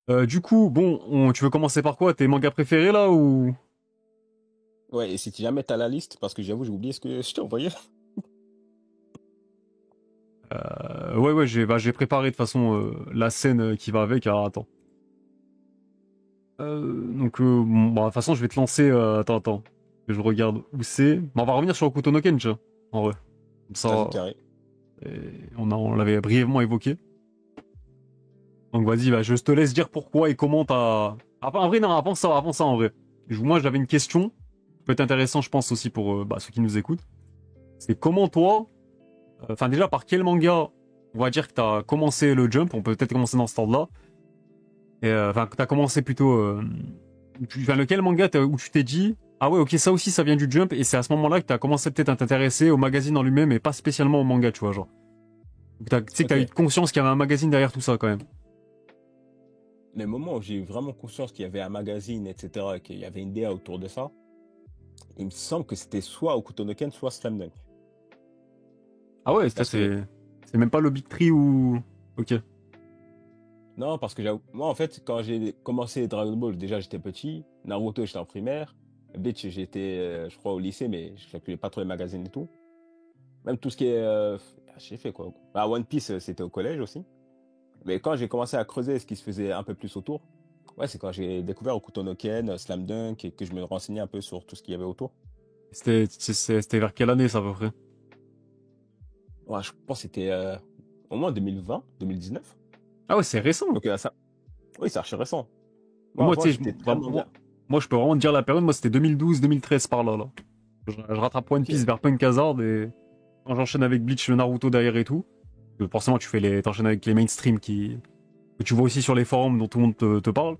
Du coup, bon, tu veux commencer par quoi? Tes mangas préférés là ou? Ouais, et si jamais t'as la liste, parce que j'avoue, j'ai oublié ce que je t'ai envoyé. Ouais, ouais, j'ai préparé de toute façon la scène qui va avec. Alors attends. Bon, bah, de toute façon, je vais te lancer. Attends. Que je regarde où c'est. Bon, on va revenir sur Hokuto no Ken, tu vois. En vrai. Comme Vas-y, ça, carré. on l'avait brièvement évoqué. Donc vas-y, bah, je te laisse dire pourquoi et comment t'as. Enfin, en vrai, non, avant ça, en vrai. Moi, j'avais une question. Ça peut être intéressant, je pense, aussi pour bah, ceux qui nous écoutent. C'est comment toi, enfin déjà, par quel manga, on va dire que t'as commencé le Jump, on peut peut-être commencer dans ce ordre-là. Et enfin, que t'as commencé plutôt. Enfin, lequel manga où tu t'es dit, ah ouais, ok, ça aussi, ça vient du Jump, et c'est à ce moment-là que t'as commencé peut-être à t'intéresser au magazine en lui-même, et pas spécialement au manga, tu vois, genre. Tu sais que t'as eu Ok. conscience qu'il y avait un magazine derrière tout ça, quand même. Les moments où j'ai eu vraiment conscience qu'il y avait un magazine, etc., qu'il y avait une DA autour de ça, il me semble que c'était soit Hokuto no Ken, soit Slam Dunk. Ah ouais, Parce que, c'est même pas le Big Tree ou. Ok. non, parce que moi, en fait, quand j'ai commencé Dragon Ball, déjà, j'étais petit. Naruto, j'étais en primaire. Bleach, j'étais, je crois, au lycée, mais je calculais pas trop les magazines et tout. Même tout ce qui est, j'ai fait quoi? Bah, One Piece, c'était au collège aussi. Mais quand j'ai commencé à creuser ce qui se faisait un peu plus autour, ouais, c'est quand j'ai découvert Hokuto no Ken, Slam Dunk, et que je me renseignais un peu sur tout ce qu'il y avait autour. C'était vers quelle année, ça, à peu près? Ouais, je pense que c'était au moins 2020, 2019. Ah ouais, c'est récent. Donc ça, oui, c'est archi récent. Moi, Moi, avant, tu sais, j'étais très manga. moi, je peux vraiment te dire la période, moi, c'était 2012-2013 par là, là. Je rattrape One Ok. Piece vers Punk Hazard et quand j'enchaîne avec Bleach, le Naruto derrière et tout. Forcément, t'enchaînes avec les mainstream que tu vois aussi sur les forums dont tout le monde te parle.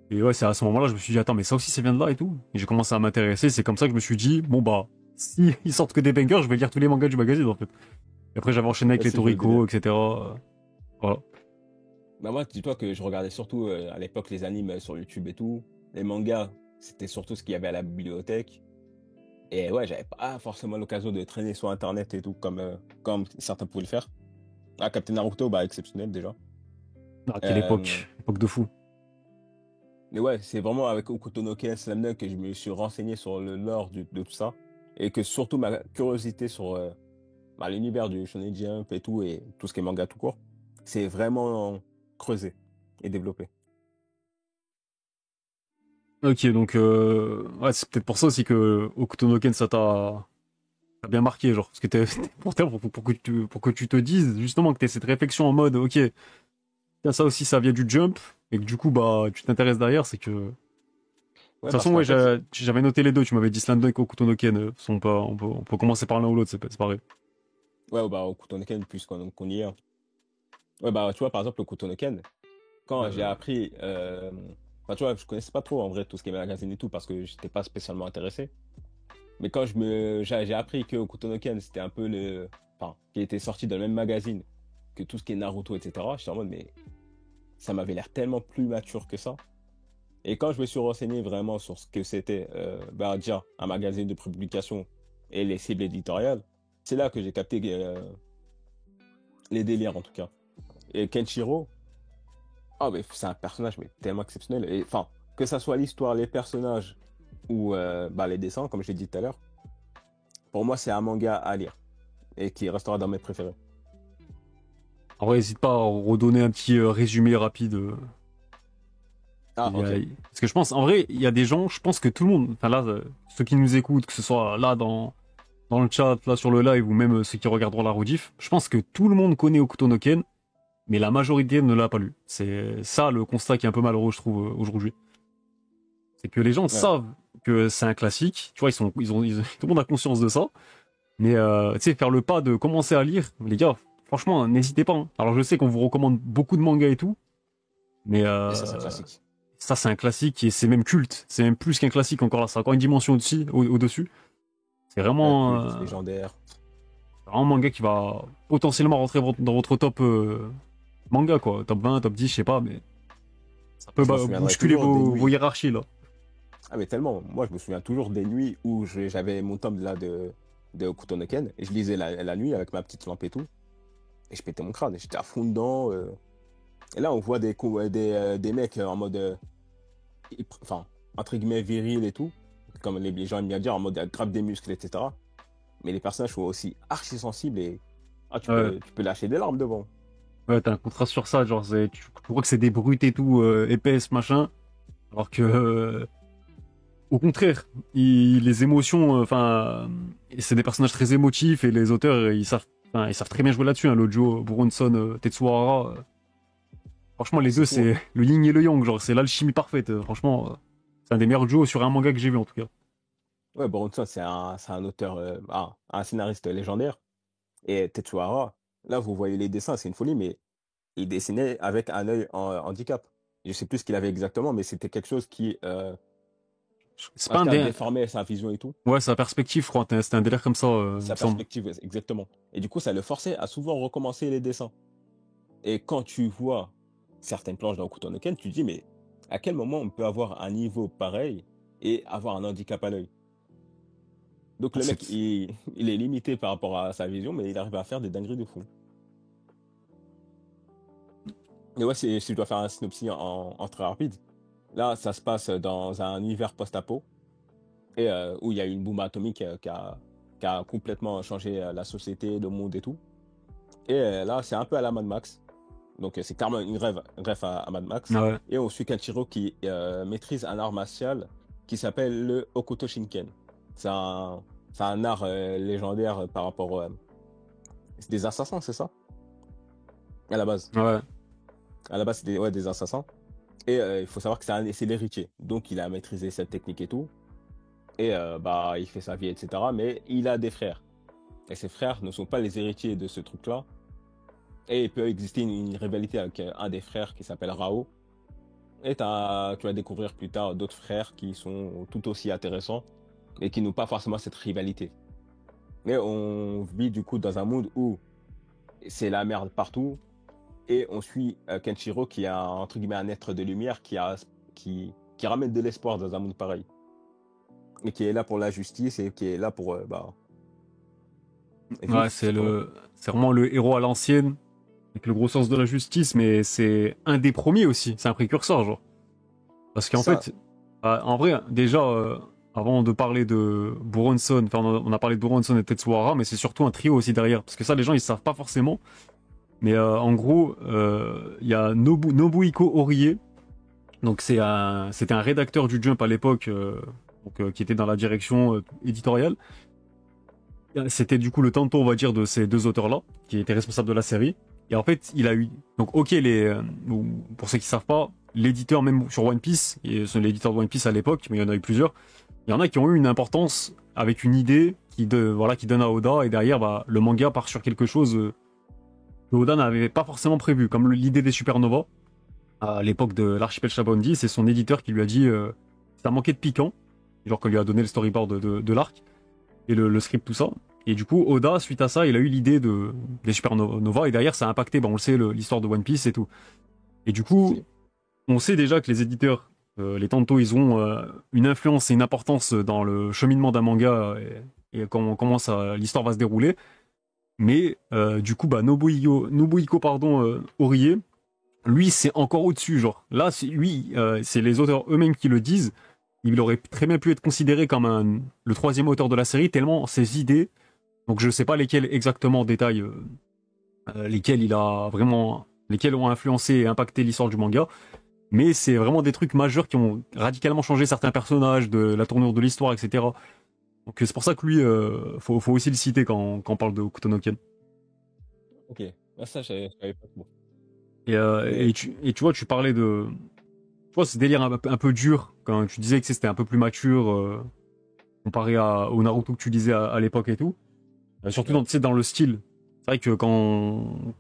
Et ouais, c'est à ce moment-là, je me suis dit, attends, mais ça aussi, ça vient de là et tout. Et j'ai commencé à m'intéresser. C'est comme ça que je me suis dit, bon, bah, si ils sortent que des bangers, je vais lire tous les mangas du magazine, en fait. Et après, j'avais enchaîné avec Ouais, les c'est le délire. Toriko, etc. Voilà. Bah, moi, dis-toi que je regardais surtout à l'époque les animes sur YouTube et tout. Les mangas, c'était surtout ce qu'il y avait à la bibliothèque. Et ouais, j'avais pas forcément l'occasion de traîner sur Internet et tout, comme certains pouvaient le faire. Ah, Captain Naruto, bah, exceptionnel déjà. Ah, quelle Euh, époque. Époque de fou. mais ouais, c'est vraiment avec Hokuto no Ken, Slam Dunk que je me suis renseigné sur le lore de tout ça. Et que surtout ma curiosité sur bah, l'univers du Shonen Jump et tout, et tout ce qui est manga tout court, c'est vraiment creusé et développé. Ok, donc, ouais, c'est peut-être pour ça aussi que Hokuto no Ken, ça t'a bien marqué, genre. Parce que pour que tu te dises, justement, que t'aies cette réflexion en mode, ok, tiens, ça aussi, ça vient du jump, et que du coup, bah, tu t'intéresses derrière, c'est que. De toute Ouais, parce façon, ouais, qu'en fait, j'avais noté les deux, tu m'avais dit Slam Dunk ou Hokuto no Ken, on peut commencer par l'un ou l'autre, c'est pareil. ouais, bah, Hokuto no Ken, puisqu'on y est. Ouais, bah, tu vois, par exemple, Hokuto no Ken, quand j'ai Euh, appris, enfin, tu vois, je connaissais pas trop en vrai tout ce qui est magazine et tout parce que j'étais pas spécialement intéressé. Mais quand j'ai appris que Hokuto no Ken, c'était un peu enfin, qui était sorti dans le même magazine que tout ce qui est Naruto, etc., j'étais en mode, mais ça m'avait l'air tellement plus mature que ça. Et quand je me suis renseigné vraiment sur ce que c'était, bah, déjà, un magazine de publication et les cibles éditoriales, c'est là que j'ai capté les délires en tout cas. Et Kenshiro, ah, mais c'est un personnage mais tellement exceptionnel. Et enfin, que ça soit l'histoire, les personnages ou bah, les dessins, comme je l'ai dit tout à l'heure, pour moi, c'est un manga à lire et qui restera dans mes préférés. En vrai, n'hésite pas à redonner un petit résumé rapide. Ah, ok. Parce que je pense, en vrai, il y a des gens, je pense que tout le monde, enfin là, ceux qui nous écoutent, que ce soit là dans le chat, là sur le live, ou même ceux qui regarderont la rediff, je pense que tout le monde connaît Hokuto no Ken, mais la majorité ne l'a pas lu. C'est ça le constat qui est un peu malheureux, je trouve, aujourd'hui. C'est que les gens Ouais. savent que c'est un classique, tu vois, tout le monde a conscience de ça, mais tu sais, faire le pas de commencer à lire, les gars, franchement, n'hésitez pas, hein. Alors je sais qu'on vous recommande beaucoup de mangas et tout, mais Et ça, c'est un classique. ça c'est un classique et c'est même culte, c'est même plus qu'un classique encore là, c'est encore une dimension au-dessus, au-dessus. C'est Ouais, vraiment, culte, légendaire. vraiment un manga qui va potentiellement rentrer dans votre top manga, quoi, top 20, top 10, je sais pas, mais ça peut Je m'en souviendrai bousculer toujours des vos nuits. hiérarchies là. Ah, mais tellement. Moi, je me souviens toujours des nuits où j'avais mon tome là de Hokuto no Ken et je lisais la nuit avec ma petite lampe et tout. Et je pétais mon crâne. Et j'étais à fond dedans. Et là, on voit des mecs en mode, enfin, entre guillemets, viril et tout, comme les gens aiment bien dire, en mode grappe des muscles, etc. Mais les personnages sont aussi archi sensibles et Ouais, tu peux lâcher des larmes devant. ouais, t'as un contraste sur ça, genre, tu crois que c'est des brutes et tout, épaisses, machin, alors que, au contraire, les émotions, c'est des personnages très émotifs et les auteurs, ils savent très bien jouer là-dessus, hein, le duo Bronson, Tetsuhara. Franchement, les C'est deux, fou, hein. c'est le yin et le yang, genre, c'est l'alchimie parfaite. Franchement, c'est un des meilleurs duos sur un manga que j'ai vu, en tout cas. Ouais, Bronson, c'est un auteur, un scénariste légendaire. Et Tetsuhara, là, vous voyez les dessins, c'est une folie, mais il dessinait avec un œil en handicap. Je sais plus ce qu'il avait exactement, mais c'était quelque chose qui, C'est en pas tout un cas, des... déformait sa vision et tout, Ouais, sa perspective, je crois, c'était un délire comme ça, il me sa semble. perspective, exactement. Et du coup, ça le forçait à souvent recommencer les dessins. Et quand tu vois certaines planches dans Okuto no Ken, tu te dis, mais à quel moment on peut avoir un niveau pareil et avoir un handicap à l'œil? Donc Ah, le mec, il est limité par rapport à sa vision, mais il arrive à faire des dingueries de fou. Et ouais, si je dois faire un synopsis en très rapide, là, ça se passe dans un univers post-apo, et où il y a eu une bombe atomique qui a complètement changé la société, le monde et tout. Et là, c'est un peu à la Mad Max. Donc c'est carrément une rêve à Mad Max. Ah ouais. Et on suit Kenshiro qui maîtrise un art martial qui s'appelle le Hokuto Shinken. C'est un, c'est un art légendaire par rapport c'est des assassins, c'est ça? À la base. Ouais. À la base, c'est ouais, des assassins. Et il faut savoir que c'est l'héritier. Donc il a maîtrisé cette technique et tout. Et bah, il fait sa vie, etc. Mais il a des frères. Et ses frères ne sont pas les héritiers de ce truc-là. Et il peut exister une rivalité avec un des frères qui s'appelle Rao. Et tu vas découvrir plus tard d'autres frères qui sont tout aussi intéressants et qui n'ont pas forcément cette rivalité. Mais on vit du coup dans un monde où c'est la merde partout et on suit Kenshiro qui a entre guillemets un être de lumière qui ramène de l'espoir dans un monde pareil et qui est là pour la justice et qui est là pour Ouais, vivre tout simplement. c'est vraiment le héros à l'ancienne, avec le gros sens de la justice, mais c'est un des premiers aussi. C'est un précurseur, genre. Parce qu'en Ça, fait, en vrai, déjà, avant de parler de Buronson, enfin, on a parlé de Buronson et Tetsuhara, mais c'est surtout un trio aussi derrière. Parce que ça, les gens, ils savent pas forcément. Mais en gros, il y a Nobuhiko Orie. Donc, c'était un rédacteur du Jump à l'époque, qui était dans la direction éditoriale. C'était du coup le tantôt, on va dire, de ces deux auteurs-là, qui étaient responsables de la série. Et en fait, il a eu. Donc, ok, pour ceux qui savent pas, l'éditeur, même sur One Piece, et c'est l'éditeur de One Piece à l'époque, mais il y en a eu plusieurs, il y en a qui ont eu une importance avec une idée qui donne à Oda, et derrière, bah, le manga part sur quelque chose que Oda n'avait pas forcément prévu, comme l'idée des supernovas. À l'époque de l'archipel Shabondi, c'est son éditeur qui lui a dit ça manquait de piquant, genre qu'on lui a donné le storyboard de l'arc et le script, tout ça. Et du coup, Oda, suite à ça, il a eu l'idée des supernovas, et derrière, ça a impacté, on le sait, l'histoire de One Piece et tout. Et du c'est coup, stylé. on sait déjà que les éditeurs, les tantos, ils ont une influence et une importance dans le cheminement d'un manga et comment l'histoire va se dérouler. Mais du coup, bah, Nobuhiko pardon, Orie, lui, c'est encore au-dessus, genre. Là, lui, c'est les auteurs eux-mêmes qui le disent. Il aurait très bien pu être considéré comme le troisième auteur de la série, tellement ses idées, donc je sais pas lesquelles exactement en détail, lesquelles il a vraiment, lesquelles ont influencé et impacté l'histoire du manga, mais c'est vraiment des trucs majeurs qui ont radicalement changé certains personnages, de la tournure de l'histoire, etc. Donc c'est pour ça que lui, faut aussi le citer quand on parle de Hokuto no Ken. Ok. Ah, ça, je savais pas trop. Et Mais tu vois, tu parlais de, tu vois, ce délire un peu dur, quand tu disais que c'était un peu plus mature, comparé au Naruto que tu disais à l'époque et tout. Surtout ouais. tu sais, dans le style. C'est vrai que quand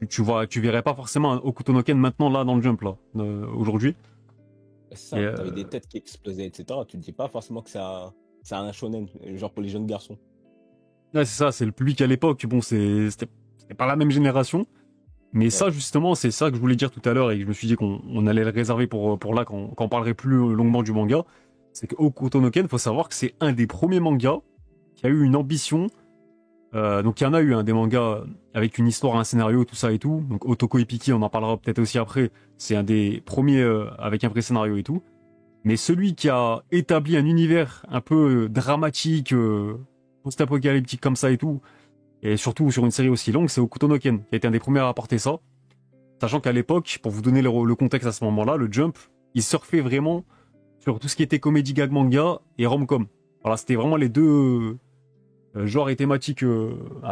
tu verrais pas forcément un Hokuto no Ken maintenant là dans le Jump là, aujourd'hui. C'est Et ça, t'avais des têtes qui explosaient, etc. Tu te dis pas forcément que c'est un shonen, genre pour les jeunes garçons. ouais, c'est ça, c'est le public à l'époque. Bon, c'était pas la même génération. Mais Ouais. ça, justement, c'est ça que je voulais dire tout à l'heure et que je me suis dit qu'on allait le réserver pour là quand on parlerait plus longuement du manga. C'est que Hokuto no Ken, faut savoir que c'est un des premiers mangas qui a eu une ambition Donc il y en a eu des mangas avec une histoire, un scénario, tout ça et tout. Donc Otoko Ipiki, on en parlera peut-être aussi après. C'est un des premiers avec un vrai scénario et tout. Mais celui qui a établi un univers un peu dramatique, post-apocalyptique comme ça et tout, et surtout sur une série aussi longue, c'est Hokuto no Ken, qui a été un des premiers à apporter ça. Sachant qu'à l'époque, pour vous donner le contexte à ce moment-là, le Jump, il surfait vraiment sur tout ce qui était comédie gag manga et rom-com. Voilà, c'était vraiment les deux genres et thématiques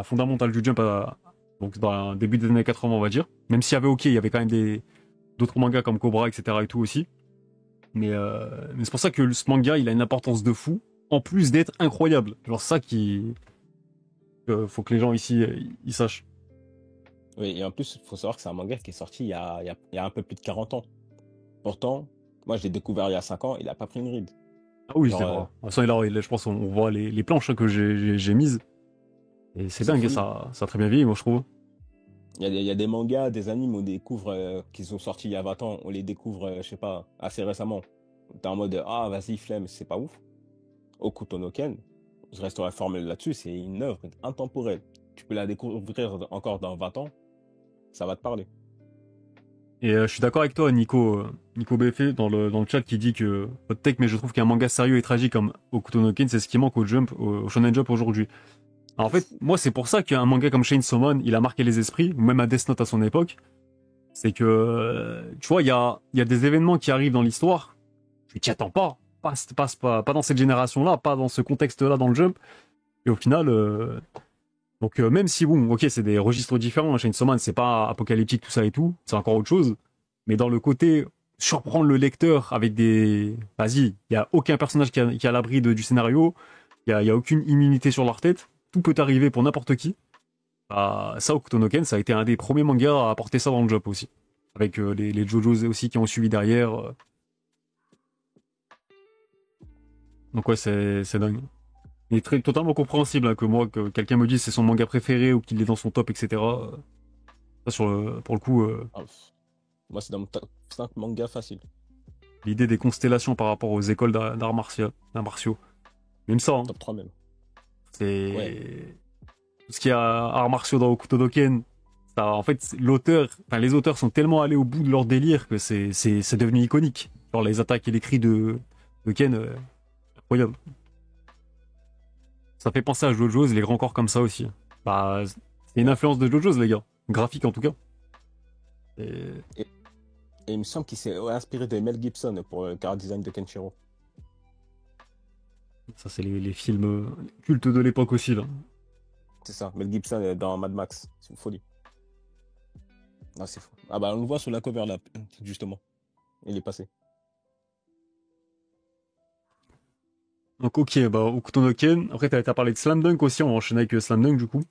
fondamentales du Jump donc dans le début des années 80, on va dire. Même s'il y avait OK, il y avait quand même d'autres mangas comme Cobra, etc. et tout aussi. Mais c'est pour ça que ce manga, il a une importance de fou, en plus d'être incroyable. Genre ça qui... faut que les gens ici, ils sachent. Oui, et en plus, il faut savoir que c'est un manga qui est sorti il y a un peu plus de 40 ans. Pourtant, moi, je l'ai découvert il y a 5 ans, il a pas pris une ride. Ah oui, Genre, c'est vrai. Ça, je pense on voit les planches que j'ai mises. Et c'est c'est dingue, folie. ça a très bien vieilli, moi je trouve. Il y a des mangas, des animes, on découvre qui sont sortis il y a 20 ans, on les découvre, je sais pas, assez récemment. T'es en mode, ah, vas-y, flemme, c'est pas ouf. Okuto no Ken, je resterai formel là-dessus, c'est une œuvre intemporelle. Tu peux la découvrir encore dans 20 ans, ça va te parler. Et je suis d'accord avec toi, Nico BF, dans le chat, qui dit que hot take, mais je trouve qu'un manga sérieux et tragique comme Hokuto no Ken, c'est ce qui manque au Shonen Jump aujourd'hui. Alors, en fait, moi, c'est pour ça qu'un manga comme Chainsaw Man, il a marqué les esprits, ou même à Death Note à son époque. C'est que, tu vois, il y a des événements qui arrivent dans l'histoire, tu t'y attends pas. Pas dans cette génération-là, pas dans ce contexte-là dans le Jump. Et au final, donc même si bon, ok, c'est des registres différents, Chainsaw Man, c'est pas apocalyptique tout ça et tout, c'est encore autre chose. Mais dans le côté surprendre le lecteur avec des, vas-y, il y a aucun personnage qui est à l'abri du scénario, il y a aucune immunité sur leur tête, tout peut arriver pour n'importe qui. Bah, ça, Hokuto no Ken, ça a été un des premiers mangas à apporter ça dans le Jump aussi, avec les JoJo's aussi qui ont suivi derrière. Donc ouais, c'est dingue. Il est totalement compréhensible que moi, que quelqu'un me dise c'est son manga préféré ou qu'il est dans son top, etc. Ça, pour le coup, Ah, moi, c'est dans mon top 5 mangas facile. l'idée des constellations par rapport aux écoles d'arts martiaux. Même ça, hein, Top 3 même. Ouais, c'est tout ce qui est arts martiaux dans Hokuto no Ken. Ça, en fait, les auteurs sont tellement allés au bout de leur délire que c'est devenu iconique. Genre les attaques et les cris de Ken, incroyable. Ça fait penser à JoJo's, les grands corps comme ça aussi. Bah, c'est une ouais. influence de JoJo's, les gars. Graphique en tout cas. Et Et, et il me semble qu'il s'est inspiré de Mel Gibson pour le car design de Kenshiro. ça, c'est les films cultes de l'époque aussi, là. C'est ça, Mel Gibson dans Mad Max. C'est une folie. Ah, c'est fou. Ah bah on le voit sur la cover là, justement. Il est passé. Donc, ok, bah, Hokuto no Ken. Après, t'as parlé de Slam Dunk aussi, on va enchaîner avec Slam Dunk, du coup.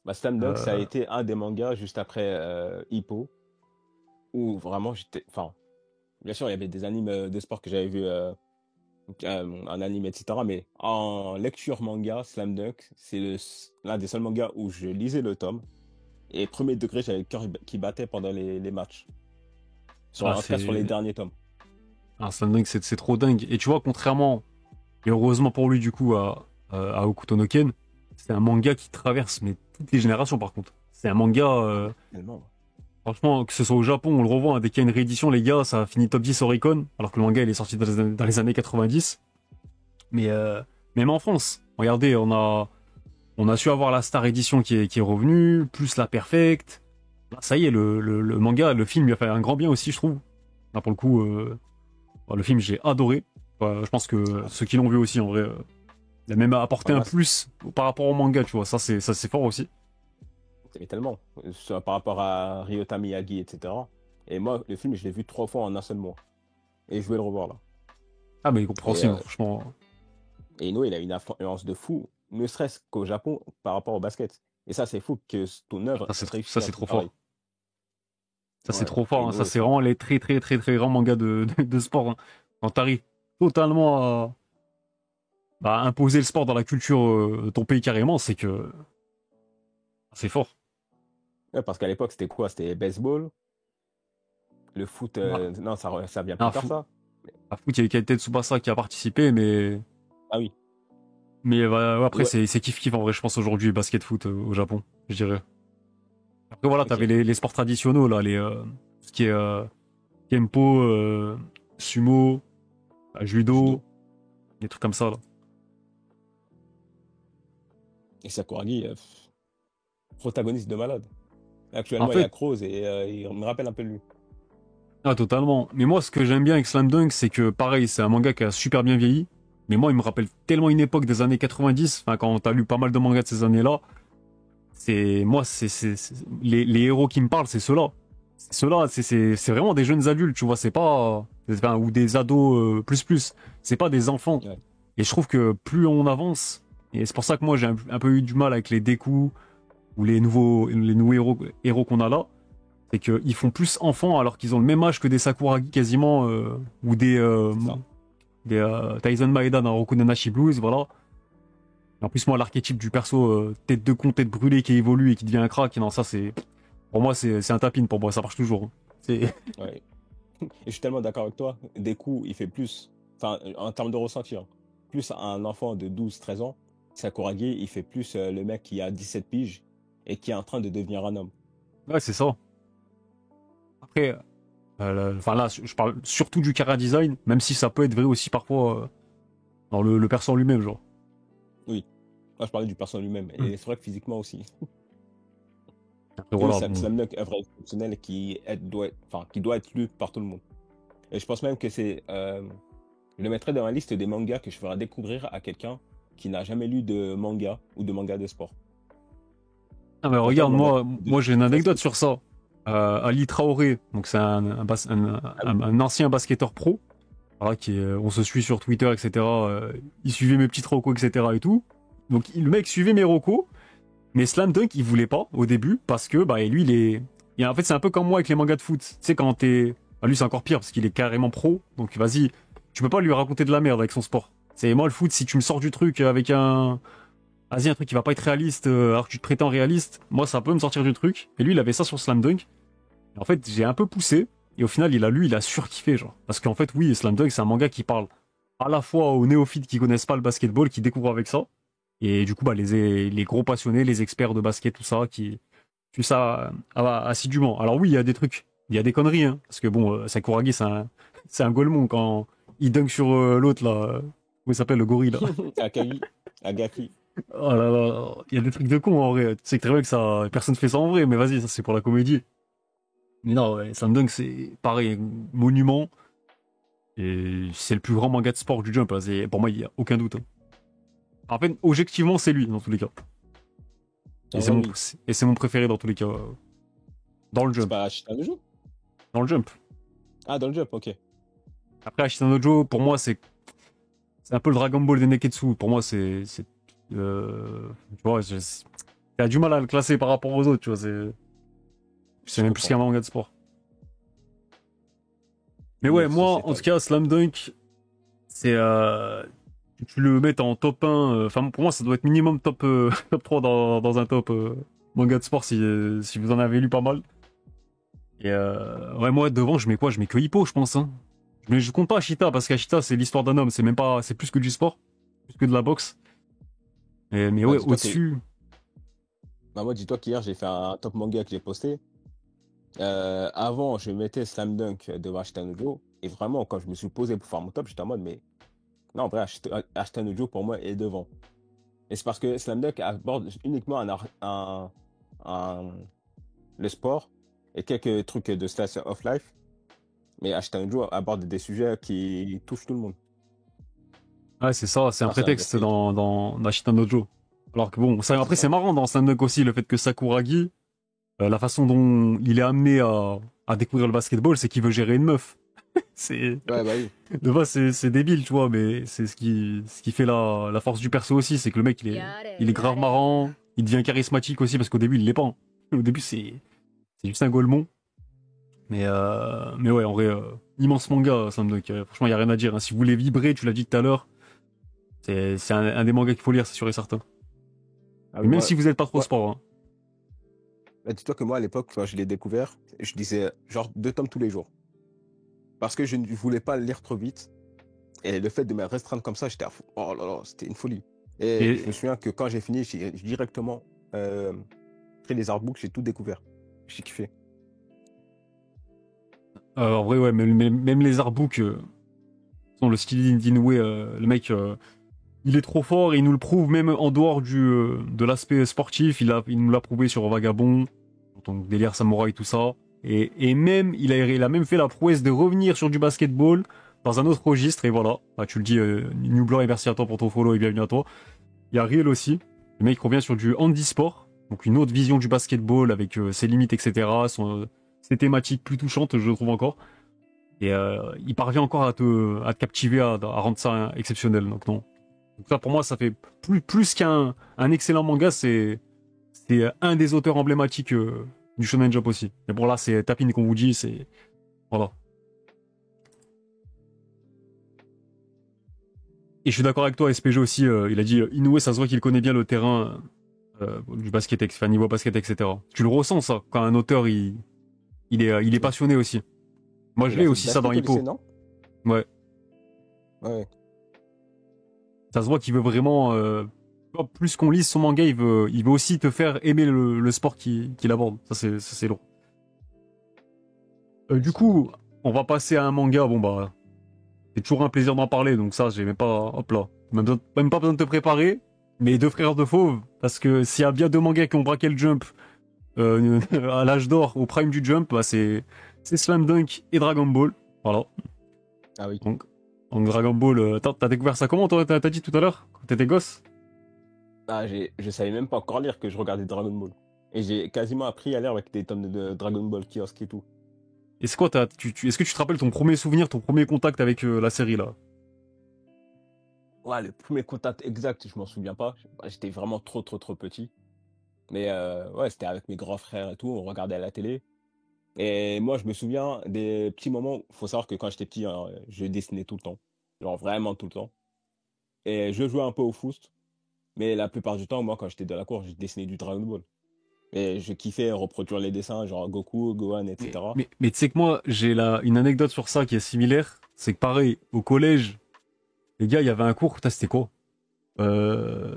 Bah, Slam Dunk, ça a Euh, été un des mangas juste après Hippo, où vraiment j'étais. Enfin, bien sûr, il y avait des animes de sport que j'avais vu en anime, etc. Mais en lecture manga, Slam Dunk, c'est l'un des seuls mangas où je lisais le tome. Et premier degré, j'avais le cœur qui battait pendant les matchs. ah, En tout cas, sur les c'est... derniers tomes. Slam Dunk, c'est trop dingue. Et tu vois, contrairement, et heureusement pour lui, du coup, à Hokuto no Ken, c'est un manga qui traverse, mais toutes les générations, par contre. C'est un manga, Tellement. franchement, que ce soit au Japon, on le revoit, hein, dès qu'il y a une réédition, les gars, ça a fini top 10 Oricon, alors que le manga, il est sorti dans les années 90. Mais même en France, regardez, on a su avoir la Star Edition qui est revenue, plus la Perfect. Là, ça y est, le manga, le film lui a fait un grand bien aussi, je trouve. Là, pour le coup, le film, j'ai adoré. Je pense que Ah, ceux qui l'ont vu aussi, en vrai, il a même apporté un moi, plus par rapport au manga, tu vois. Ça c'est fort aussi. mais tellement. Par rapport à Ryota Miyagi, etc. Et moi, le film, je l'ai vu 3 fois en un seul mois. Et je vais le revoir là. Ah, mais Et, compréhensible, franchement. et Ino, il a une influence de fou, ne serait-ce qu'au Japon par rapport au basket. Et ça, c'est fou que ton œuvre Ça, réussisse à c'est être trop pareil. fort. Ça, c'est Ouais. trop Et fort, hein. Ça, Ino, c'est vraiment les très, très, très, très grands mangas de sport, hein. Quand t'arrives totalement à imposer le sport dans la culture de ton pays carrément, c'est que c'est fort. ouais, parce qu'à l'époque, c'était quoi? C'était baseball, le foot. Ah, Non, ça vient plus ah, tard, ça. à foot, il y a eu Kaiten Tsubasa qui a participé, mais Ah oui. Mais ouais, après, Ouais, c'est kiff-kiff en vrai, je pense, aujourd'hui, basket-foot au Japon, je dirais. Après, voilà, ok. t'avais les sports traditionnels, là, ce qui est Kempo, sumo, judo, Judo. des trucs comme ça, là. Et Sakuragi, protagoniste de malade. En Actuellement, il y a fait, Kroos et il me rappelle un peu de lui. ah, totalement. Mais moi, ce que j'aime bien avec Slam Dunk, c'est que, pareil, c'est un manga qui a super bien vieilli. Mais moi, il me rappelle tellement une époque des années 90, enfin, quand t'as lu pas mal de mangas de ces années-là, moi, les héros qui me parlent, c'est ceux-là. C'est ceux-là, c'est vraiment des jeunes adultes, tu vois, c'est pas, enfin, ou des ados, plus. C'est pas des enfants. Ouais. Et je trouve que plus on avance, et c'est pour ça que moi, j'ai un peu eu du mal avec les Deku, ou les nouveaux héros qu'on a là, c'est qu'ils font plus enfants alors qu'ils ont le même âge que des Sakuragi quasiment, ou C'est ça. des Tyson Maeda dans Roku no Nashi Blues, voilà. En plus, moi, l'archétype du perso tête de con, tête brûlée qui évolue et qui devient un crack, non, ça, pour moi, c'est un tapin, pour moi, ça marche toujours. C'est. Ouais. Et je suis tellement d'accord avec toi. Des coups, il fait plus, enfin, en termes de ressenti, hein, plus un enfant de 12 13 ans. Sakuragi, il fait plus le mec qui a 17 piges et qui est en train de devenir un homme. Ouais, c'est ça. Après, enfin là, je parle surtout du chara design, même si ça peut être vrai aussi parfois dans le perso en lui-même, genre. Oui. Moi, je parlais du personnage lui-même. Hmm. Et c'est vrai que physiquement aussi. Après, Et oui, voilà, c'est un bon. slam dunk œuvre exceptionnelle qui doit être lu par tout le monde. Et je pense même que je le mettrais dans la liste des mangas que je ferai découvrir à quelqu'un qui n'a jamais lu de manga ou de manga de sport. Ah, mais Pour toi, regarde, manga moi j'ai une de anecdote classique. sur ça. Ali Traoré, donc c'est Ah oui. un ancien basketteur pro, voilà, on se suit sur Twitter, etc. Il suivait mes petites recos, etc. et tout. Donc le mec suivait mes recos, mais Slam Dunk, il voulait pas au début parce que bah lui en fait c'est un peu comme moi avec les mangas de foot. Tu sais quand t'es, bah, lui c'est encore pire parce qu'il est carrément pro. Donc vas-y, tu peux pas lui raconter de la merde avec son sport. C'est moi le foot, si tu me sors du truc avec vas-y un truc qui va pas être réaliste alors que tu te prétends réaliste, moi ça peut me sortir du truc. Et lui il avait ça sur Slam Dunk. Et en fait j'ai un peu poussé et au final il a surkiffé genre parce qu'en fait oui Slam Dunk c'est un manga qui parle à la fois aux néophytes qui connaissent pas le basketball qui découvrent avec ça et du coup, bah, les gros passionnés, les experts de basket, tout ça, qui suivent ça assidûment. Alors oui, il y a des trucs, il y a des conneries, hein, parce que bon, Sakuragi, c'est un golemon quand il dunk sur l'autre, là. Comment il s'appelle, le gorille, là. Akagi, Agaki. Oh là là, il y a des trucs de con, en vrai. Tu sais que très bien que ça, personne fait ça en vrai, mais vas-y, ça c'est pour la comédie. Mais non, ouais, Slam Dunk, c'est pareil, monument, et c'est le plus grand manga de sport du Jump, hein, pour moi, il y a aucun doute, hein. En fait, objectivement, c'est lui, dans tous les cas. Et En c'est vrai, mon, oui. et c'est mon préféré dans tous les cas. Dans le C'est jump. pas Ashita no Joe? Dans le jump. Ah, dans le jump, ok. Après, Ashitanojo, pour moi, c'est un peu le Dragon Ball des Neketsu. Pour moi, tu vois, t'as du mal à le classer par rapport aux autres, tu vois. C'est Je même plus comprends. qu'un manga de sport. Mais Une ouais, œuvre moi, en tout sociétale. cas, Slam Dunk, c'est. Tu le mets en top 1. Enfin, pour moi, ça doit être minimum top, top 3 dans un top manga de sport si vous en avez lu pas mal. Et ouais, moi, devant, je mets quoi? Je mets que Hippo, je pense, hein. Mais je compte pas Ashita parce qu'Ashita c'est l'histoire d'un homme, c'est même pas, c'est plus que du sport, plus que de la boxe. Mais Bah, ouais, dis-toi que, au-dessus. bah, moi, dis-toi qu'hier, j'ai fait un top manga que j'ai posté. Avant, je mettais Slam Dunk de Ashita no Joe. Et vraiment, quand je me suis posé pour faire mon top, j'étais en mode, mais non, en vrai, Ashita no Joe, pour moi, est devant. Et c'est parce que Slam Dunk aborde uniquement un- le sport et quelques trucs de slice of life. Mais Ashita no Joe aborde des sujets qui touchent tout le monde. Ouais, c'est ça, c'est un Personnage prétexte historique. dans Ashita no Joe. Alors que bon, C'est après c'est ça. marrant dans Slam Dunk aussi le fait que Sakuragi, la façon dont il est amené à découvrir le basketball, c'est qu'il veut gérer une meuf. C'est Ouais, bah oui. de base c'est débile, tu vois, mais c'est ce qui fait la force du perso aussi, c'est que le mec il est grave marrant, il devient charismatique aussi parce qu'au début il l'est pas, hein. Au début c'est juste un golemon. Mais ouais, en vrai, immense manga, Slam Dunk. Franchement, il n'y a rien à dire, hein. Si vous voulez vibrer, tu l'as dit tout à l'heure, c'est un des mangas qu'il faut lire, c'est sûr et certain. Ah Et oui, même si vous n'êtes pas trop moi, sport, hein. bah, dis-toi que moi, à l'époque, quand je l'ai découvert, je lisais genre 2 tomes tous les jours. Parce que je ne voulais pas le lire trop vite. Et le fait de me restreindre comme ça, j'étais à fond. Oh là là, c'était une folie. Et je Et me souviens que quand j'ai fini, j'ai directement pris les artbooks, j'ai tout découvert. J'ai kiffé. en vrai, ouais, même les artbooks, dans le style d'Inoue, le mec, il est trop fort et il nous le prouve même en dehors de l'aspect sportif. Il nous l'a prouvé sur Vagabond, donc délire samouraï, tout ça. Et même, il a même fait la prouesse de revenir sur du basketball dans un autre registre. Et voilà, bah, tu le dis, New Blanc, et merci à toi pour ton follow et bienvenue à toi. Il y a Riel aussi. Le mec revient sur du handisport, donc une autre vision du basketball avec ses limites, etc. Ses thématiques plus touchantes, je le trouve encore. Et il parvient encore à te captiver, à rendre ça exceptionnel. Donc non. Donc ça, pour moi, ça fait plus qu'un un excellent manga, c'est un des auteurs emblématiques du Shonen Jump aussi. Mais bon, là, c'est Tapin qu'on vous dit, c'est... Voilà. Et je suis d'accord avec toi, SPG aussi, il a dit Inoue, ça se voit qu'il connaît bien le terrain du basket, enfin, niveau basket, etc. Tu le ressens, ça, quand un auteur, il est Oui. passionné aussi. Moi, je Il a l'ai fait du aussi, ça, dans basket au lycée, Hippo. non? Ouais. Ouais. Ça se voit qu'il veut vraiment... plus qu'on lise son manga, il veut aussi te faire aimer le sport qu'il aborde. Ça, c'est lourd. Du coup, on va passer à un manga. Bon, bah, c'est toujours un plaisir d'en parler, donc ça, j'ai même pas... Hop là. Même pas besoin de te préparer. Mais deux frères de fauve, parce que s'il y a bien deux mangas qui ont braqué le Jump à l'âge d'or, au prime du Jump, bah, c'est Slam Dunk et Dragon Ball. Voilà. Ah oui. Donc, donc Dragon Ball, t'as découvert ça comment, toi, t'as dit tout à l'heure, quand t'étais gosse? Ah, je savais même pas encore lire que je regardais Dragon Ball. Et j'ai quasiment appris à lire avec des tomes de Dragon Ball kiosque et tout. Et c'est quoi, est-ce que tu te rappelles ton premier souvenir, ton premier contact avec la série, là? Ouais, le premier contact exact, je m'en souviens pas. J'étais vraiment trop petit. Mais ouais, c'était avec mes grands frères et tout, on regardait à la télé. Et moi, je me souviens des petits moments. Faut savoir que quand j'étais petit, hein, je dessinais tout le temps. Genre vraiment tout le temps. Et je jouais un peu au foot. Mais la plupart du temps, moi, quand j'étais dans la cour, je dessinais du Dragon Ball. Et je kiffais reproduire les dessins, genre Goku, Gohan, Mais, etc. mais, mais tu sais que moi, j'ai une anecdote sur ça qui est similaire. C'est que pareil, au collège, les gars, il y avait un cours, putain, c'était quoi?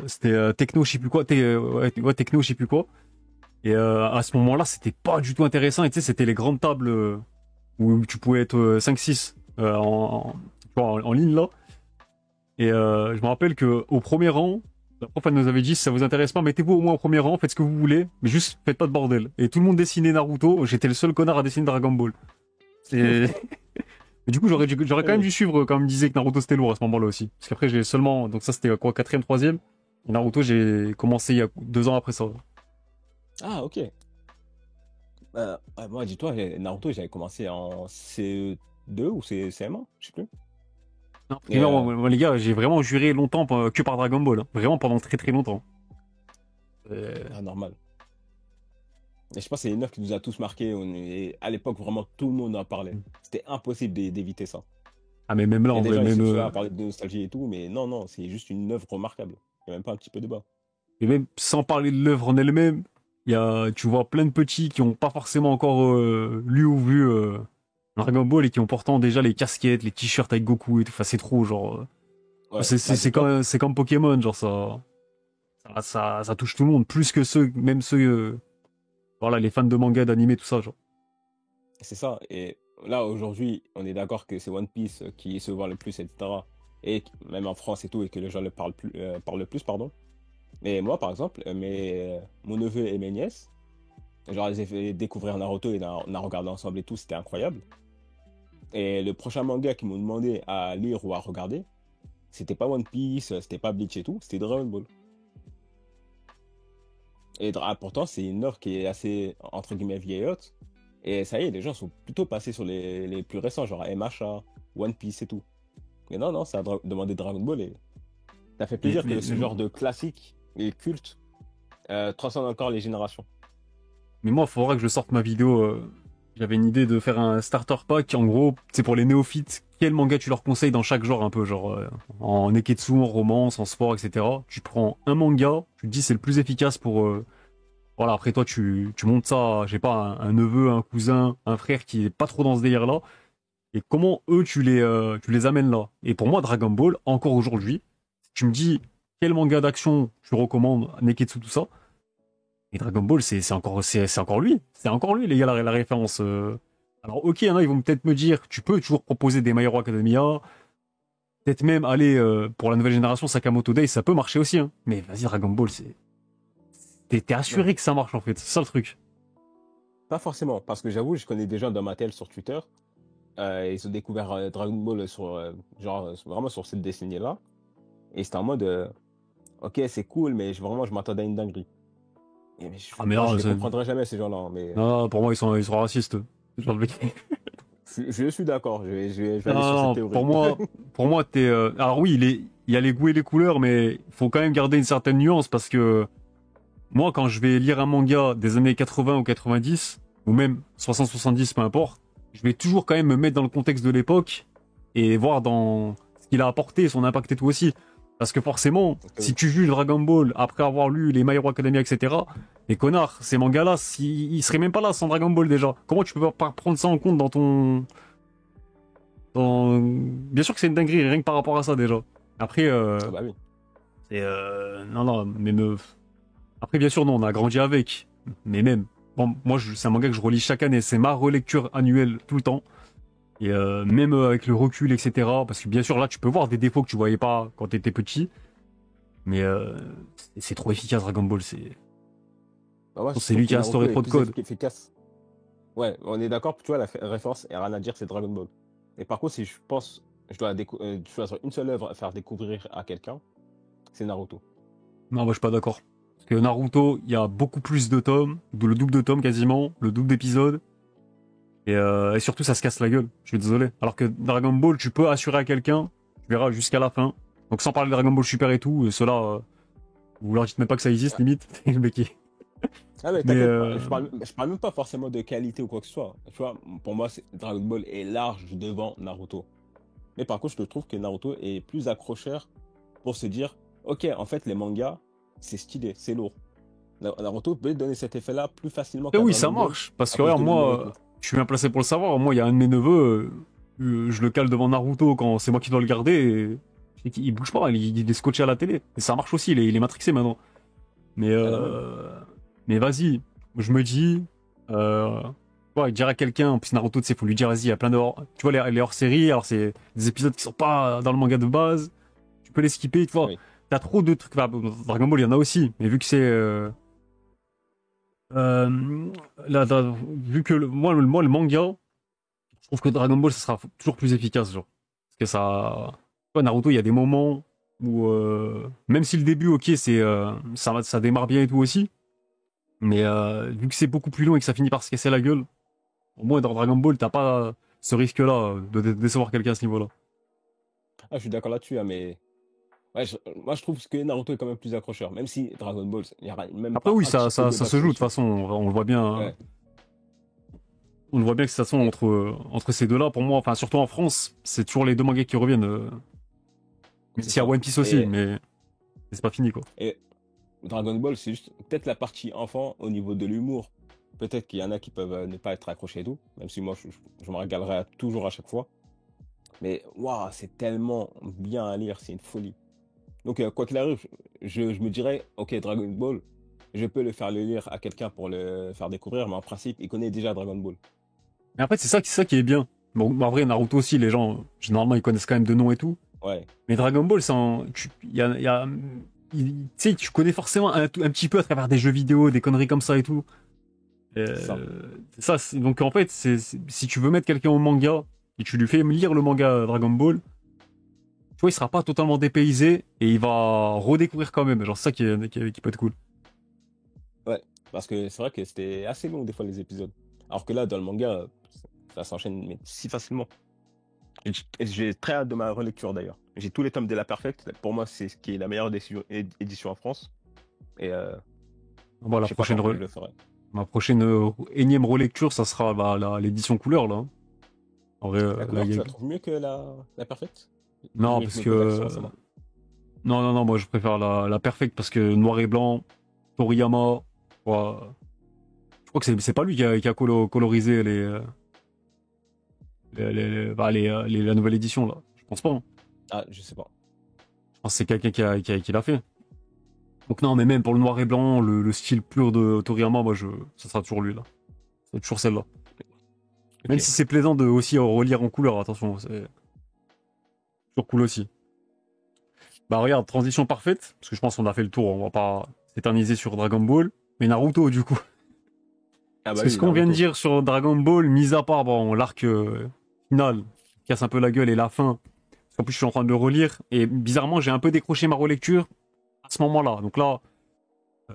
C'était techno, je sais plus quoi, ouais, techno, je sais plus quoi. Et à ce moment-là, c'était pas du tout intéressant. Et tu sais, c'était les grandes tables où tu pouvais être 5-6 tu vois, en ligne là. Et je me rappelle que au premier rang, la prof elle nous avait dit si ça vous intéresse pas, mettez-vous au moins au premier rang, faites ce que vous voulez, mais juste faites pas de bordel. Et tout le monde dessinait Naruto, j'étais le seul connard à dessiner Dragon Ball. Et... Mais du coup, j'aurais quand même dû suivre quand on me disait que Naruto c'était lourd à ce moment-là aussi. Parce qu'après, j'ai seulement. Donc ça, c'était quoi, quatrième, troisième. Et Naruto, j'ai commencé il y a 2 ans après ça. Ah, ok. Ouais, moi, dis-toi, Naruto, j'avais commencé en CE2 ou CM1, je sais plus. Non, Et primaire, moi, les gars, j'ai vraiment juré longtemps que par Dragon Ball, hein. Vraiment pendant très très longtemps. ah, normal. Et je pense que c'est une œuvre qui nous a tous marqués. Et à l'époque, vraiment, tout le monde en parlait. C'était impossible d'éviter ça. Ah, mais même là, Il y en a des vrai, gens même. ici, tu vois, à parler de nostalgie et tout, mais non, non, c'est juste une œuvre remarquable. Il n'y a même pas un petit peu de débat. Et même sans parler de l'œuvre en elle-même, tu vois plein de petits qui ont pas forcément encore lu ou vu Dragon Ball et qui ont pourtant déjà les casquettes, les t-shirts avec Goku et tout. Enfin, c'est trop, genre. Ouais, bah dis-toi, C'est comme Pokémon, genre ça touche tout le monde, plus que ceux, même ceux, voilà, les fans de manga, d'anime, tout ça, genre. c'est ça. Et là, aujourd'hui, on est d'accord que c'est One Piece qui se vend le plus, etc. Et même en France et tout, et que les gens parlent le plus, pardon. Mais moi, par exemple, mon neveu et mes nièces, genre, les ai fait découvrir Naruto et on a regardé ensemble et tout, c'était incroyable. Et le prochain manga qu'ils m'ont demandé à lire ou à regarder, c'était pas One Piece, c'était pas Bleach et tout, c'était Dragon Ball. Et pourtant, c'est une œuvre qui est assez, entre guillemets, vieillotte. Et ça y est, les gens sont plutôt passés sur les plus récents, genre MHA, One Piece et tout. Mais non, non, ça a demandé Dragon Ball et ça fait Mais, plaisir mais, que ce genre de classique et culte transcende encore les générations. mais moi, il faudra que je sorte ma vidéo. J'avais une idée de faire un starter pack. En gros, c'est pour les néophytes. Quel manga tu leur conseilles dans chaque genre un peu, genre en neketsu, en romance, en sport, etc. Tu prends un manga, tu te dis c'est le plus efficace pour. Voilà, après toi, tu montes ça, je sais pas, un neveu, un cousin, un frère qui est pas trop dans ce délire-là. Et comment eux, tu les amènes là. Et pour moi, Dragon Ball, encore aujourd'hui, tu me dis quel manga d'action tu recommandes, Neketsu, tout ça. Et Dragon Ball, c'est encore lui. C'est encore lui, les gars, la référence. Alors, ok, il y en a, ils vont peut-être me dire, tu peux toujours proposer des My Hero Academia. Peut-être même aller pour la nouvelle génération, Sakamoto Days, ça peut marcher aussi. Hein. Mais vas-y, Dragon Ball, c'est. T'es assuré que ça marche, en fait. C'est ça le truc. Pas forcément, parce que j'avoue, je connais des gens dans ma tête sur Twitter. Ils ont découvert Dragon Ball sur, vraiment sur cette décennie-là. Et c'était en mode, ok, c'est cool, mais vraiment, je m'attendais à une dinguerie. Et mais Ah, mais moi, non, je les comprendrai jamais, ces gens-là. Hein, mais non, pour moi, ils sont racistes. Genre le mec. je suis d'accord, je vais aller sur cette Non, théorie. pour moi, t'es. Alors oui, il y a les goûts et les couleurs, mais il faut quand même garder une certaine nuance parce que moi, quand je vais lire un manga des années 80 ou 90, ou même 60-70, peu importe, je vais toujours quand même me mettre dans le contexte de l'époque et voir dans ce qu'il a apporté, son impact et tout aussi. Parce que forcément, si tu juges Dragon Ball après avoir lu les My Hero Academia, etc., les connards, ces mangas-là, ils seraient même pas là sans Dragon Ball déjà. Comment tu peux pas prendre ça en compte dans ton... Bien sûr que c'est une dinguerie, rien que par rapport à ça déjà. Après, Ah bah oui. c'est... Non, non, mais après, bien sûr, non, on a grandi avec. Mais même, bon, moi, c'est un manga que je relis chaque année. C'est ma relecture annuelle tout le temps. Et même avec le recul, etc. Parce que bien sûr, là, tu peux voir des défauts que tu voyais pas quand t'étais petit. Mais c'est trop efficace, Dragon Ball. Bah ouais, je C'est trouve lui que qui a Naruto instauré est trop de plus codes. efficace. Ouais, on est d'accord, tu vois, la référence, il n'y a rien à dire, c'est Dragon Ball. Et par contre, si je pense, je dois choisir une seule œuvre à faire découvrir à quelqu'un, c'est Naruto. Non, moi, je suis pas d'accord. Parce que Naruto, il y a beaucoup plus de tomes, le double de tomes quasiment, le double d'épisodes. Et surtout, ça se casse la gueule. Je suis désolé. Alors que Dragon Ball, tu peux assurer à quelqu'un, tu verras jusqu'à la fin. Donc sans parler de Dragon Ball Super et tout, ceux-là, vous leur dites même pas que ça existe, Ah, limite. Le mec ah mais Mais t'inquiète pas, je parle même pas forcément de qualité ou quoi que ce soit. Tu vois, pour moi, Dragon Ball est large devant Naruto. Mais par contre, je trouve que Naruto est plus accrocheur pour se dire, ok, en fait, les mangas, c'est stylé, c'est lourd. Naruto peut donner cet effet-là plus facilement eh qu'à oui, Dragon ça Ball marche. Parce à que cause regarde, de l'humour et moi, tout. je suis bien placé pour le savoir. Moi, il y a un de mes neveux, je le cale devant Naruto quand c'est moi qui dois le garder. Et il bouge pas, il est scotché à la télé. Et ça marche aussi, il est matrixé maintenant. Mais, Ah, normal. mais vas-y, je me dis, ouais, dire à quelqu'un, en plus Naruto, tu sais, faut lui dire, vas-y, il y a plein de tu vois, les hors-séries, alors c'est des épisodes qui sont pas dans le manga de base, tu peux les skipper, tu vois. Oui. T'as trop de trucs, enfin, Dragon Ball, il y en a aussi, mais vu que c'est, euh, vu que moi, le manga, je trouve que Dragon Ball, ça sera toujours plus efficace, genre. Parce que ça, tu vois, Naruto, il y a des moments où, même si le début, ok, ça démarre bien et tout aussi, mais vu que c'est beaucoup plus long et que ça finit par se casser la gueule, au moins dans Dragon Ball, t'as pas ce risque-là de décevoir quelqu'un à ce niveau-là. Ah, je suis d'accord là-dessus, hein, mais ouais, moi je trouve que Naruto est quand même plus accrocheur, même si Dragon Ball, il n'y a même Après pas oui, un petit peu de ça débat se joue de toute dessus. façon, on le voit bien, hein. Ouais. On le voit bien que de toute façon Et, entre ces deux-là, pour moi, enfin surtout en France, c'est toujours les deux mangas qui reviennent. Même c'est s'il y a ça. One Piece aussi, mais c'est pas fini quoi. Et Dragon Ball, c'est juste peut-être la partie enfant au niveau de l'humour. Peut-être qu'il y en a qui peuvent ne pas être accrochés et tout, même si moi je me régalerai toujours à chaque fois. Mais waouh, c'est tellement bien à lire, c'est une folie. Donc quoi qu'il arrive, je me dirais, ok, Dragon Ball, je peux le lire à quelqu'un pour le faire découvrir, mais en principe, il connaît déjà Dragon Ball. Mais après c'est ça qui est bien. Bon, en vrai Naruto aussi, les gens généralement ils connaissent quand même de nom et tout. Ouais, Mais Dragon Ball, tu sais, tu connais forcément un petit peu à travers des jeux vidéo, des conneries comme ça et tout. c'est ça. Donc en fait, si tu veux mettre quelqu'un au manga et tu lui fais lire le manga Dragon Ball, tu vois, il sera pas totalement dépaysé et il va redécouvrir quand même. Genre, c'est ça qui peut être cool. Ouais, parce que c'est vrai que c'était assez long des fois les épisodes. Alors que là, dans le manga, ça s'enchaîne mais si facilement. Et j'ai très hâte de ma relecture d'ailleurs. J'ai tous les tomes de La Perfecte. Pour moi, c'est ce qui est la meilleure édition en France. Et Bon, je sais pas quand je le ferai. ma prochaine énième relecture, ça sera l'édition couleur, là, hein. En vrai, La là, couleur, tu la trouves mieux que la Perfecte? non, Je parce me pose la question en que... ce moment. Non, moi, je préfère la perfecte parce que noir et blanc, Toriyama, ouais, je crois que c'est pas lui qui a colorisé la nouvelle édition, là. Je pense pas, hein. Ah, je sais pas. Je pense que c'est quelqu'un qui l'a fait. Donc non, mais même pour le noir et blanc, le style pur de Toriyama, moi, ça sera toujours lui, là. C'est toujours celle-là. Même Ok. si c'est plaisant de aussi relire en couleur, attention, c'est toujours cool aussi. Bah regarde, transition parfaite, parce que je pense qu'on a fait le tour, on va pas s'éterniser sur Dragon Ball, mais Naruto du coup. Ah Parce bah que ce oui, qu'on vient de Naruto. dire sur Dragon Ball, mis à part bon, l'arc final, qui casse un peu la gueule et la fin, parce qu'en plus je suis en train de le relire, et bizarrement j'ai un peu décroché ma relecture à ce moment-là. Donc là,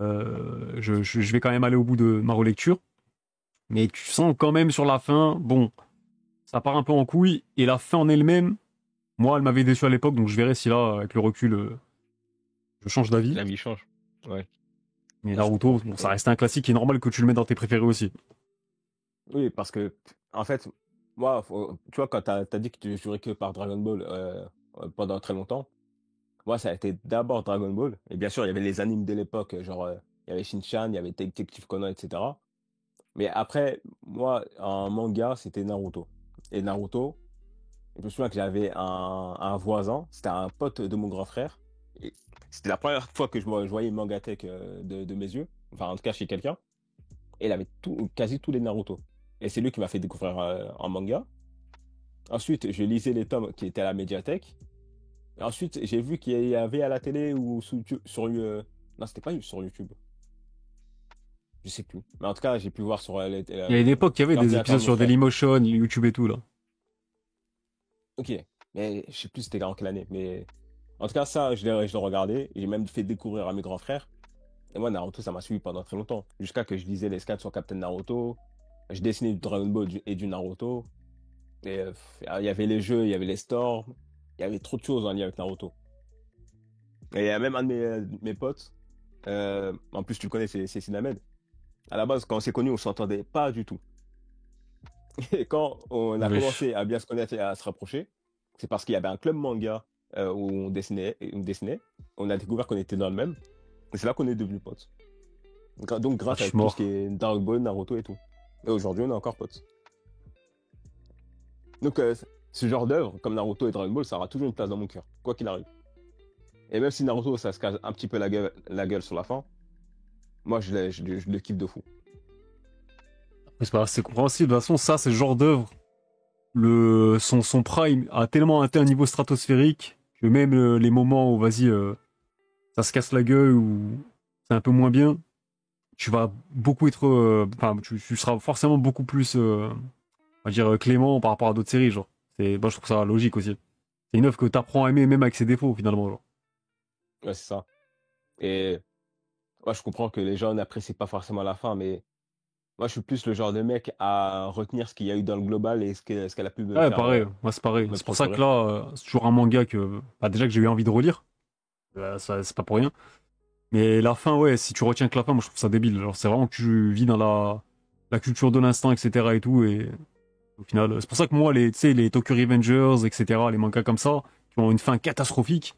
je vais quand même aller au bout de ma relecture, mais tu sens quand même sur la fin, bon, ça part un peu en couille, et la fin en elle-même, moi elle m'avait déçu à l'époque, donc je verrai si là, avec le recul, je change d'avis. La vie change. Ouais, Mais ouais, je Naruto, comprends. bon, ça reste un classique et normal que tu le mets dans tes préférés aussi. Oui, parce que, en fait, moi, tu vois, quand t'as dit que tu jouerais que par Dragon Ball pendant très longtemps, moi, ça a été d'abord Dragon Ball. Et bien sûr, il y avait les animes de l'époque, genre, il y avait Shin-Chan, il y avait Detective Conan, etc. Mais après, moi, en manga, c'était Naruto. Et Naruto, je me souviens que j'avais un voisin, c'était un pote de mon grand frère. Et c'était la première fois que je voyais une mangatech de mes yeux, enfin, en tout cas, chez quelqu'un. Et il avait quasi tous les Naruto. Et c'est lui qui m'a fait découvrir en manga. Ensuite, je lisais les tomes qui étaient à la médiathèque. Et ensuite, j'ai vu qu'il y avait à la télé ou non, c'était pas sur YouTube. Je sais plus. Mais en tout cas, j'ai pu voir sur Il y a une époque, il y avait des l'ordinateur épisodes de mon sur frère. Dailymotion, YouTube et tout, là. Ok. Mais je sais plus c'était en quelle année. Mais en tout cas, ça, je l'ai regardé. J'ai même fait découvrir à mes grands frères. Et moi, Naruto, ça m'a suivi pendant très longtemps. Jusqu'à que je lisais les scans sur Captain Naruto. Je dessinais du Dragon Ball et du Naruto. Et il y avait les jeux, il y avait les stores. Il y avait trop de choses en lien avec Naruto. Et il y a même un de mes potes. En plus, tu le connais, c'est Sinamed. À la base, quand on s'est connus, on s'entendait pas du tout. Et quand on a Wesh. commencé à bien se connaître et à se rapprocher, c'est parce qu'il y avait un club manga où on dessinait, et on dessinait. On a découvert qu'on était dans le même. Et c'est là qu'on est devenus potes. Donc Ah, grâce je à suis tout ce qui mort. est Dragon Ball, Naruto et tout. Et aujourd'hui, on est encore potes. Donc ce genre d'œuvre, comme Naruto et Dragon Ball, ça aura toujours une place dans mon cœur, quoi qu'il arrive. Et même si Naruto, ça se casse un petit peu la gueule sur la fin, moi, je le kiffe de fou. C'est pas, c'est compréhensible. De toute façon, ça, c'est le genre d'œuvre. Son prime a tellement atteint un niveau stratosphérique que même les moments où, vas-y, ça se casse la gueule ou c'est un peu moins bien, tu vas beaucoup être. Enfin, tu seras forcément beaucoup plus, on va dire, clément par rapport à d'autres séries, genre. Moi, je trouve ça logique aussi. C'est une œuvre que t'apprends à aimer même avec ses défauts, finalement, genre. Ouais, c'est ça. Et moi, je comprends que les gens n'apprécient pas forcément la fin, mais moi, je suis plus le genre de mec à retenir ce qu'il y a eu dans le global et ce qu'elle a pu Ouais, pareil, moi c'est pareil. me C'est pour ça que procurer. là, c'est toujours un manga que, bah, déjà que j'ai eu envie de relire. Ça, c'est pas pour rien. Mais la fin, ouais, si tu retiens que la fin, moi je trouve ça débile. Genre, c'est vraiment que tu vis dans la culture de l'instant, etc. et tout. Et au final, c'est pour ça que moi, tu sais, les Tokyo Revengers, etc., les mangas comme ça, qui ont une fin catastrophique,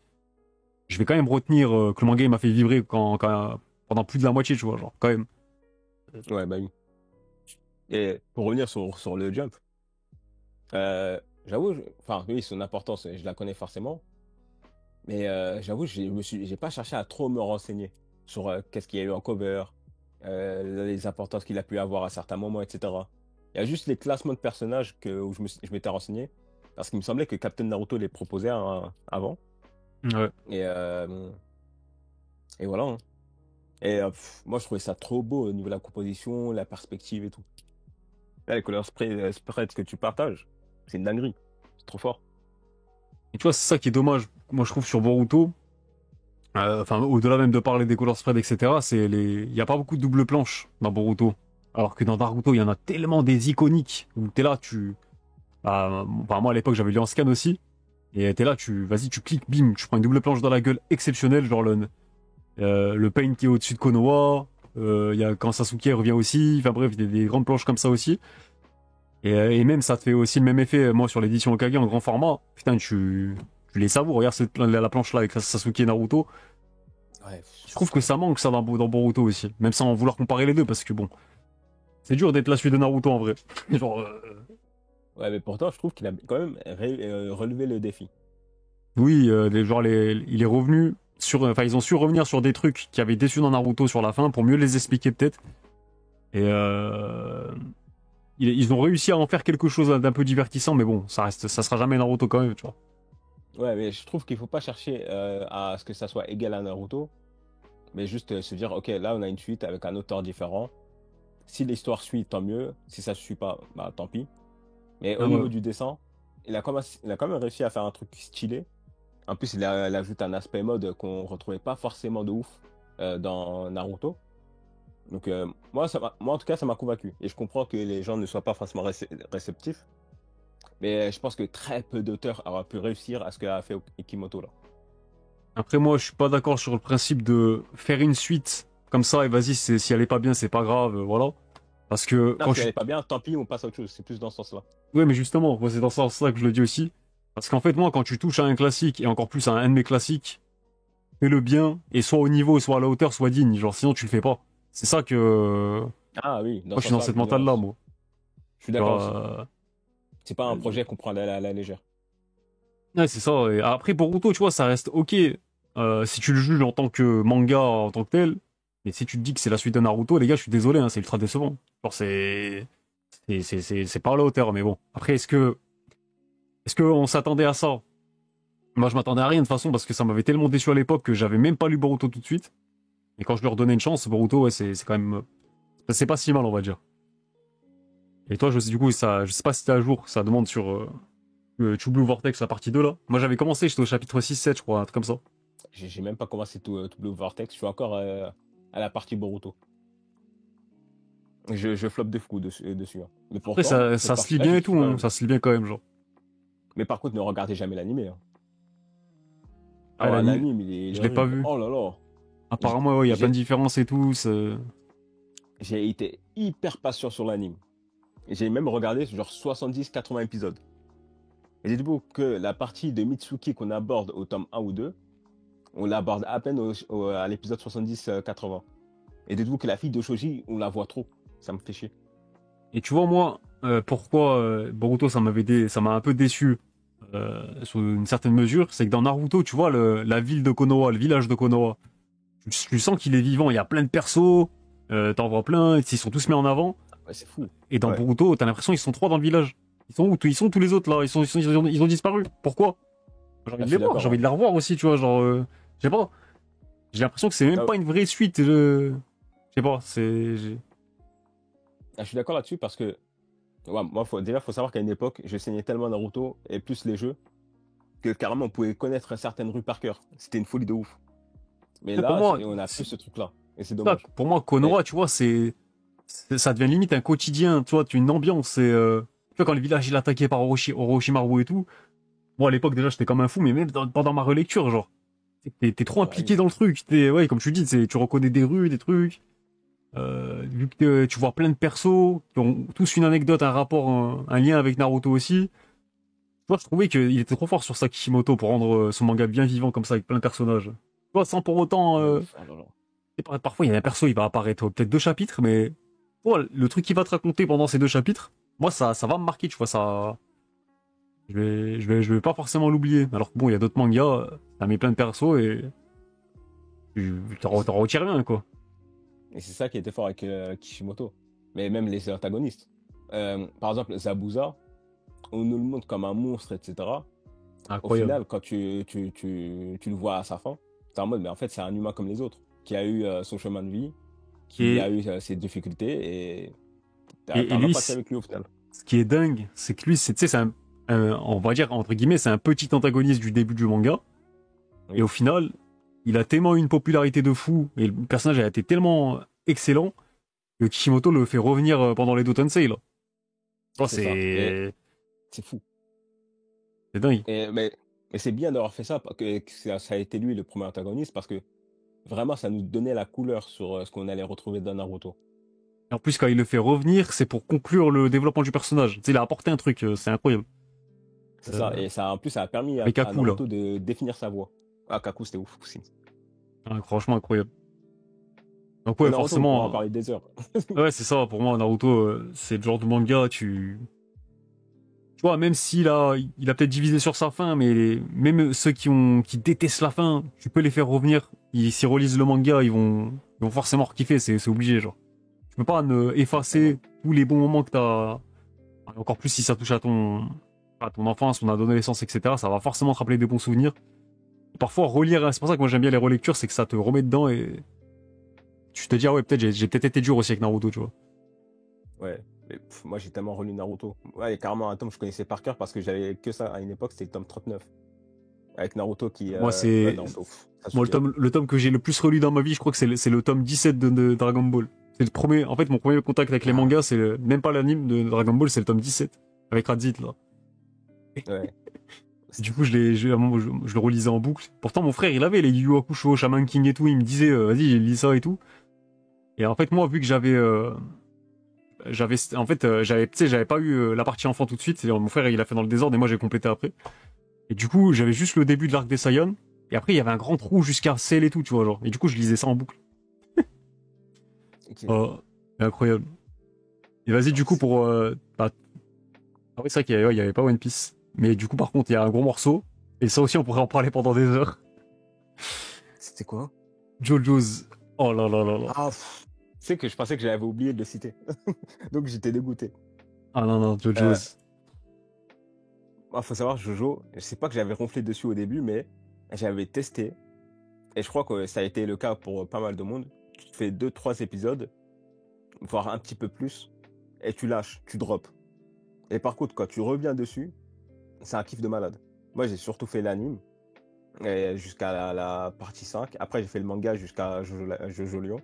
je vais quand même retenir que le manga il m'a fait vibrer pendant plus de la moitié, tu vois, genre, quand même. Ouais, bah oui. Et pour revenir sur le Jump, j'avoue, enfin, oui, son importance, je la connais forcément, mais j'avoue, j'ai pas cherché à trop me renseigner sur qu'est-ce qu'il y a eu en cover, les importances qu'il a pu avoir à certains moments, etc. Il y a juste les classements de personnages où je m'étais renseigné, parce qu'il me semblait que Captain Naruto les proposait avant, Ouais. et, euh, et voilà, hein. Et moi, je trouvais ça trop beau au niveau de la composition, la perspective et tout. Là, les couleurs spread que tu partages, c'est une dinguerie. C'est trop fort. Et tu vois, c'est ça qui est dommage, moi je trouve, sur Boruto. Enfin, au-delà même de parler des color spread, etc., il n'y a pas beaucoup de double planche dans Boruto. Alors que dans Naruto, il y en a tellement des iconiques où t'es là, enfin, moi à l'époque, j'avais lu en scan aussi. Et t'es là, vas-y, tu cliques, bim, tu prends une double planche dans la gueule exceptionnelle, genre le Pain qui est au-dessus de Konoha. Il y a quand Sasuke revient aussi. Enfin bref, il y a des grandes planches comme ça aussi. Et même, ça te fait aussi le même effet, moi, sur l'édition Okage en grand format. Putain, tu les savoures. Regarde la planche là avec Sasuke et Naruto. Ouais, Je trouve que ça manque ça dans Boruto aussi. Même sans vouloir comparer les deux, parce que bon, c'est dur d'être la suite de Naruto en vrai. Genre, ouais, mais pourtant, je trouve qu'il a quand même relevé le défi. Oui, il est revenu sur. Enfin, ils ont su revenir sur des trucs qui avaient déçu dans Naruto sur la fin pour mieux les expliquer peut-être. Et ils ont réussi à en faire quelque chose d'un peu divertissant, mais bon, ça sera jamais Naruto quand même, tu vois. Ouais, mais je trouve qu'il faut pas chercher à ce que ça soit égal à Naruto, mais juste se dire, ok, là on a une suite avec un auteur différent. Si l'histoire suit, tant mieux. Si ça ne suit pas, bah tant pis. Mais au Ah ouais. niveau du dessin, il a quand même réussi à faire un truc stylé. En plus, il ajoute un aspect mode qu'on retrouvait pas forcément de ouf dans Naruto. Donc moi en tout cas, ça m'a convaincu. Et je comprends que les gens ne soient pas forcément réceptifs. Mais je pense que très peu d'auteurs auraient pu réussir à ce qu'a fait Ikimoto là. Après, moi, je suis pas d'accord sur le principe de faire une suite comme ça et vas-y, si elle est pas bien, c'est pas grave, voilà. Parce que Non, quand si je elle suis. est pas bien, tant pis, on passe à autre chose. C'est plus dans ce sens-là. Ouais, mais justement, moi, c'est dans ce sens-là que je le dis aussi. Parce qu'en fait, moi, quand tu touches à un classique et encore plus à un de mes classiques, fais-le bien et soit au niveau, soit à la hauteur, soit digne. Genre, sinon, tu le fais pas. C'est ça que. Ah oui, dans Moi, je ce suis dans sens-là, cette mentale-là, moi. je suis Genre, d'accord aussi. C'est pas un euh, projet qu'on prend à la légère. Ouais, c'est ça. Et après, Boruto, tu vois, ça reste ok si tu le juges en tant que manga, en tant que tel. Mais si tu te dis que c'est la suite de Naruto, les gars, je suis désolé, hein, c'est ultra décevant. Genre, c'est pas à la hauteur. Mais bon. Après, est-ce qu'on s'attendait à ça? Moi, je m'attendais à rien de toute façon parce que ça m'avait tellement déçu à l'époque que j'avais même pas lu Boruto tout de suite. Et quand je leur donnais une chance, Boruto, ouais, c'est quand même. C'est pas si mal, on va dire. Et toi, du coup, ça, je sais pas si t'es à jour, ça demande sur True Blue Vortex, la partie 2 là. Moi, j'avais commencé, j'étais au chapitre 6-7, je crois, un truc comme ça. J'ai même pas commencé tout Blue Vortex. Je suis encore à la partie Boruto. Je floppe de fou dessus, hein. Mais Après, pourtant, cette ça se lit partie-là, bien je et tout, kiffe quand hein. même. Ça se lit bien quand même, genre. Mais par contre, ne regardez jamais l'animé, hein. Ah, Alors, l'anime, l'anime, il je est l'ai pas horrible. vu. Oh là là. J- Apparemment, ouais, il y a plein de J'ai différences et tout. j'ai été hyper patient sur l'anime. J'ai même regardé genre 70-80 épisodes. Et dites-vous que la partie de Mitsuki qu'on aborde au tome 1 ou 2, on l'aborde à peine à l'épisode 70-80. Et dites-vous que la fille de Shoji, on la voit trop. Ça me fait chier. Et tu vois, moi, pourquoi Boruto, ça m'a un peu déçu sur une certaine mesure, c'est que dans Naruto, tu vois, la ville de Konoha, le village de Konoha, tu sens qu'il est vivant. Il y a plein de persos, t'en vois plein, ils sont tous mis en avant. Ouais, c'est fou. Et dans Ouais. Boruto, t'as l'impression qu'ils sont trois dans le village. Ils sont où? Ils sont tous les autres là. Ils ont disparu. Pourquoi? J'ai envie Ah, de je les suis voir. d'accord, J'ai envie hein. de les revoir aussi, tu vois. Genre, je sais pas. J'ai l'impression que c'est même Ah, pas une vraie suite. Je sais pas. je suis d'accord là-dessus parce que ouais, moi, déjà, faut savoir qu'à une époque, je saignais tellement Naruto et plus les jeux que carrément on pouvait connaître certaines rues par cœur. C'était une folie de ouf. Mais Pour là, moi, on a plus ce truc-là. Et c'est ça, dommage. pour moi, Et, Konoha, tu vois, ça devient limite un quotidien. Tu vois, tu une ambiance. Tu vois, quand le village il est attaqué par Orochimaru et tout. Moi, à l'époque, déjà, j'étais comme un fou, mais même pendant ma relecture, genre, t'es trop ouais, impliqué dans le truc. Ouais, comme tu dis, tu reconnais des rues, des trucs. Vu que tu vois plein de persos qui ont tous une anecdote, un rapport, un lien avec Naruto aussi. Moi, je trouvais qu'il était trop fort sur sa Kishimoto pour rendre son manga bien vivant comme ça avec plein de personnages. Tu vois, sans pour autant. oh là là. Parfois, il y a un perso, il va apparaître peut-être 2 chapitres, mais le truc qu'il va te raconter pendant ces 2 chapitres, moi, ça va me marquer, tu vois, ça. Je vais pas forcément l'oublier. Alors que bon, il y a d'autres mangas, ça met plein de persos et Et c'est t'en retires rien, quoi. et c'est ça qui était fort avec Kishimoto. Mais même les antagonistes. Par exemple, Zabuza, on nous le montre comme un monstre, etc. Au Incroyable. final, quand tu le vois à sa fin, t'es en mode, mais en fait, c'est un humain comme les autres, qui a eu son chemin de vie, qui a Et, eu ses difficultés, et et t'as un lui, empathie avec lui au final. ce qui est dingue, c'est que lui, tu sais, on va dire, entre guillemets, c'est un petit antagoniste du début du manga. Et Oui, au final, il a tellement eu une popularité de fou, et le personnage a été tellement excellent, que Kishimoto le fait revenir pendant les Tensei, là. Oh, c'est ça. Et c'est c'est fou. c'est dingue. Et, mais c'est bien d'avoir fait ça, que ça a été lui le premier antagoniste, parce que vraiment, ça nous donnait la couleur sur ce qu'on allait retrouver dans Naruto. Et en plus, quand il le fait revenir, c'est pour conclure le développement du personnage. Tu sais, il a apporté un truc, c'est incroyable. C'est ça. Euh, Et ça, en plus, ça a permis avec à Aku, là. Naruto de définir sa voix. Ah, Kaku, c'était ouf aussi. Ah, franchement, incroyable. Donc Mais ouais, Naruto, on pourra en forcément, parler des heures. ouais, c'est ça, pour moi, Naruto, c'est le genre de manga, vois, même s'il a, il a peut-être divisé sur sa fin, mais même ceux qui détestent la fin, tu peux les faire revenir. S'ils relisent le manga, ils vont forcément kiffer, c'est obligé, genre. Tu peux pas effacer tous les bons moments que t'as. Encore plus si ça touche à ton enfance, ton adolescence, etc. Ça va forcément te rappeler des bons souvenirs. Parfois, relire, c'est pour ça que moi j'aime bien les relectures, c'est que ça te remet dedans et tu te dis, ah ouais, peut-être j'ai peut-être été dur aussi avec Naruto, tu vois. Ouais. Mais, moi, j'ai tellement relu Naruto. Ouais, il y a carrément un tome que je connaissais par cœur parce que j'avais que ça à une époque, c'était le tome 39. Avec Naruto qui. Moi, Ouais, c'est. Naruto, ça Moi, suffit. le tome que j'ai le plus relu dans ma vie, je crois que c'est le tome 17 de Dragon Ball. C'est le premier. En fait, mon premier contact avec les mangas, même pas l'anime de Dragon Ball, c'est le tome 17. Avec Raditz, là. Ouais. Du coup, à un moment, je le relisais en boucle. Pourtant, mon frère, il avait les Yu Yu Hakusho, Shaman King et tout. Il me disait, vas-y, j'ai lu ça et tout. Et en fait, moi, vu que tu sais, j'avais pas eu la partie enfant tout de suite. Mon frère, il a fait dans le désordre et moi, j'ai complété après. Et du coup, j'avais juste le début de l'arc des Saiyans. Et après, il y avait un grand trou jusqu'à Cell et tout, tu vois, genre. Et du coup, je lisais ça en boucle. Ok. Oh, incroyable. Et vas-y, du coup, pour. Ah oui, c'est vrai qu'il y avait pas One Piece. Mais du coup, par contre, il y a un gros morceau. Et ça aussi, on pourrait en parler pendant des heures. C'était quoi? JoJo's. Oh là là là là. Ah, tu sais que je pensais que j'avais oublié de le citer. Donc j'étais dégoûté. Ah non, non, Euh, JoJo's. Faut savoir, Jojo, je sais pas que j'avais ronflé dessus au début, mais j'avais testé. Et je crois que ça a été le cas pour pas mal de monde. Tu te fais 2-3 épisodes, voire un petit peu plus, et tu lâches, tu drops. Et par contre, quand tu reviens dessus, c'est un kiff de malade. Moi, j'ai surtout fait l'anime jusqu'à la partie 5. Après, j'ai fait le manga jusqu'à Jojo Lion.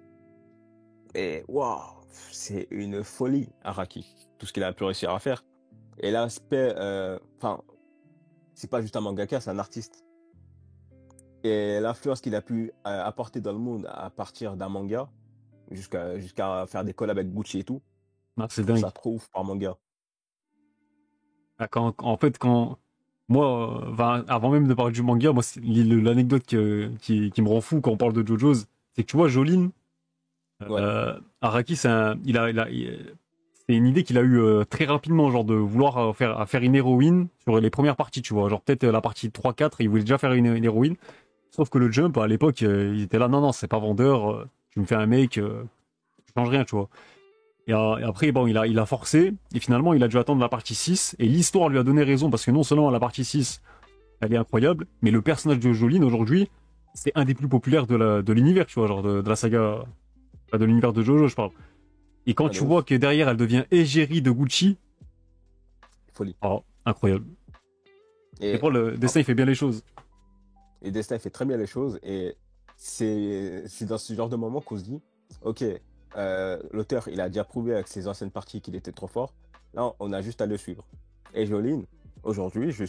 Et waouh, c'est une folie, Araki. Tout ce qu'il a pu réussir à faire. Et l'aspect, enfin, c'est pas juste un mangaka, c'est un artiste. Et l'influence qu'il a pu apporter dans le monde à partir d'un manga, jusqu'à faire des collabs avec Gucci et tout, Ah, je c'est trouve dingue. ça trop ouf par manga. Ah, en fait, quand. Moi, avant même de parler du manga, moi, l'anecdote qui me rend fou quand on parle de JoJo's, c'est que tu vois, Jolyne, Ouais, Araki, c'est une idée qu'il a eue très rapidement, genre de vouloir faire une héroïne sur les premières parties, tu vois. Genre peut-être la partie 3-4, il voulait déjà faire une héroïne. Sauf que le Jump, à l'époque, il était là, non, non, c'est pas vendeur, tu me fais un mec, tu changes rien, tu vois. Et après, bon, il a forcé, et finalement, il a dû attendre la partie 6, et l'histoire lui a donné raison, parce que non seulement la partie 6, elle est incroyable, mais le personnage de Jolyne, aujourd'hui, c'est un des plus populaires de l'univers, tu vois, genre de la saga, de l'univers de Jojo, je parle. Et quand ah, de tu vois ouf, que derrière, elle devient égérie de Gucci, folie. oh, incroyable. Et Et, pour le ah, dessin, il fait bien les choses. et Destin fait très bien les choses, et c'est dans ce genre de moment qu'on se dit, ok, l'auteur, il a déjà prouvé avec ses anciennes parties qu'il était trop fort, là, on a juste à le suivre. Et Jolyne, aujourd'hui, je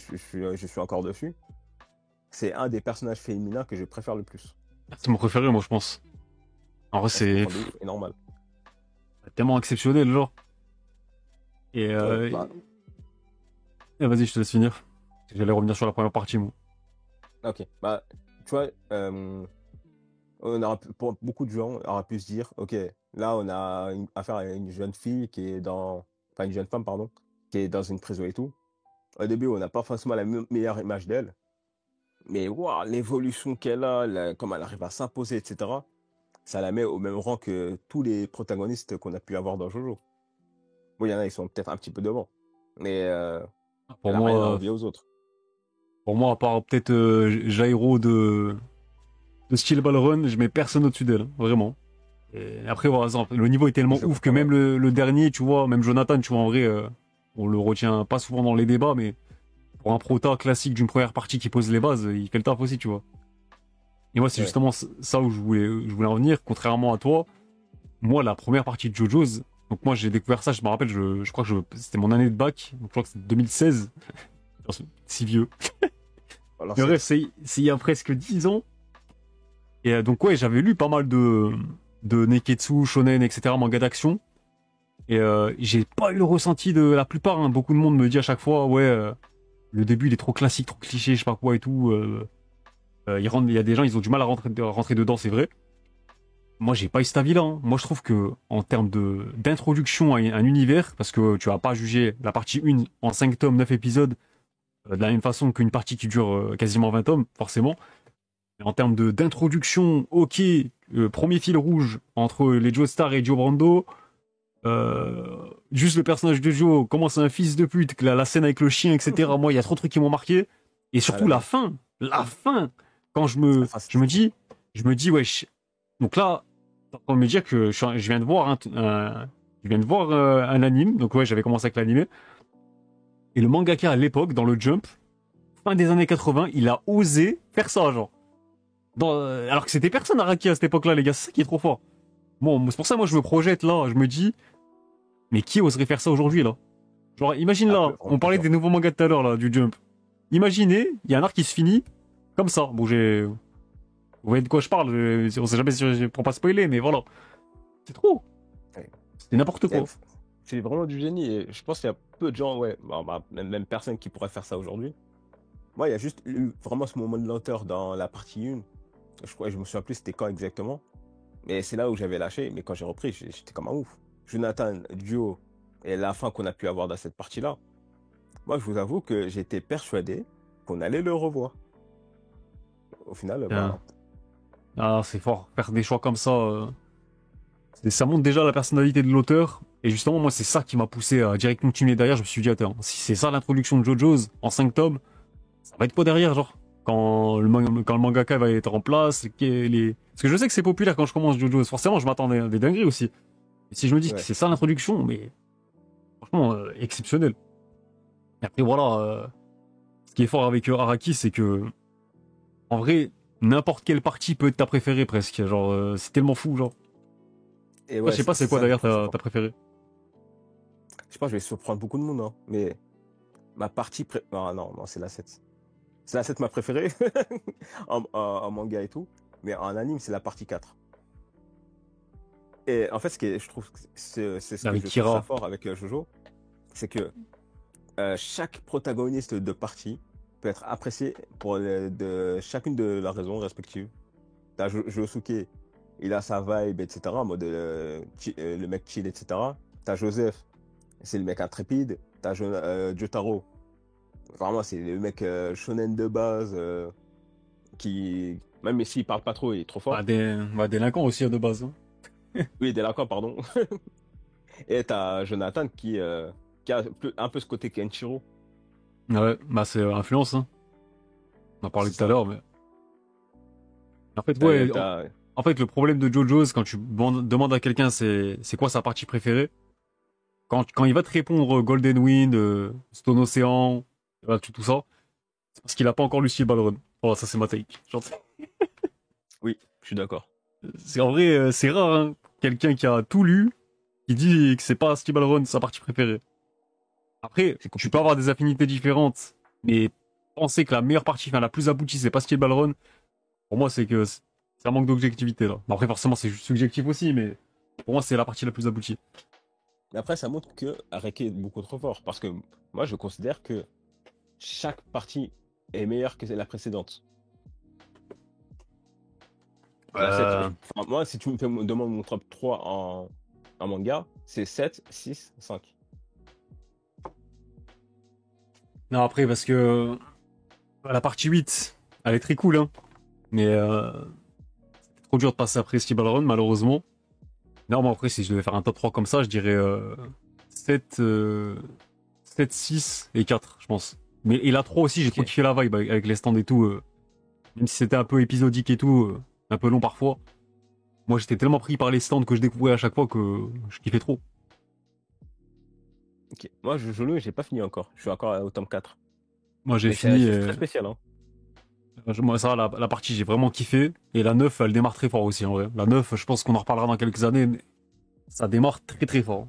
suis encore dessus, c'est un des personnages féminins que je préfère le plus. C'est mon préféré, moi, je pense. En vrai, Elle se c'est comprend de ouf, et normal. tellement exceptionnel, genre. Et, Ouais, bah, vas-y, je te laisse finir. J'allais revenir sur la première partie, moi. ok. Bah, tu vois, pour beaucoup de gens, on aura pu se dire, ok, là, on a affaire à une jeune fille qui est dans, enfin, une jeune femme, pardon, qui est dans une prison et tout. Au début, on n'a pas forcément la meilleure image d'elle, mais waouh, l'évolution qu'elle a, comme elle arrive à s'imposer, etc., ça la met au même rang que tous les protagonistes qu'on a pu avoir dans Jojo. Bon, il y en a, ils sont peut-être un petit peu devant, mais Pour elle a rien à moi, envier aux autres. à part peut-être Jairo de Steel Ball Run, je mets personne au-dessus d'elle, hein, vraiment. Et après, par exemple, le niveau est tellement Je ouf que comprends même bien. le dernier, tu vois, même Jonathan, tu vois, en vrai, on le retient pas souvent dans les débats, mais pour un prota classique d'une première partie qui pose les bases, il fait le taf aussi, tu vois. Et moi, c'est Ouais. justement ça où je voulais en venir, contrairement à toi. Moi, la première partie de JoJo's, donc moi, j'ai découvert ça, je me rappelle, je crois que c'était mon année de bac, donc je crois que c'était 2016. Si vieux. Alors, Mais bref, c'est il y a presque 10 ans. Et donc, ouais, j'avais lu pas mal de Neketsu, Shonen, etc., manga d'action. Et j'ai pas eu le ressenti de la plupart, hein. Beaucoup de monde me dit à chaque fois, ouais, le début il est trop classique, trop cliché, je sais pas quoi et tout. Il y a des gens, ils ont du mal à rentrer dedans, c'est vrai. moi, j'ai pas eu cet avis-là, hein. Moi, je trouve que, en termes d'introduction à un univers, parce que tu vas pas juger la partie 1 en 5 tomes, 9 épisodes, de la même façon qu'une partie qui dure quasiment 20 tomes, forcément. Mais en termes d'introduction, ok, premier fil rouge entre les Joe Star et Joe Brando, juste le personnage de Joe, comment c'est un fils de pute, la scène avec le chien, etc. Moi, il y a trop de trucs qui m'ont marqué. Et surtout la fin, quand je me dis, wesh. Donc là, on me dire que je viens de voir un anime. Donc ouais, j'avais commencé avec l'anime. Et le mangaka à l'époque, dans le Jump, fin des années 80, il a osé faire ça, genre. Alors que c'était personne Araki à cette époque-là, les gars. C'est ça qui est trop fort. Bon, c'est pour ça, moi, je me projette là. Je me dis, mais qui oserait faire ça aujourd'hui, là? Genre, imagine là, on parlait des nouveaux mangas tout à l'heure, là, du Jump. Imaginez, il y a un arc qui se finit comme ça. Bon, vous voyez de quoi je parle. On sait jamais si pour pas spoiler, mais voilà. C'est trop. Ouais. C'est n'importe quoi. C'est vraiment du génie. Et je pense qu'il y a peu de gens, ouais, même personne qui pourrait faire ça aujourd'hui. Moi, il y a juste eu vraiment ce moment de lenteur dans la partie 1. Je me souviens plus c'était quand exactement. Mais c'est là où j'avais lâché. Mais quand j'ai repris, j'étais comme un ouf. Jonathan, Duo et la fin qu'on a pu avoir dans cette partie-là. Moi, je vous avoue que j'étais persuadé qu'on allait le revoir. Au final, Ah, c'est fort. Faire des choix comme ça, ça montre déjà la personnalité de l'auteur. Et justement, moi, c'est ça qui m'a poussé à direct continuer derrière. Je me suis dit, attends, si c'est ça l'introduction de JoJo's en 5 tomes, ça va être quoi derrière, genre? Quand le mangaka va être en place, parce que je sais que c'est populaire quand je commence JoJo's. Forcément, je m'attendais à des dingueries aussi. Et si je me dis que c'est ça l'introduction, mais franchement, exceptionnel. Et après, voilà, ce qui est fort avec Araki, c'est que, en vrai, n'importe quelle partie peut être ta préférée presque. Genre, c'est tellement fou, genre. et Moi, je sais pas c'est quoi d'ailleurs ta préférée. Je pense que je vais surprendre beaucoup de monde, hein. Mais ma partie non, c'est la 7. C'est la 7 ma préférée en manga et tout. Mais en anime, c'est la partie 4. Et en fait, je trouve que c'est ce que je trouve ça fort avec Jojo, c'est que chaque protagoniste de partie peut être apprécié pour de chacune de leurs raisons respectives. T'as Josuke, il a sa vibe, etc. En mode le mec chill, etc. T'as Joseph, c'est le mec intrépide. T'as Jotaro, vraiment c'est le mec shonen de base qui, même s'il parle pas trop, il est trop fort. Délinquant aussi de base. Hein. Oui, délinquant, pardon. Et t'as Jonathan qui a un peu ce côté Kenshiro. Ouais, bah c'est influence. Hein. On en parlait tout à l'heure, mais. En fait, ouais. En fait, le problème de JoJo's, quand tu demandes à quelqu'un c'est quoi sa partie préférée, quand il va te répondre Golden Wind, Stone Ocean, tout ça, c'est parce qu'il a pas encore lu Steel Ball Run. Oh, ça c'est ma take. Oui, je suis d'accord. C'est en vrai, c'est rare, hein, quelqu'un qui a tout lu, qui dit que c'est pas Steel Ball Run sa partie préférée. Après, tu peux avoir des affinités différentes, mais penser que la meilleure partie, enfin la plus aboutie, c'est pas Steel Ball Run, pour moi c'est que c'est un manque d'objectivité là. Après forcément c'est juste subjectif aussi, mais pour moi c'est la partie la plus aboutie. Mais après ça montre que Araki est beaucoup trop fort, parce que moi je considère que chaque partie est meilleure que la précédente. Moi si tu me demandes mon top 3 en manga, c'est 7, 6, 5. Non, après, parce que la partie 8, elle est très cool, hein. Mais c'est trop dur de passer après Steel Ball Run, malheureusement. Non, mais après, si je devais faire un top 3 comme ça, je dirais 7, 6 et 4, je pense. Et la 3 aussi, j'ai trop kiffé la vibe avec les stands et tout. Même si c'était un peu épisodique et tout, un peu long parfois. Moi, j'étais tellement pris par les stands que je découvrais à chaque fois que je kiffais trop. Ok. Moi, Jojo, j'ai pas fini encore. Je suis encore au tome 4. Moi, j'ai fini. C'est très spécial, hein. Moi, ça, la partie, j'ai vraiment kiffé. Et la 9, elle démarre très fort aussi, en vrai. La 9, je pense qu'on en reparlera dans quelques années, mais ça démarre très très fort.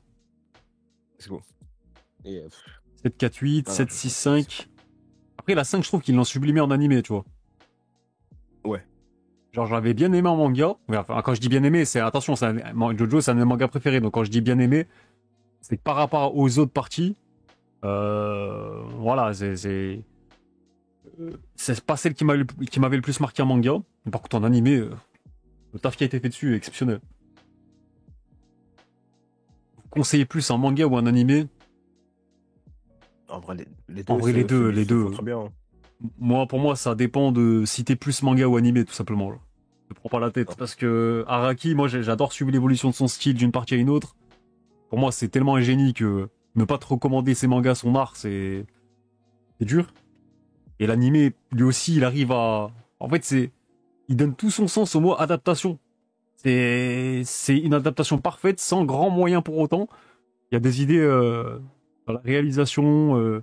C'est beau. Et 7, 4, 8, 7, 6, 5. Après, la 5, je trouve qu'ils l'ont sublimé en animé, tu vois. Ouais. Genre, j'avais bien aimé en manga. Enfin, quand je dis bien aimé, attention, Jojo, c'est un de mes mangas préférés. Donc, quand je dis bien aimé, c'est que par rapport aux autres parties, voilà, c'est pas celle qui m'avait le plus marqué en manga. Mais par contre, en animé, Le taf qui a été fait dessus est exceptionnel. Vous conseillez plus un manga ou un animé? En vrai, les En deux, vrai, les deux, les se font deux. très bien, hein. Moi, pour moi, ça dépend de si t'es plus manga ou animé, tout simplement. Genre. Je prends pas la tête. Non. Parce que Araki, moi, j'adore suivre l'évolution de son style d'une partie à une autre. Pour moi, c'est tellement un génie que ne pas te recommander ses mangas, son art, c'est dur. Et l'animé, lui aussi, il arrive à... En fait, il donne tout son sens au mot adaptation. C'est une adaptation parfaite, sans grand moyen pour autant. Il y a des idées dans la réalisation,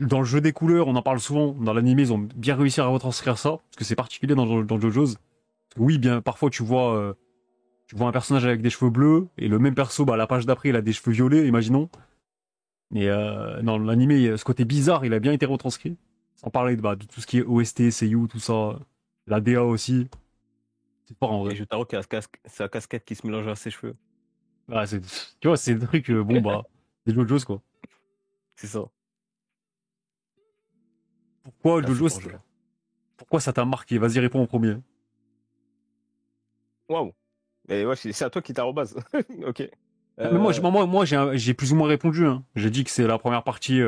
dans le jeu des couleurs, on en parle souvent. Dans l'animé, ils ont bien réussi à retranscrire ça, parce que c'est particulier dans JoJo's. Parce que oui, bien, parfois tu vois un personnage avec des cheveux bleus, et le même perso, bah, à la page d'après, il a des cheveux violets, imaginons. Et dans l'animé, ce côté bizarre, il a bien été retranscrit. Sans parler de tout ce qui est OST, Seiyu, tout ça. La DA aussi. C'est fort en Et vrai. Jotaro qui a sa casquette qui se mélange à ses cheveux. Ah, tu vois, c'est des trucs, bon, bah, des JoJo's, quoi. C'est ça. Pourquoi Ah, c'est JoJo's, fort, Jojo. pourquoi ça t'a marqué? Vas-y, réponds en premier. Waouh. Et ouais, c'est à toi qui t'arrobase. Ok. Ah, mais Euh, moi j'ai plus ou moins répondu. Hein. J'ai dit que c'est la première partie,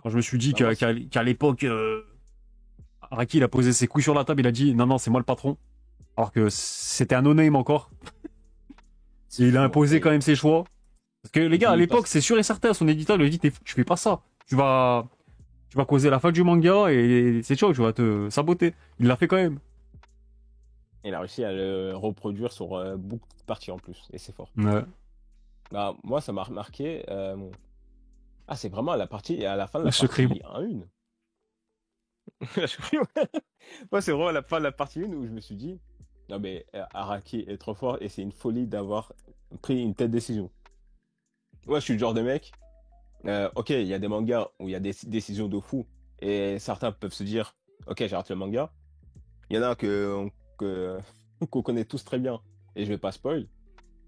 quand je me suis dit bah moi, qu'à l'époque, Araki, il a posé ses couilles sur la table, il a dit non, non, c'est moi le patron. Alors que c'était un no-name encore. c'est Et il a fou, hein. imposé quand même ses choix. Parce que les Et gars, à puis, l'époque, c'est sûr et certain, son éditeur lui a dit tu fais pas ça. Tu vas causer la fin du manga et c'est chaud, tu vas te saboter. Il l'a fait quand même. il a réussi à le reproduire sur beaucoup de parties en plus. Et c'est fort. Ouais. Bah, moi, ça m'a remarqué. Ah, c'est vraiment à la fin de Le la secret. partie 1. Moi, c'est vraiment à la fin de la partie 1 où je me suis dit, non mais Araki est trop fort et c'est une folie d'avoir pris une telle décision. Moi, je suis le genre de mec, ok, il y a des mangas où il y a des décisions de fou et certains peuvent se dire, ok, j'arrête le manga. Il y en a que, qu'on connaît tous très bien et je vais pas spoil.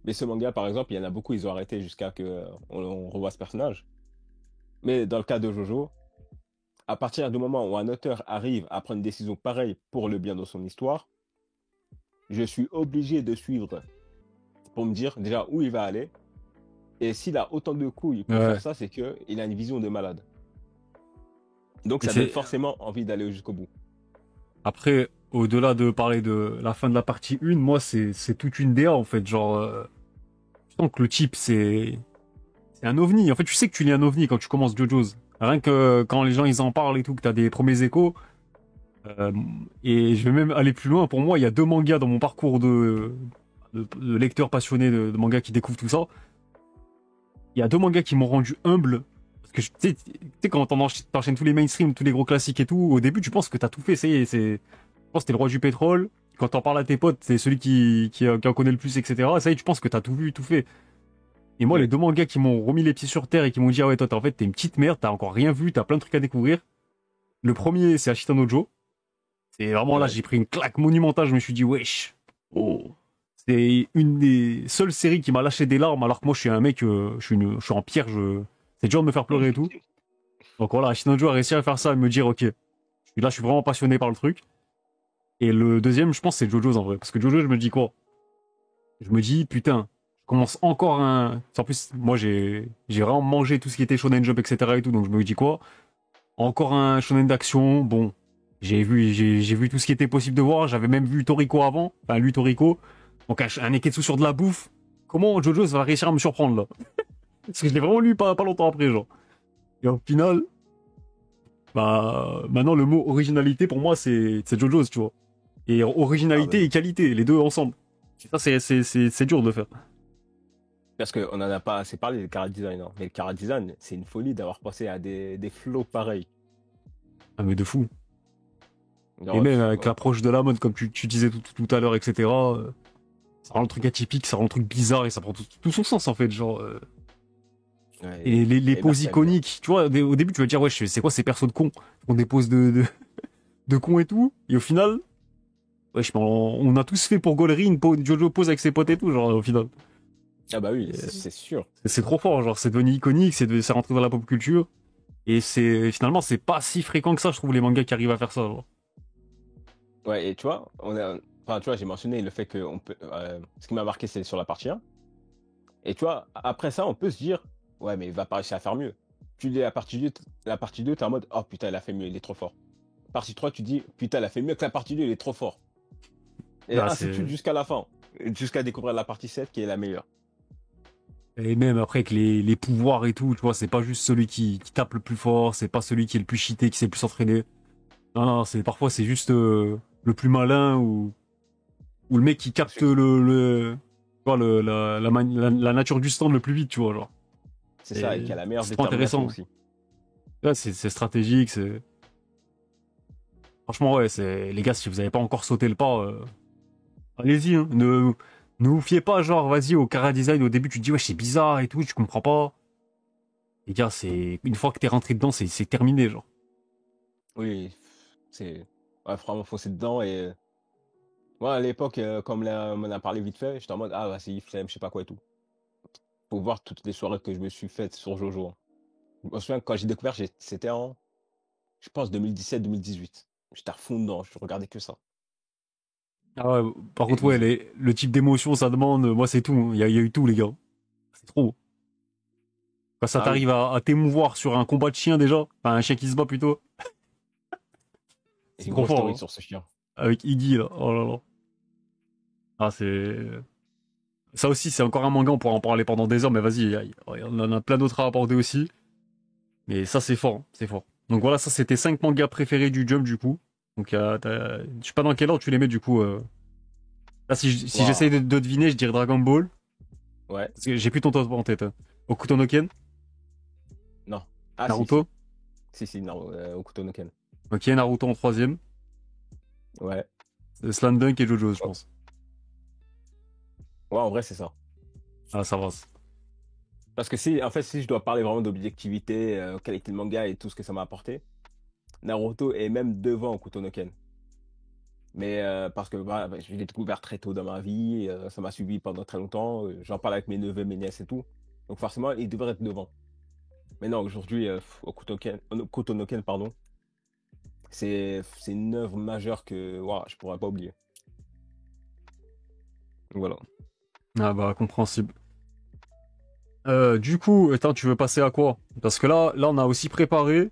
Mais ce manga, par exemple, il y en a beaucoup, ils ont arrêté jusqu'à que on revoie ce personnage. Mais dans le cas de Jojo, à partir du moment où un auteur arrive à prendre une décision pareille pour le bien de son histoire, je suis obligé de suivre pour me dire déjà où il va aller. Et s'il a autant de couilles pour Ouais. faire ça, c'est qu'il a une vision de malade. Donc Et ça donne c'est forcément envie d'aller jusqu'au bout. après, au-delà de parler de la fin de la partie 1, moi, c'est toute une DA en fait. Genre, je sens que le type, c'est un ovni. En fait, tu sais que tu lis un ovni quand tu commences JoJo's. Rien que quand les gens ils en parlent et tout, que t'as des premiers échos. Euh, et je vais même aller plus loin. Pour moi, il y a deux mangas dans mon parcours de lecteur passionné de mangas qui découvre tout ça. Il y a deux mangas qui m'ont rendu humble. Parce que tu sais, quand t'enchaînes tous les mainstream, tous les gros classiques et tout, au début, tu penses que t'as tout fait. Je pense que t'es le roi du pétrole. Quand t'en parles à tes potes, c'est celui qui en connaît le plus, etc. Ça y est, tu penses que t'as tout vu, tout fait. Et moi, les Oui. deux mangas qui m'ont remis les pieds sur terre et qui m'ont dit, ah ouais, toi, en fait, t'es une petite merde, t'as encore rien vu, t'as plein de trucs à découvrir. Le premier, c'est Ashita no Joe. C'est vraiment là, Ouais. j'ai pris une claque monumentale, je me suis dit, wesh. Oh. C'est une des seules séries qui m'a lâché des larmes, alors que moi, je suis un mec, je suis en pierre, c'est dur de me faire pleurer et tout. Donc voilà, Ashita no Joe a réussi à faire ça et me dire, ok, là, je suis vraiment passionné par le truc. Et le deuxième, je pense, c'est JoJo's en vrai. Parce que JoJo, je me dis quoi? Je me dis, putain, je commence encore un. En plus, moi, j'ai vraiment mangé tout ce qui était Shonen Jump, etc. et tout. Donc, je me dis quoi? Encore un Shonen d'action. Bon, j'ai vu tout ce qui était possible de voir. J'avais même vu Toriko avant. Enfin, lui, Toriko. Donc, un Neketsu sur de la bouffe. Comment JoJo va réussir à me surprendre là? Parce que je l'ai vraiment lu pas longtemps après, genre. Et au final, bah, maintenant, le mot originalité, pour moi, c'est JoJo's, tu vois. Et Ah, originalité ben, et qualité, les deux ensemble. Ça, c'est dur de le faire. parce qu'on n'en a pas assez parlé, le chara design, hein. Mais le chara design, c'est une folie d'avoir pensé à des flows pareils. Ah, mais de fou. Et Genre, même avec l'approche de la mode, comme tu disais tout à l'heure, etc. Ça rend le truc atypique, ça rend le truc bizarre et ça prend tout son sens en fait. Genre, et ouais, les et poses merci à lui, hein. iconiques, tu vois, au début tu vas te dire, ouais, c'est quoi ces persos de cons? On des poses de cons et tout. Et au final, ouais, on a tous fait pour Gollery Jojo pose avec ses potes et tout, genre, au final. Ah bah oui, Et, c'est sûr. c'est trop fort, genre, c'est devenu iconique, c'est rentré dans la pop culture. Et finalement, c'est pas si fréquent que ça, je trouve, les mangas qui arrivent à faire ça. Genre. Ouais, et tu vois, enfin, tu vois, j'ai mentionné le fait que on peut, ce qui m'a marqué, c'est sur la partie 1. Et tu vois, après ça, on peut se dire, ouais, mais il va pas réussir à faire mieux. Tu dis la partie 2, t'es en mode, oh putain, il a fait mieux, il est trop fort. Partie 3, tu dis, putain, il a fait mieux que la partie 2, il est trop fort. Et Là, ainsi de suite c'est... jusqu'à la fin. Jusqu'à découvrir la partie 7 qui est la meilleure. Et même après, avec les pouvoirs et tout, tu vois, c'est pas juste celui qui tape le plus fort, c'est pas celui qui est le plus cheaté, qui sait le plus s'entraîner. Non, non, parfois, c'est juste le plus malin ou le mec qui capte tu vois, la nature du stand le plus vite, tu vois, genre. C'est ça, et qui Et a la meilleure c'est trop détermination intéressant. aussi. Là, c'est stratégique, c'est... Franchement, ouais, les gars, si vous avez pas encore sauté le pas, allez-y, hein. Ne vous fiez pas, genre, vas-y, au Cara Design, au début, tu te dis, ouais, c'est bizarre et tout, tu comprends pas. Les gars, une fois que t'es rentré dedans, c'est terminé, genre. Oui, c'est. Ouais, vraiment foncer dedans. Et moi, à l'époque, comme là, on en a parlé vite fait, j'étais en mode, ah, vas-y, flemme, je sais pas quoi et tout. Pour voir toutes les soirées que je me suis faites sur Jojo. Je me souviens, quand j'ai découvert, c'était en, je pense, 2017-2018. J'étais à fond dedans, je regardais que ça. Ah ouais, par Et contre, ouais, les- le type d'émotion, ça demande, moi, c'est tout, hein. Il y a eu tout, les gars. C'est trop. Quand ça Ah oui, t'arrive à t'émouvoir sur un combat de chien, déjà, enfin, un chien qui se bat plutôt, j'ai c'est une trop grosse fort, story hein. sur ce chien. Avec Iggy, là. Oh là là. Ah, c'est... Ça aussi, c'est encore un manga, on pourra en parler pendant des heures, mais vas-y, on en a plein d'autres à aborder aussi. Mais ça, c'est fort, hein, c'est fort. Donc voilà, ça, c'était 5 mangas préférés du Jump, du coup. Donc, je sais pas dans quel ordre tu les mets, du coup. Là, si j'essaye Waouh. de deviner, je dirais Dragon Ball. Ouais, Parce que j'ai plus ton top en tête, hein. Hokuto no Ken, non. Ah, si, si. Naruto. Si, si, non, Okuto no Ken. Ok, Naruto en troisième. Ouais. Slam Dunk et JoJo's, je Oh. pense. Ouais, en vrai, c'est ça. Ah, ça va. Parce que si, en fait, si je dois parler vraiment d'objectivité, qualité de manga et tout ce que ça m'a apporté, Naruto est même devant Okuto no Ken. Mais parce que bah, je l'ai découvert très tôt dans ma vie, ça m'a suivi pendant très longtemps, j'en parle avec mes neveux, mes nièces et tout. Donc forcément, il devrait être devant. Mais non, aujourd'hui, Okuto no Ken, pardon, c'est une œuvre majeure que ouah, je pourrais pas oublier. Donc voilà. Ah bah, compréhensible. Du coup, attends, tu veux passer à quoi? Parce que là, on a aussi préparé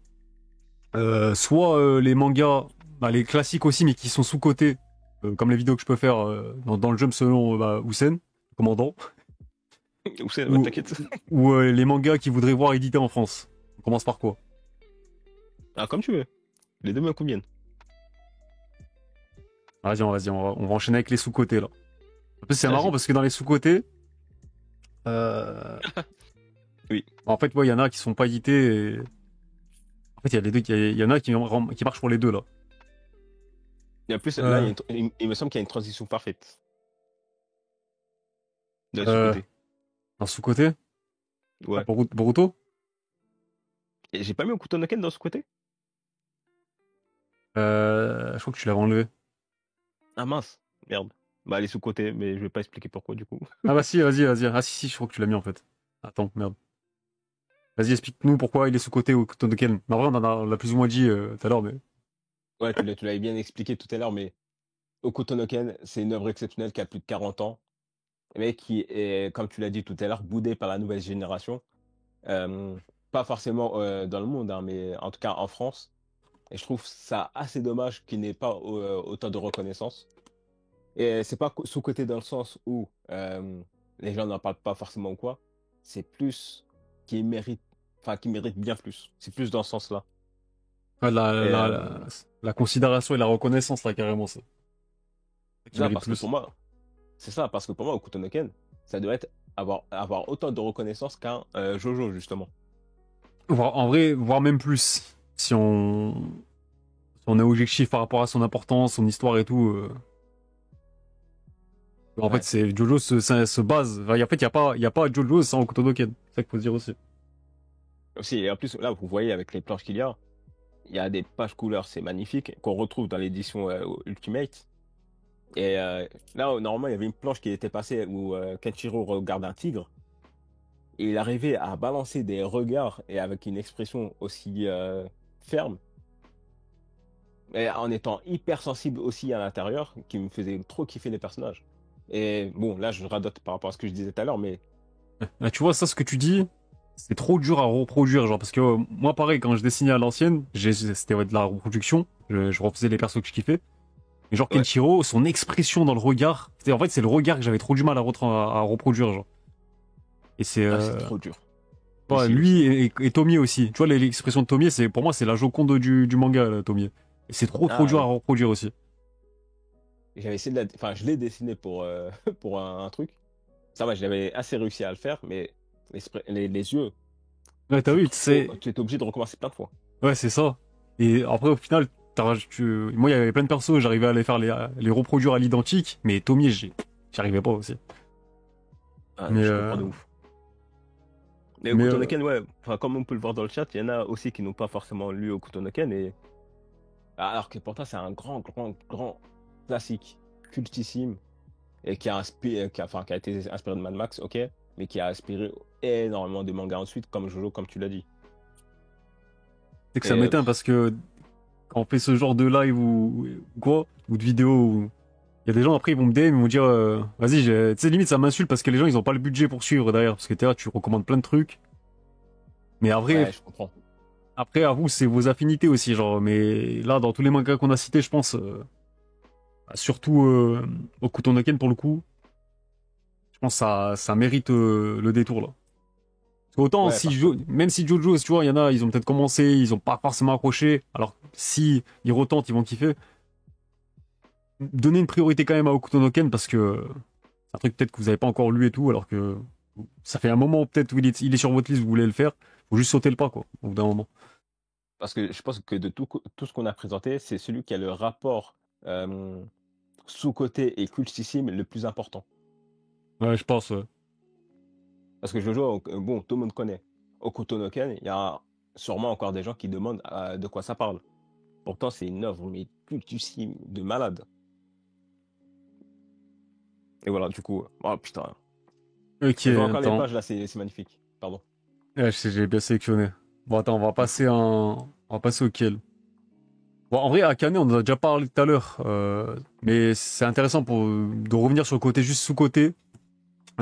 soit les mangas, bah, les classiques aussi, mais qui sont sous-cotés, comme les vidéos que je peux faire dans le jump selon bah, Houssen, commandant, Ou c'est, ouais, ou, t'inquiète. ou les mangas qu'ils voudraient voir édités en France. On commence par quoi? Ah, comme tu veux. Les deux me conviennent. Vas-y, on va enchaîner avec les sous-cotés là. En plus, c'est marrant Vas-y. parce que dans les sous-cotés, euh, Oui. en fait, il y en a qui sont pas édités. En fait, il y a les deux, il y en a qui marchent pour les deux là. Et en plus, là, Euh, il me semble qu'il y a une transition parfaite de ce euh, côté. un sous-côté, ah, Ouais. Boruto. Et j'ai pas mis Okuto no Ken dans ce côté? Je crois que tu l'avais enlevé. Ah mince, merde. Bah, elle est sous-côté, mais je vais pas expliquer pourquoi du coup. Ah bah si, vas-y. Ah si, je crois que tu l'as mis en fait. Attends, merde. Vas-y, explique-nous pourquoi il est sous-côté au Tonoken. En vrai, on l'a plus ou moins dit tout à l'heure, mais... Ouais, tu l'avais bien expliqué tout à l'heure, mais Okuto no Ken, c'est une œuvre exceptionnelle qui a plus de 40 ans, mais qui est, comme tu l'as dit tout à l'heure, boudée par la nouvelle génération. Euh, Pas forcément dans le monde, hein, mais en tout cas en France. Et je trouve ça assez dommage qu'il n'ait pas autant de reconnaissance. Et c'est pas sous-côté dans le sens où les gens n'en parlent pas forcément ou quoi. C'est plus qu'il mérite, enfin, qu'il mérite bien plus. C'est plus dans ce sens-là. Ouais, Et la considération et la reconnaissance, là, carrément, ça. c'est Qui ça, mérite parce que plus. pour moi, c'est ça, parce que pour moi, Okuto no Ken, ça doit être avoir autant de reconnaissance qu'un Jojo, justement. En vrai, voire même plus. Si on est objectif par rapport à son importance, son histoire et tout. En fait, Ouais. c'est Jojo se base. Enfin, en fait, il y a pas Jojo sans Hokuto no Ken. C'est ça qu'il faut se dire aussi. Aussi, et en plus, là, vous voyez avec les planches il y a des pages couleurs, c'est magnifique, qu'on retrouve dans l'édition Ultimate. Et là, normalement, il y avait une planche qui était passée où Kenshiro regarde un tigre. Et il arrivait à balancer des regards et avec une expression aussi ferme. Et en étant hyper sensible aussi à l'intérieur, qui me faisait trop kiffer les personnages. Et bon, là, je radote par rapport à ce que je disais tout à l'heure, mais Là, tu vois, ça, ce que tu dis, c'est trop dur à reproduire, genre, parce que moi, pareil, quand je dessinais à l'ancienne, c'était ouais, de la reproduction, je refaisais les persos que je kiffais. Mais genre, ouais, Kenshiro, son expression dans le regard, en fait, c'est le regard que j'avais trop du mal à reproduire, genre. Et c'est, ah, c'est trop dur. ouais, Aussi, aussi. lui et Tomie aussi. Tu vois, l'expression de Tomie, pour moi, c'est la Joconde du manga, là, Tomie. Et c'est trop Ah dur à oui. reproduire aussi. J'avais essayé enfin, je l'ai dessiné pour, pour un truc. Ça va, j'avais assez réussi à le faire, mais les yeux, Ouais, t'as vu, tu es obligé de recommencer plein de fois. ouais, c'est ça. Et après, au final, moi, il y avait plein de persos, j'arrivais à les reproduire à l'identique, mais Tomie, j'y arrivais pas aussi. Ah, Mais, je comprends de ouf. Mais mais Okuto no Ken, ouais, enfin, comme on peut le voir dans le chat, il y en a aussi qui n'ont pas forcément lu Okuto no Ken, et alors que pourtant c'est un grand classique, cultissime, et qui a inspiré, enfin, qui a été inspiré de Mad Max, ok, mais qui a inspiré énormément de mangas ensuite, comme Jojo, comme tu l'as dit. c'est que ça Et m'éteint parce que quand on fait ce genre de live ou quoi, ou de vidéo, il y a des gens après ils vont me DM, ils vont me dire vas-y, tu sais limite ça m'insulte parce que les gens ils ont pas le budget pour suivre derrière parce que t'es là, tu recommandes plein de trucs. Mais après, ouais, je comprends. à vous c'est vos affinités aussi genre. Mais là dans tous les mangas qu'on a cités, je pense surtout Okuto no Ken pour le coup, je pense que ça mérite le détour là. Parce qu'autant Ouais, si parce que même si Jojo, tu vois, il y en a, ils ont peut-être commencé, ils ont pas forcément accroché. Alors si ils retentent, ils vont kiffer. Donner une priorité quand même à Okuto no Ken parce que c'est un truc peut-être que vous avez pas encore lu et tout, alors que ça fait un moment peut-être où il est sur votre liste, vous voulez le faire. Faut juste sauter le pas quoi, au bout d'un moment. Parce que je pense que de tout ce qu'on a présenté, c'est celui qui a le rapport sous-coté et cultissime le plus important. Ouais, je pense. Parce que Jojo, bon, tout le monde connaît. Okuto no Ken, il y a sûrement encore des gens qui demandent de quoi ça parle. Pourtant, c'est une œuvre, mais cultissime, de malade. Et voilà, du coup, oh putain. Ok, Je vois encore les attends. pages là, c'est magnifique. Pardon. Ouais, je sais, j'ai bien sélectionné. Bon, attends, on va passer auquel. Bon, en vrai, Akane, on en a déjà parlé tout à l'heure, mais c'est intéressant de revenir sur le côté juste sous-côté,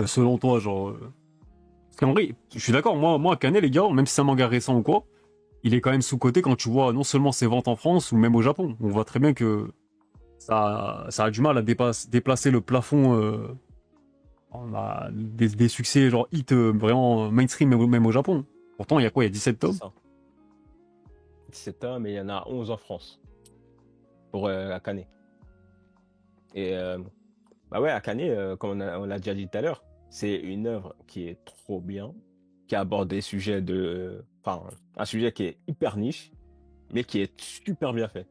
selon toi, genre. Parce qu'en vrai, je suis d'accord, moi, Akane, les gars, même si c'est un manga récent ou quoi, il est quand même sous-coté quand tu vois non seulement ses ventes en France ou même au Japon. On voit très bien que ça a du mal à déplacer le plafond. On a des succès genre hit vraiment mainstream même au Japon. Pourtant, il y a quoi? Il y a 17 C'est tomes? ça. 17 ans, mais il y en a 11 en France pour Akane. Et bah ouais, Akane, comme on l'a déjà dit tout à l'heure, c'est une œuvre qui est trop bien, qui aborde des sujets enfin, un sujet qui est hyper niche, mais qui est super bien fait.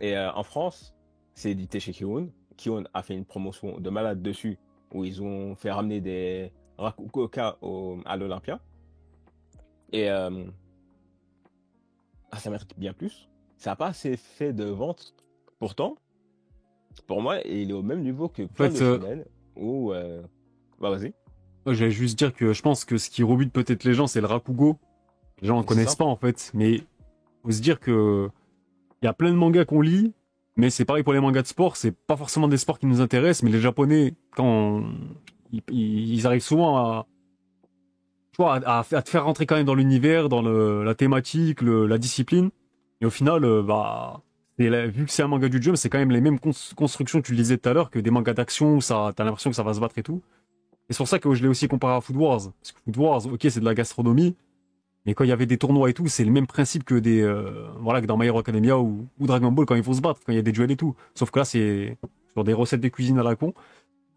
Et en France, c'est édité chez Kiun. Kiun a fait une promotion de malade dessus, où ils ont fait ramener des Rakugoka à l'Olympia. Et ça mérite bien plus. Ça n'a pas assez fait de vente. Pourtant, pour moi, il est au même niveau que En plein fait, de shonen, où... bah vas-y, moi, j'allais juste dire que je pense que ce qui rebute peut-être les gens, c'est le Rakugo. Les gens en c'est connaissent pas simple. en fait, mais faut se dire que il y a plein de mangas qu'on lit, mais c'est pareil pour les mangas de sport, c'est pas forcément des sports qui nous intéressent, mais les Japonais, ils arrivent souvent tu vois, à te faire rentrer quand même dans l'univers, dans la thématique, la discipline, et au final, bah, vu que c'est un manga du jump, c'est quand même les mêmes constructions que tu le disais tout à l'heure, que des mangas d'action où t'as l'impression que ça va se battre et tout. Et c'est pour ça que je l'ai aussi comparé à Food Wars. Parce que Food Wars, ok, c'est de la gastronomie, mais quand il y avait des tournois et tout, c'est le même principe que voilà, que dans My Hero Academia ou Dragon Ball quand il faut se battre, quand il y a des duels et tout. Sauf que là, c'est sur des recettes de cuisine à la con.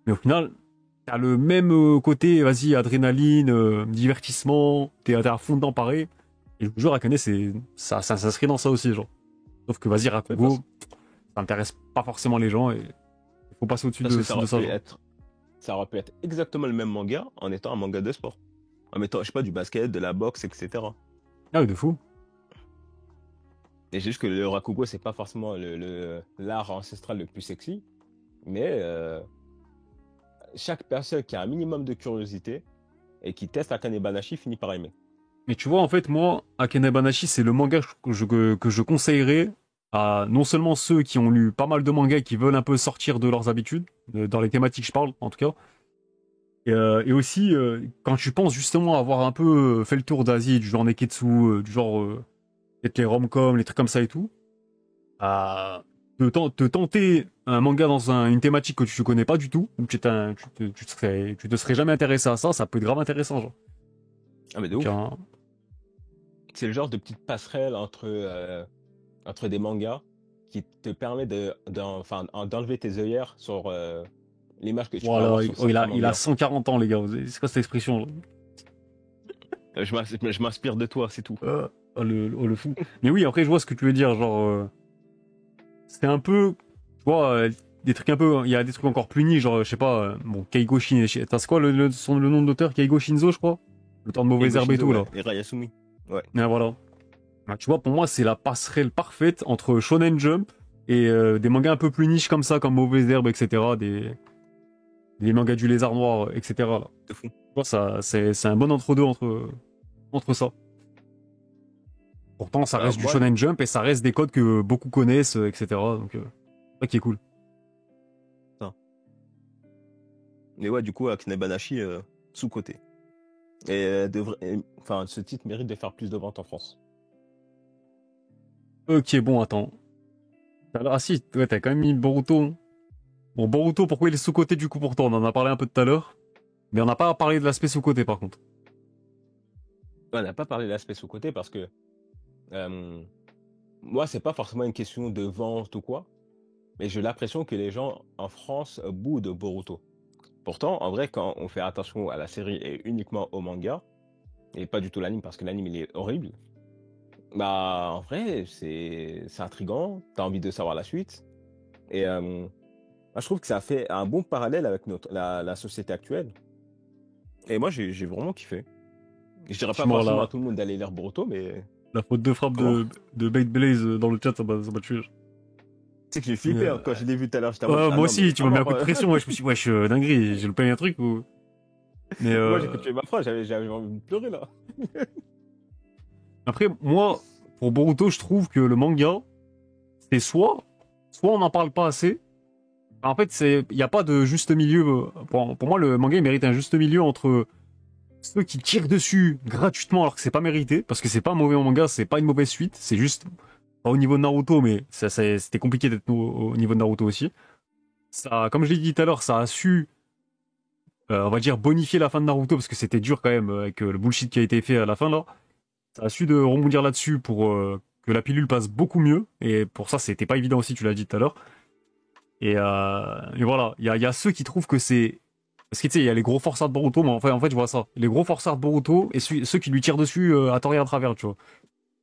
Mais au final, t'as le même côté, vas-y, adrénaline, divertissement, t'es à fond dedans pareil. Et le jeu Akane, ça s'inscrit dans ça aussi, genre. Sauf que vas-y, Ouais, Rakugo, ça intéresse pas forcément les gens et il faut passer au-dessus parce que de ça, genre. ça aurait pu être exactement le même manga en étant un manga de sport. En mettant, je sais pas, du basket, de la boxe, etc. Ah oui, de fou. Et juste que le Rakugo, c'est pas forcément l'art ancestral le plus sexy, mais chaque personne qui a un minimum de curiosité et qui teste Akane Banashi finit par aimer. Mais tu vois, en fait, moi, Akane Banashi, c'est le manga que je conseillerais à non seulement ceux qui ont lu pas mal de mangas et qui veulent un peu sortir de leurs habitudes, dans les thématiques je parle en tout cas, et aussi quand tu penses justement avoir un peu fait le tour d'Asie, du genre Neketsu, du genre peut-être les rom-com, les trucs comme ça et tout, à te tenter un manga dans une thématique que tu connais pas du tout, ou que tu te serais jamais intéressé à ça, ça peut être grave intéressant, genre. Ah, mais de Donc, ouf. C'est le genre de petite passerelle entre des mangas qui te permet enfin, d'enlever tes œillères sur l'image que tu peux avoir voilà, sur oh, certains il a mangas. 140 ans, les gars. C'est quoi cette expression? Je m'inspire de toi, c'est tout. Le fou. Mais oui, après, je vois ce que tu veux dire. Genre, c'est un peu, tu vois, des trucs un peu. Il y a des trucs encore plus niches, genre, je sais pas, bon, Keigo Shinzo. C'est quoi le nom de l'auteur? Keigo Shinzo, je crois. L'auteur de Et Mauvaises Herbes et Goshizo, tout, ouais, là. et Rayasumi. Ouais. Et voilà. Ah, tu vois, pour moi, c'est la passerelle parfaite entre Shonen Jump et des mangas un peu plus niches comme ça, comme Mauvaises Herbes, etc. Des mangas du lézard noir, etc. Là. De fou. Tu vois, ça, c'est un bon entre-deux entre ça. Pourtant, ça Bah, reste du moi, Shonen Jump et ça reste des codes que beaucoup connaissent, etc. Donc, c'est ça qui est cool. ça. Mais ouais, du coup, Akane Banashi, sous-coté. Et enfin, ce titre mérite de faire plus de ventes en France. Ok, bon, attends. Ah si, ouais, t'as quand même mis Boruto. Bon, Boruto, pourquoi il est sous-coté du coup pour toi? On en a parlé un peu tout à l'heure. Mais on n'a pas parlé de l'aspect sous-coté par contre. On n'a pas parlé de l'aspect sous-coté parce que euh, moi, c'est pas forcément une question de vente ou quoi, mais j'ai l'impression que les gens en France boudent Boruto. Pourtant, en vrai, quand on fait attention à la série et uniquement au manga, et pas du tout l'anime parce que l'anime il est horrible, bah en vrai, c'est intriguant, t'as envie de savoir la suite. Et moi, je trouve que ça fait un bon parallèle avec la société actuelle. Et moi, j'ai vraiment kiffé. Je dirais pas Effectivement, forcément à la, tout le monde d'aller lire Boruto, mais la faute de frappe comment? de Bait Blaze dans le chat, ça m'a tué. Tu sais que j'ai Mais, flippé hein, quand je l'ai vu tout à l'heure, j'étais en mode, ouais, ah moi non, mais aussi, tu à m'as mis un mort. coup de pression. Ouais, je me suis dit, wesh, dinguerie, j'ai loupé un truc ou. Mais Moi, j'ai continué ma phrase, j'avais envie de pleurer là. après, moi, pour Boruto, je trouve que le manga, c'est soit on n'en parle pas assez. En fait, il n'y a pas de juste milieu. Pour moi, le manga, il mérite un juste milieu entre ceux qui tirent dessus gratuitement alors que c'est pas mérité, parce que c'est pas un mauvais manga, c'est pas une mauvaise suite, c'est juste pas au niveau de Naruto, mais c'était compliqué d'être au niveau de Naruto aussi. Ça, comme je l'ai dit tout à l'heure, ça a su, on va dire, bonifier la fin de Naruto, parce que c'était dur quand même avec le bullshit qui a été fait à la fin là. Ça a su de rebondir là-dessus pour que la pilule passe beaucoup mieux, et pour ça, c'était pas évident aussi, tu l'as dit tout à l'heure. Et voilà, il y a ceux qui trouvent que c'est. Parce que tu sais, il y a les gros forçats de Boruto, mais en fait, je vois ça. Les gros forçats de Boruto et ceux qui lui tirent dessus à tort et à travers, tu vois.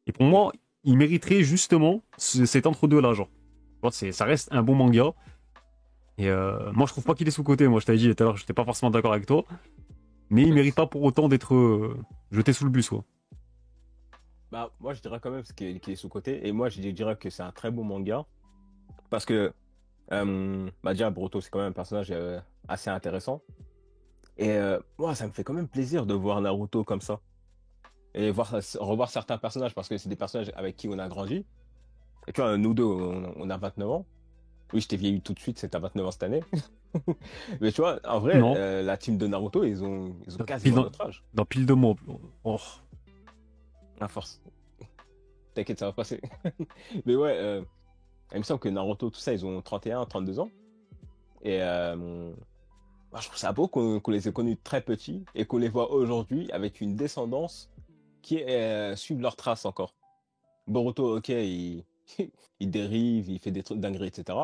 Et pour moi, il mériterait justement cet entre-deux-là, genre. Tu vois, ça reste un bon manga. Et moi, je trouve pas qu'il est sous-coté. Moi, je t'avais dit tout à l'heure, j'étais pas forcément d'accord avec toi. Mais il mérite pas pour autant d'être jeté sous le bus, quoi. Bah, moi, je dirais quand même qu'il est sous-coté. Et moi, je dirais que c'est un très bon manga. Parce que, bah, déjà, Boruto, c'est quand même un personnage assez intéressant. Et moi, ça me fait quand même plaisir de voir Naruto comme ça. Et revoir certains personnages, parce que c'est des personnages avec qui on a grandi. Et tu vois, nous deux, on a 29 ans. Oui, je t'ai vieilli tout de suite, c'est à 29 ans cette année. Mais tu vois, en vrai, Non, la team de Naruto, ils ont pile quasiment dans, notre âge. dans pile de mots. Oh. À force. T'inquiète, ça va passer. Mais ouais, il me semble que Naruto, tout ça, ils ont 31, 32 ans. Et moi, je trouve ça beau qu'on les ait connus très petits et qu'on les voit aujourd'hui avec une descendance qui suivent leurs traces encore. Boruto, ok, il dérive, il fait des trucs dingueries, etc.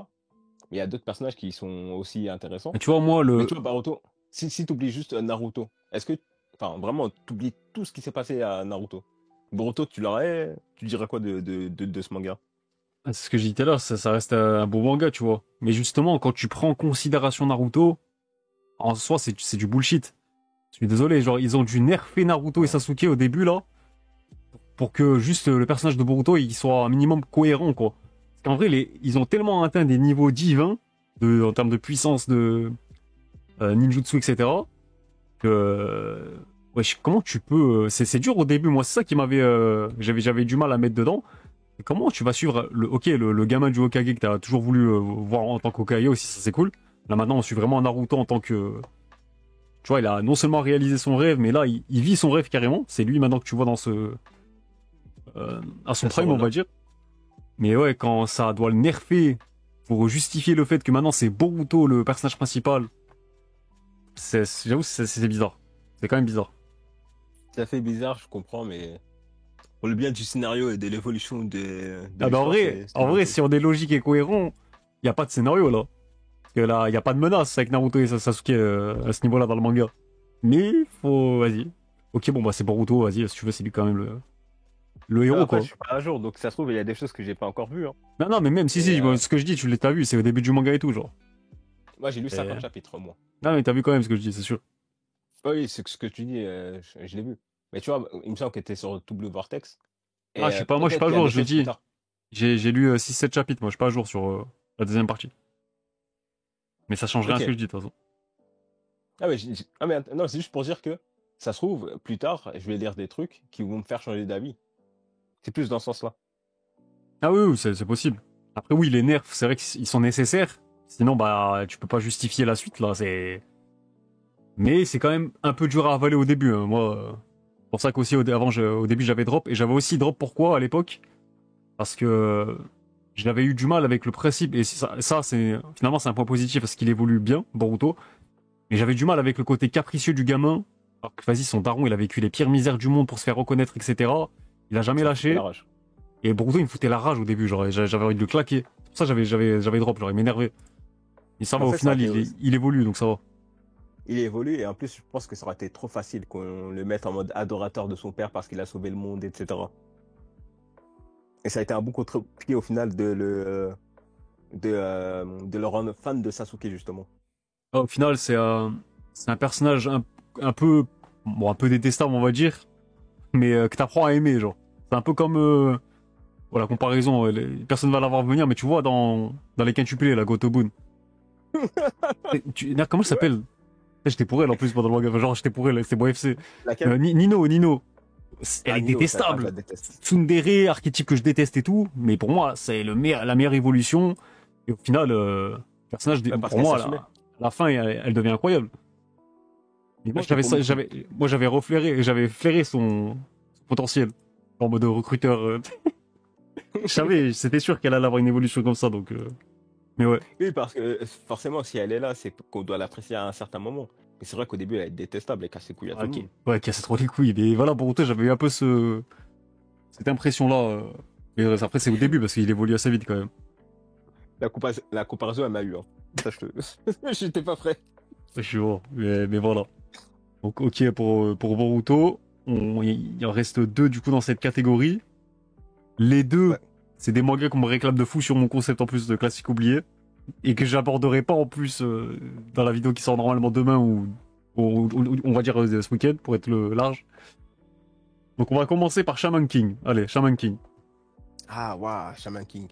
Mais il y a d'autres personnages qui sont aussi intéressants. Mais tu vois, moi, Mais tu vois, Naruto, si tu oublies juste Naruto, est-ce que, enfin, vraiment, tu oublies tout ce qui s'est passé à Naruto? Boruto, tu dirais quoi de ce manga? c'est ce que j'ai dit tout à l'heure, ça reste un bon manga, tu vois. Mais justement, quand tu prends en considération Naruto, en soi, c'est du bullshit. Je suis désolé, genre, ils ont dû nerfer Naruto et Ouais. Sasuke au début, là, pour que juste le personnage de Boruto, il soit un minimum cohérent, quoi. Parce qu'en vrai, ils ont tellement atteint des niveaux divins, en termes de puissance, de ninjutsu, etc., que... ouais, comment tu peux... c'est dur au début, moi, c'est ça qui m'avait... j'avais du mal à mettre dedans. Comment tu vas suivre le gamin du Hokage que t'as toujours voulu voir en tant qu'Hokage aussi, ça c'est cool. Là maintenant on suit vraiment Naruto en tant que... Tu vois, il a non seulement réalisé son rêve, mais là il vit son rêve carrément. C'est lui maintenant que tu vois dans ce... à son Ça, prime on va dire. Mais ouais, quand ça doit le nerfer pour justifier le fait que maintenant c'est Boruto le personnage principal, j'avoue c'est bizarre. C'est quand même bizarre. ça fait bizarre, je comprends, mais pour le bien du scénario et de l'évolution de Ah bah l'histoire, c'est en bien vrai, cool. si on est logique et cohérent, il y a pas de scénario là. Parce que là, il y a pas de menace avec Naruto et Sasuke à ce niveau-là dans le manga. Mais faut, vas-y. Ok, bon bah c'est Boruto, vas-y, si tu veux, c'est lui quand même le héros Après, quoi. je suis pas à jour, donc ça se trouve, il y a des choses que j'ai pas encore vues, hein. Non, non, mais même si, Et si, ce que je dis, tu l'as vu, c'est au début du manga et tout, genre. moi, j'ai lu Et- 50 chapitres, moi. Non, mais t'as vu quand même ce que je dis, c'est sûr. Oui, c'est ce que tu dis, je l'ai vu. Mais tu vois, il me semble que t'es sur Double Vortex. Ah, Et moi je suis peut-être pas à qu'il y a jour, des je l'ai choses plus dit. tard. J'ai lu 6-7 chapitres, moi je suis pas à jour sur la deuxième partie. Mais ça change rien à ce que Ok. je dis, de toute façon. Ah, mais, non, c'est juste pour dire que ça se trouve, plus tard, je vais lire des trucs qui vont me faire changer d'avis. C'est plus dans ce sens-là. Ah oui, oui, c'est possible. Après, oui, les nerfs, c'est vrai qu'ils sont nécessaires. Sinon, bah, tu peux pas justifier la suite, là, c'est... Mais c'est quand même un peu dur à avaler au début, hein. Moi, c'est pour ça qu'aussi, au début, j'avais drop. Et j'avais aussi drop, pourquoi, à l'époque? Parce que j'avais eu du mal avec le principe. Et ça c'est finalement, c'est un point positif, parce qu'il évolue bien, Boruto. Mais j'avais du mal avec le côté capricieux du gamin. Alors que, vas-y, son daron, il a vécu les pires misères du monde pour se faire reconnaître, etc. Il a jamais Ça me foutait la lâché. rage. Et Boruto, il me foutait la rage au début, genre, j'avais envie de le claquer. C'est pour ça que j'avais drop, genre, il m'énervait. Et ça va, En au fait, ça final, aurait été- il évolue, donc ça va. il évolue et en plus, je pense que ça aurait été trop facile qu'on le mette en mode adorateur de son père parce qu'il a sauvé le monde, etc. Et ça a été un bon contre-pied au final de le rendre fan de Sasuke, justement. Au final, c'est un personnage un peu, bon, un peu détestable, on va dire, mais que t'apprends à aimer, genre. C'est un peu comme, voilà, comparaison, personne va l'avoir venir, mais tu vois, dans les quintuplés, la Gotobun. Comment ça Ouais. s'appelle? J'étais pour elle en plus pendant le manga, genre, j'étais pour elle, c'était bon FC. Laquelle? Nino. Elle Ah, est Nino, je détestable. la déteste. Tsundere, archétype que je déteste et tout, mais pour moi, c'est la meilleure évolution. Et au final, le personnage, Ouais, parce pour qu'elle moi, s'assumait. la fin, elle devient incroyable. Mais moi, Moi, j'étais paumé tout. j'avais flairé son potentiel en mode recruteur. Je savais, c'était sûr qu'elle allait avoir une évolution comme ça, donc. Mais ouais, Oui, parce que forcément, si elle est là, c'est qu'on doit l'apprécier à un certain moment. Mais c'est vrai qu'au début, elle est détestable et casse les couilles à tout le monde. ouais, casse trop les couilles. Mais voilà, pour autant, j'avais eu un peu cette impression-là. Mais après, c'est au début parce qu'il évolue assez vite quand même. La comparaison, elle m'a eu, hein. Ça, j'étais pas prêt. Je suis bon, mais voilà. Donc, ok, pour Boruto, il en reste deux du coup dans cette catégorie. Les deux, Ouais. c'est des mangas qu'on me réclame de fou sur mon concept en plus de classique oublié. Et que j'aborderai pas en plus dans la vidéo qui sort normalement demain ou on va dire ce week-end pour être large. Donc on va commencer par Shaman King. Allez, Shaman King. Ah, waouh, Shaman King.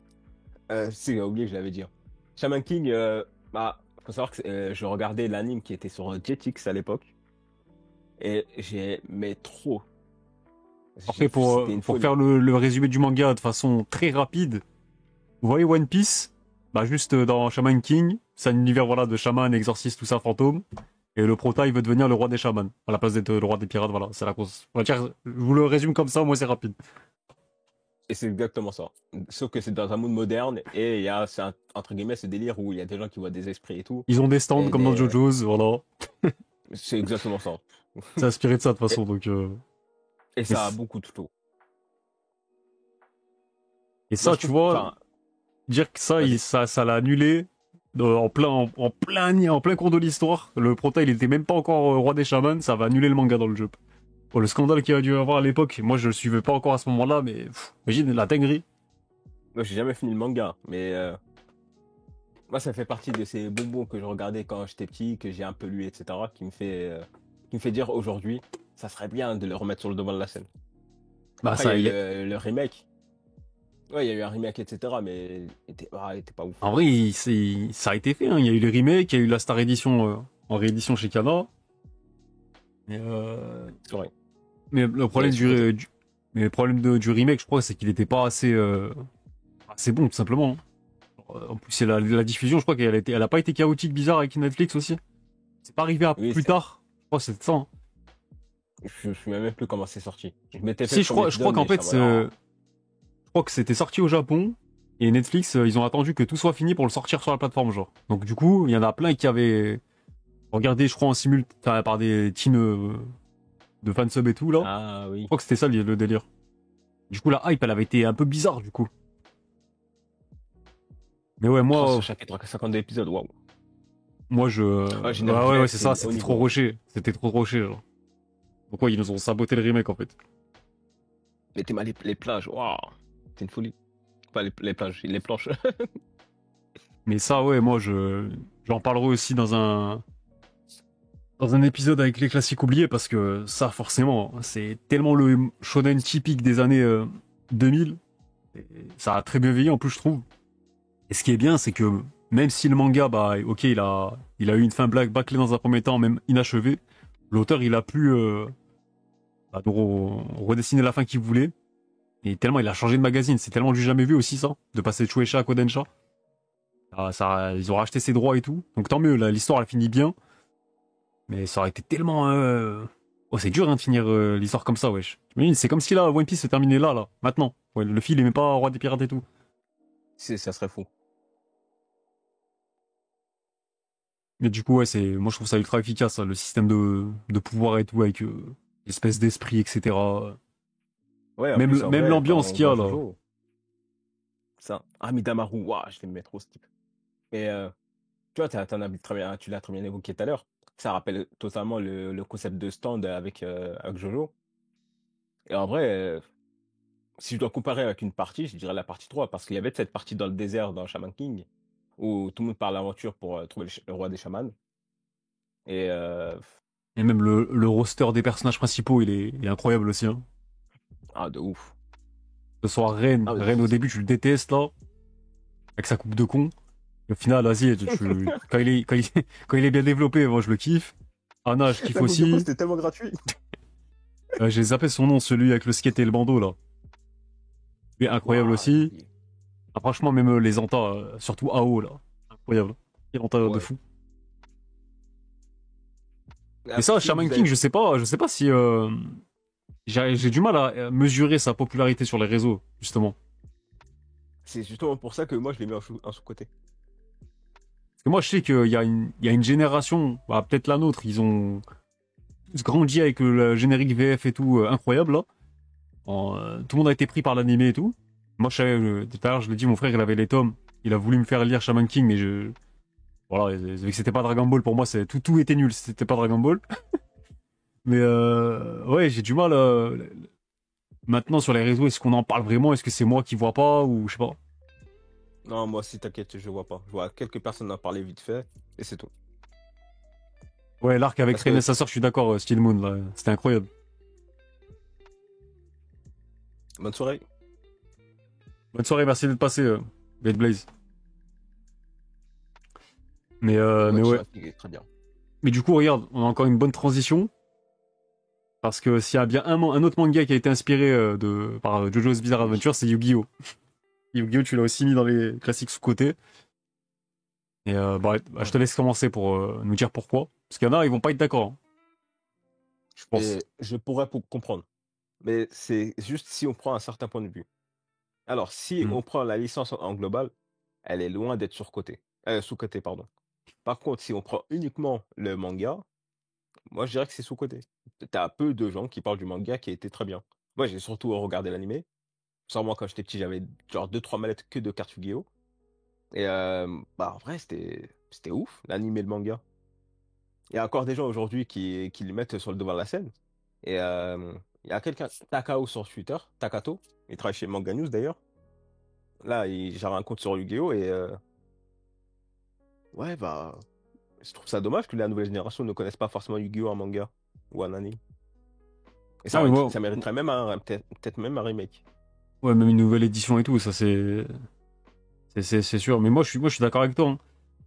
Si, j'ai oublié, je l'avais dit, hein. Shaman King, bah, faut savoir que je regardais l'anime qui était sur Jetix à l'époque. Et j'aimais trop. Après, C'était une pour folie. faire le résumé du manga de façon très rapide, vous voyez One Piece, bah juste dans Shaman King, c'est un univers voilà, de chaman, exorciste, tout ça, fantôme. Et le prota, il veut devenir le roi des chamans, à la place d'être le roi des pirates, voilà, c'est la cause. On va dire, je vous le résume comme ça, moi c'est rapide. Et c'est exactement ça. Sauf que c'est dans un monde moderne et il y a, entre guillemets, ce délire où il y a des gens qui voient des esprits et tout. Ils ont des stands Et comme dans JoJo's, voilà. c'est exactement ça. C'est inspiré de ça de toute Et, façon, donc... et Mais ça a beaucoup de flow. et Moi, ça, je tu trouve, vois, enfin, dire que ça, vas-y. ça l'a annulé en plein cours de l'histoire. Le prota, il était même pas encore roi des chamans, ça va annuler le manga dans le jeu. Bon, le scandale qu'il y a dû avoir à l'époque, moi je le suivais pas encore à ce moment-là, mais imagine la dinguerie. Moi, j'ai jamais fini le manga, mais moi, ça fait partie de ces bonbons que je regardais quand j'étais petit, que j'ai un peu lu, etc., qui me fait dire aujourd'hui, ça serait bien de le remettre sur le devant de la scène. Bah Après, il y ça, a eu le remake. Ouais, il y a eu un remake, etc., mais il était pas ouf. en vrai, ça a été fait, hein. Il y a eu les remakes, il y a eu la Star Edition en réédition chez Kana. Mais, C'est vrai. mais le Mais problème ce côté, Mais le problème du remake, je crois, c'est qu'il était pas assez bon, tout simplement. En plus, c'est la diffusion, je crois elle a pas été chaotique, bizarre avec Netflix aussi. C'est pas arrivé Oui, plus tard. Je crois que c'est ça. Hein. je me souviens même plus comment c'est sorti. Je m'étais fait Si, le je premier crois, je crois épisode, qu'en mais fait, je crois que c'était sorti au Japon. Et Netflix, ils ont attendu que tout soit fini pour le sortir sur la plateforme, genre. Donc, du coup, il y en a plein qui avaient regardé, je crois, en simultané par des teams de fansub et tout, là. Ah Je oui. crois que c'était ça le délire. Du coup, la hype, elle avait été un peu bizarre, du coup. Mais ouais, Sur chaque 52 épisodes, waouh. moi, je. Ah, Ouais, c'est ça, c'est au c'était trop niveau. rushé. C'était trop rushé, genre. Donc, ouais, ils nous ont saboté le remake, en fait. Mais t'es mal les plages, waouh. C'est une folie. Pas les plages, les planches. Mais ça, ouais, j'en parlerai aussi dans un épisode avec les classiques oubliés, parce que ça, forcément, c'est tellement le shonen typique des années 2000. Et ça a très bien vieilli, en plus, je trouve. Et ce qui est bien, c'est que même si le manga, bah, ok, il a eu une fin bâclée dans un premier temps, même inachevé, l'auteur, il a pu bah, redessiner la fin qu'il voulait. Et tellement il a changé de magazine, c'est tellement du jamais vu aussi ça, de passer de Shueisha à Kodansha. Ils ont racheté ses droits et tout, donc tant mieux, l'histoire elle finit bien. Mais ça aurait été tellement... Oh, c'est dur hein, de finir l'histoire comme ça, wesh. T'imagines, c'est comme si là, One Piece se terminait là, maintenant. Ouais, le fil il est même pas Roi des Pirates et tout. Ça serait fou. Mais du coup, ouais, moi je trouve ça ultra efficace, ça, le système de pouvoir et tout, avec l'espèce d'esprit, etc. Ouais, en plus, Même, en même vrai, quand l'ambiance on qu'il y voit a là. Jojo, ça. Ah, Midamaru, waouh, je l'aimais trop ce type. Mais tu vois, tu l'as très bien évoqué tout à l'heure. Ça rappelle totalement le concept de stand avec Jojo. Et en vrai, si je dois comparer avec une partie, je dirais la partie 3 parce qu'il y avait cette partie dans le désert dans Shaman King, où tout le monde part à l'aventure pour trouver le roi des chamans. Et Et même le roster des personnages principaux, il est incroyable aussi. Hein. ah, de ouf. Que ce soit Ren. Ah, Ren, au début, tu le détestes, là, avec sa coupe de con. Et au final, vas-y, quand il est bien développé, moi, je le kiffe. Anna, je kiffe la coupe de aussi. c'était tellement gratuit. J'ai zappé son nom, celui avec le skate et le bandeau, là. Il est incroyable Waouh, j'ai aussi. oublié. Ah, franchement, même les Anta, surtout AO, là. Incroyable. Quel Anta de Ouais. fou. Mais ça, Après, si Shaman vous King, avez... je sais pas si... j'ai du mal à mesurer sa popularité sur les réseaux, justement. C'est justement pour ça que moi, je l'ai mis en sous-côté. Parce que moi, je sais qu'il y a une génération, bah, peut-être la nôtre, ils ont grandi avec le générique VF et tout, incroyable, là. Tout le monde a été pris par l'animé et tout. Moi, je savais, tout à l'heure, je l'ai dit, mon frère, il avait les tomes. Il a voulu me faire lire Shaman King, mais voilà, vu que c'était pas Dragon Ball, pour moi, tout était nul si c'était pas Dragon Ball. Mais ouais, j'ai du mal. Maintenant, sur les réseaux, est-ce qu'on en parle vraiment? Est-ce que c'est moi qui vois pas? Ou je sais pas. Non, moi, si t'inquiète, je vois pas. Je vois quelques personnes en parler vite fait, et c'est tout. Ouais, l'arc avec Parce Ren et que, sa sœur, je suis d'accord, Steel Moon, là. C'était incroyable. bonne soirée. Bonne soirée, merci d'être passé, Blade Blaze. Mais Ouais, tu ouais. vas très bien. Mais du coup, regarde, on a encore une bonne transition. Parce que s'il y a bien un autre manga qui a été inspiré par JoJo's Bizarre Oui. Adventure, c'est Yu-Gi-Oh! Yu-Gi-Oh! Tu l'as aussi mis dans les classiques sous-côté. Et bah, je Ouais. te laisse commencer pour nous dire pourquoi. Parce qu'il y en a, ils vont pas être d'accord, hein, je pense. Et je pourrais comprendre. Mais c'est juste si on prend un certain point de vue. Alors, si Hmm. on prend la licence en global, elle est loin d'être surcotée. Sous-cotée, pardon. Par contre, si on prend uniquement le manga, moi je dirais que c'est sous-coté. T'as peu de gens qui parlent du manga qui a été très bien. Moi, j'ai surtout regardé l'animé. Sans moi, quand j'étais petit, j'avais genre deux trois mallettes que de cartes Yu-Gi-Oh! Et bah en vrai, c'était ouf, l'anime et le manga. Il y a encore des gens aujourd'hui qui le mettent sur le devant de la scène. Et il y a quelqu'un, Takao sur Twitter, Takato, il travaille chez Manga News d'ailleurs. Là, il gère un compte sur Yu-Gi-Oh! Et ouais, bah, je trouve ça dommage que la nouvelle génération ne connaisse pas forcément Yu-Gi-Oh! En manga ou en anime. Et Ah, mais moi, ça mériterait même peut-être même un remake. ouais, même une nouvelle édition et tout, ça c'est sûr. Mais moi, je suis d'accord avec toi. Hein.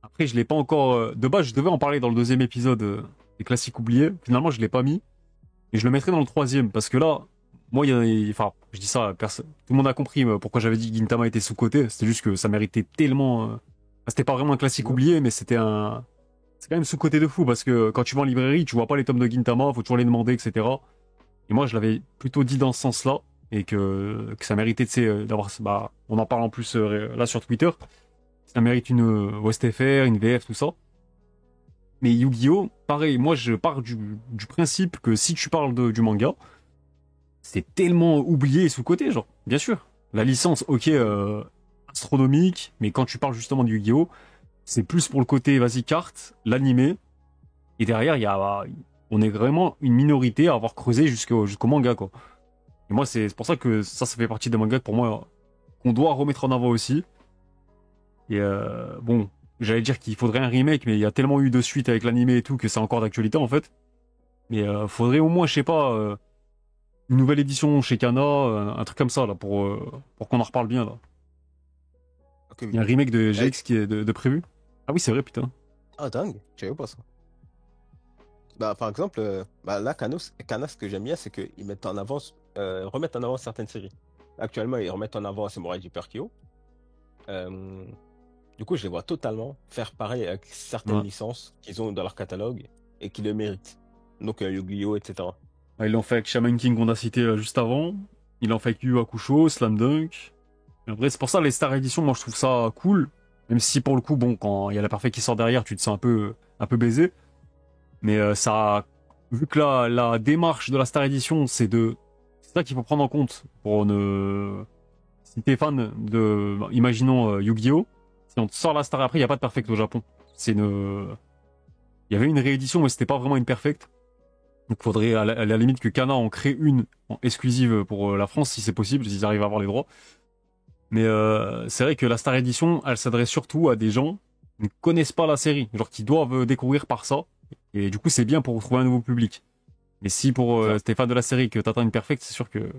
Après, je l'ai pas encore. De base, je devais en parler dans le deuxième épisode des classiques oubliés. Finalement, je l'ai pas mis. Et je le mettrai dans le troisième. Parce que là, moi, enfin, je dis ça, personne, tout le monde a compris pourquoi j'avais dit que Gintama était sous-coté. C'était juste que ça méritait tellement. C'était pas vraiment un classique Ouais. oublié, mais c'est quand même sous-coté de fou parce que quand tu vas en librairie, tu vois pas les tomes de Gintama, faut toujours les demander, etc. Et moi, je l'avais plutôt dit dans ce sens-là et que ça méritait, tu sais, d'avoir. Bah, on en parle en plus là sur Twitter. Ça mérite une OSTFR, une VF, tout ça. Mais Yu-Gi-Oh, pareil, moi je pars du principe que si tu parles du manga, c'est tellement oublié et sous-coté, genre. Bien sûr. La licence, ok, astronomique, mais quand tu parles justement du Yu-Gi-Oh, c'est plus pour le côté, vas-y, carte, l'animé, et derrière, on est vraiment une minorité à avoir creusé jusqu'au manga, quoi. Et moi, c'est pour ça que ça fait partie des mangas que pour moi, qu'on doit remettre en avant aussi. Et bon, j'allais dire qu'il faudrait un remake, mais il y a tellement eu de suites avec l'animé et tout que c'est encore d'actualité, en fait. Mais faudrait au moins, je sais pas, une nouvelle édition chez Kana, un truc comme ça, là, pour qu'on en reparle bien, là. Ok, Il y oui. a un remake de Eh, GX qui est de prévu. Ah oui, c'est vrai, putain. Ah, dingue, je savais pas ça. Bah, par exemple, bah, là, Kana, ce que j'aime bien, c'est qu'ils mettent en avant, remettent en avant certaines séries. Actuellement, ils remettent en avant Samurai Deeper Kyo. Euh, du coup, je les vois totalement faire pareil avec certaines Ouais. licences qu'ils ont dans leur catalogue et qui le méritent. Donc, Yu-Gi-Oh!, etc. Ah, ils l'ont fait avec Shaman King qu'on a cité juste avant. Ils l'ont fait avec Yu Hakusho, Slam Dunk. Et en vrai, c'est pour ça, les Star Edition, moi, je trouve ça cool. Même si, pour le coup, bon, quand il y a la Perfect qui sort derrière, tu te sens un peu baisé. Mais vu que la démarche de la Star Edition, c'est ça qu'il faut prendre en compte pour ne. Si t'es fan de, bah, imaginons Yu-Gi-Oh, si on te sort la Star après, il y a pas de Perfect au Japon. Il y avait une réédition, mais c'était pas vraiment une Perfect. Donc, faudrait à la limite que Kana en crée une en exclusive pour la France, si c'est possible, s'ils arrivent à avoir les droits. Mais c'est vrai que la Star Edition, elle s'adresse surtout à des gens qui ne connaissent pas la série, genre qui doivent découvrir par ça. Et du coup, c'est bien pour trouver un nouveau public. Mais si pour C'est ça. t'es fan de la série que t'attends une perfecte, c'est sûr que